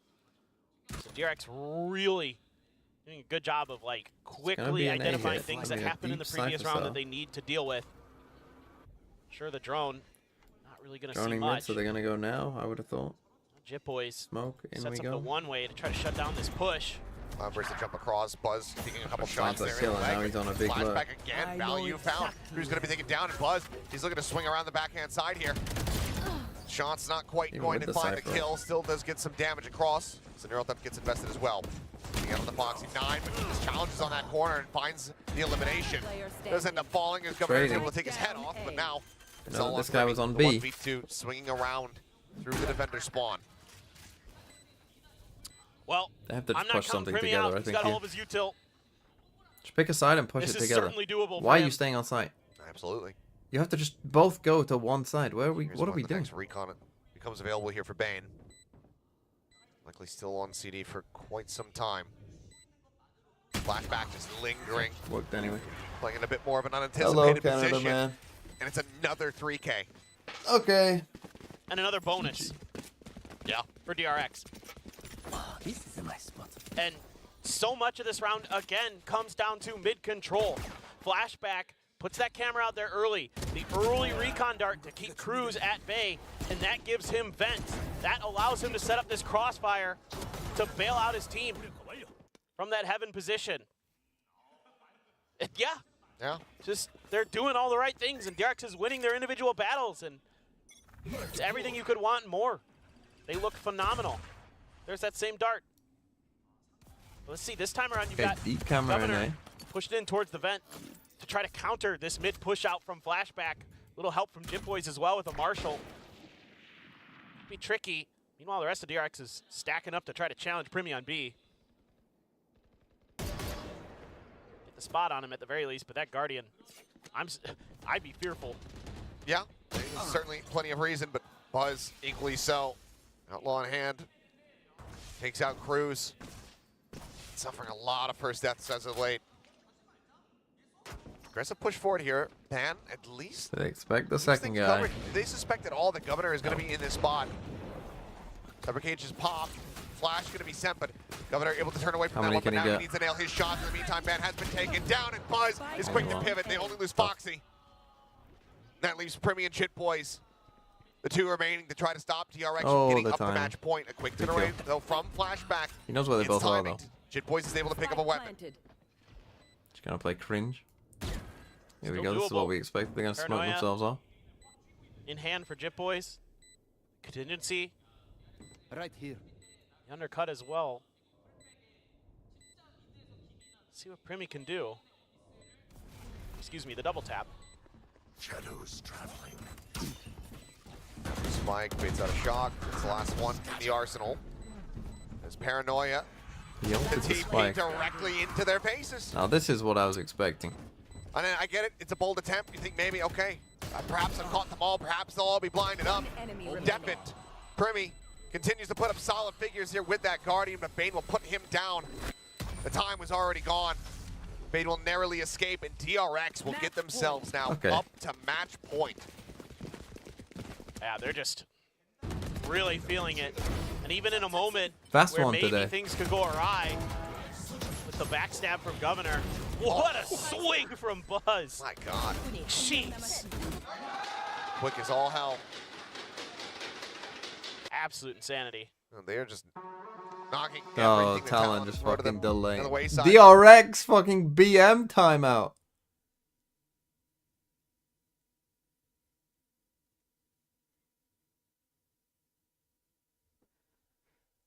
So DRX really doing a good job of like quickly identifying things that happened in the previous round that they need to deal with. Sure, the drone not really going to see much. Mid, so they're going to go now, I would have thought. Jitboys smoke, in sets we up go. the one way to try to shut down this push. Versus the jump across, Buzz taking a couple shots there. Now he's on a big flashback again, value found. Who's going to be taken down, and Buzz, he's looking to swing around the backhand side here. Shot's not quite going to find the kill, still does get some damage across. So Neural Theft gets invested as well. Getting out on the Foxy 9, but he just challenges on that corner and finds the elimination. Does end up falling as Governor is able to take his head off, but now it's all this guy was on B. 1v2 swinging around through the defender spawn. Well, they have to push something together, I think. Just pick a side and push it together. Why are you staying on site? Absolutely. You have to just both go to one side. Where are we? What are we doing? Next recon becomes available here for Bane. Likely still on CD for quite some time. Flashback just lingering. Worked anyway. Playing in a bit more of an unanticipated Canada, position. Man. And it's another 3K. Okay. And another bonus. Yeah. For DRX. Oh, this is my spot. And so much of this round, again, comes down to mid-control. Flashback puts that camera out there early. The early recon dart to keep Cruz at bay, and that gives him vent. That allows him to set up this crossfire to bail out his team from that heaven position. Yeah. Just, they're doing all the right things, and DRX is winning their individual battles, and it's everything you could want and more. They look phenomenal. There's that same dart. Let's see, this time around you've got deep camera Governor pushed in towards the vent to try to counter this mid push out from Flashback. Little help from Jitboys as well with a Marshall. Be tricky. Meanwhile, the rest of DRX is stacking up to try to challenge Primi on B. Get the spot on him at the very least, but that Guardian, I'd be fearful. Yeah, there's certainly plenty of reason, but Buzz equally so. Outlaw in hand. Takes out Cruz. Suffering a lot of first deaths as of late. Aggressive push forward here. Ban, at least. They expect the second guy. They suspect at all that Governor is going to be in this spot. Cyber Cage is popped. Flash going to be sent, but Governor able to turn away from that one, but now he needs to nail his shots. In the meantime, Ban has been taken down, and Buzz is quick to pivot. They only lose Foxy. That leaves Primi and Jitboys. The two remaining to try to stop DRX from getting up the match point. A quick turn away, though, from Flashback. He knows where they both are, though. Jitboys is able to pick up a weapon. Just gonna play cringe. Here we go. This is what we expect. They're gonna smoke themselves off. In hand for Jitboys. Contingency. Right here. The undercut as well. Let's see what Primi can do. Excuse me, the double tap. Shadows traveling. Spike baits out a shock. It's the last one in the arsenal. There's Paranoia. The TP directly into their faces. Now this is what I was expecting. And I get it. It's a bold attempt. You think maybe, okay, perhaps I've caught them all. Perhaps they'll all be blinded up. Deafened. Primi continues to put up solid figures here with that Guardian, but Bane will put him down. The time was already gone. Fade will narrowly escape, and DRX will get themselves now up to match point. Yeah, they're just really feeling it. And even in a moment Fast where one maybe today. things could go awry, with the backstab from Governor. What a swing from Buzz. My God. Jeez. Quick as all hell. Absolute insanity. They're just knocking Oh, everything to Talon just throw to fucking them delayed. on the wayside. DRX fucking BM timeout.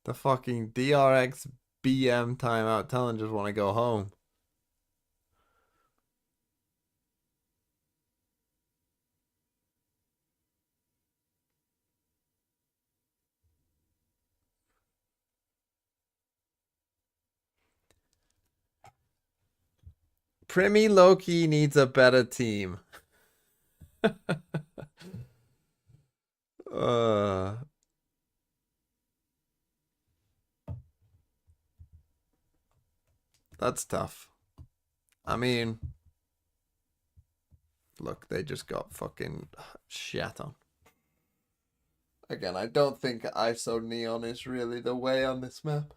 The fucking DRX BM timeout. Talon just want to go home. Primi Loki needs a better team. That's tough. I mean, look, they just got fucking shat on. Again, I don't think ISO Neon is really the way on this map.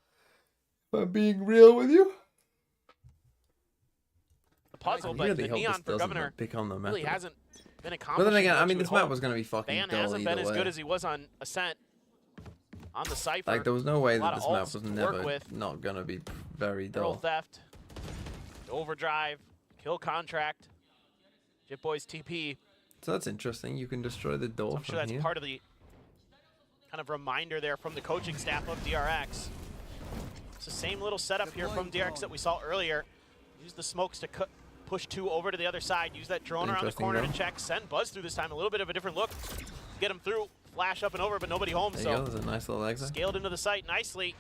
If I'm being real with you. The puzzle, but the Neon for Governor really hasn't been accomplished. But then again, I mean, this map was going to be fucking Van dull hasn't been either as way. good as he was on Ascent. On the Cypher. Like, there was no way that this map ults was to never work with. not going to be very Barrel dull. theft, overdrive, kill contract, Jit Boy's TP. So that's interesting. You can destroy the door I'm sure from that's here. part of the kind of reminder there from the coaching staff of DRX. It's the same little setup here from DRX that we saw earlier. Use the smokes to push 2 over to the other side. Use that drone around the corner to check. Send Buzz through this time. A little bit of a different look. Get him through. Flash up and over, but nobody home. There you go. There's a nice little exit. Scaled into the site nicely.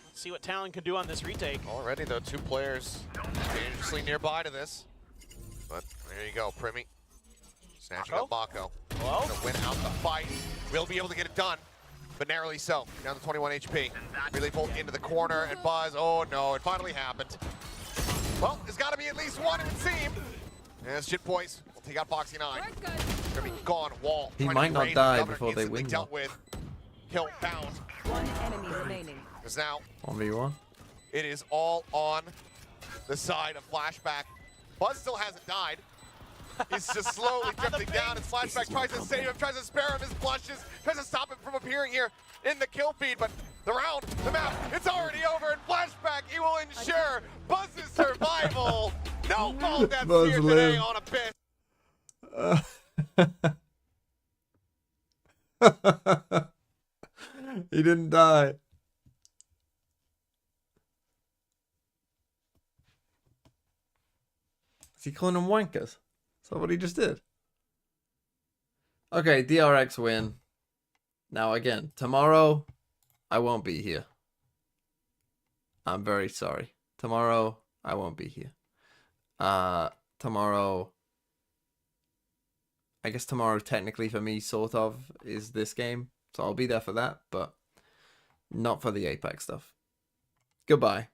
Let's see what Talon can do on this retake. Already, though, 2 players dangerously nearby to this. But there you go, Primi. Snatching up Mako. Well, to win out the fight. Will be able to get it done, but narrowly so. Down to 21 HP. Relay bolt into the corner, and Buzz. Oh no, it finally happened. Well, there's got to be at least one, it would seem. As Jit Boys will take out Foxy 9. Gonna be gone. Wall. He trying to might not raid die Governor, before they instantly win, dealt though. with. Kill bound. One enemy remaining. Because now 1v1. it is all on the side of Flashback. Buzz still hasn't died. He's just slowly drifting down, and Flashback tries to save him, tries to spare him his blushes, tries to stop him from appearing here in the kill feed, but the round, the map, it's already over, and Flashback, he will ensure Buzz's survival. No ball deaths Buzz here lived. today on Abyss. He didn't die. Is he calling them wankers? Is that what he just did? Okay, DRX win. Now again, tomorrow I won't be here. I'm very sorry. Tomorrow I won't be here. Tomorrow, I guess tomorrow technically for me sort of is this game. So I'll be there for that, but not for the APAC stuff. Goodbye.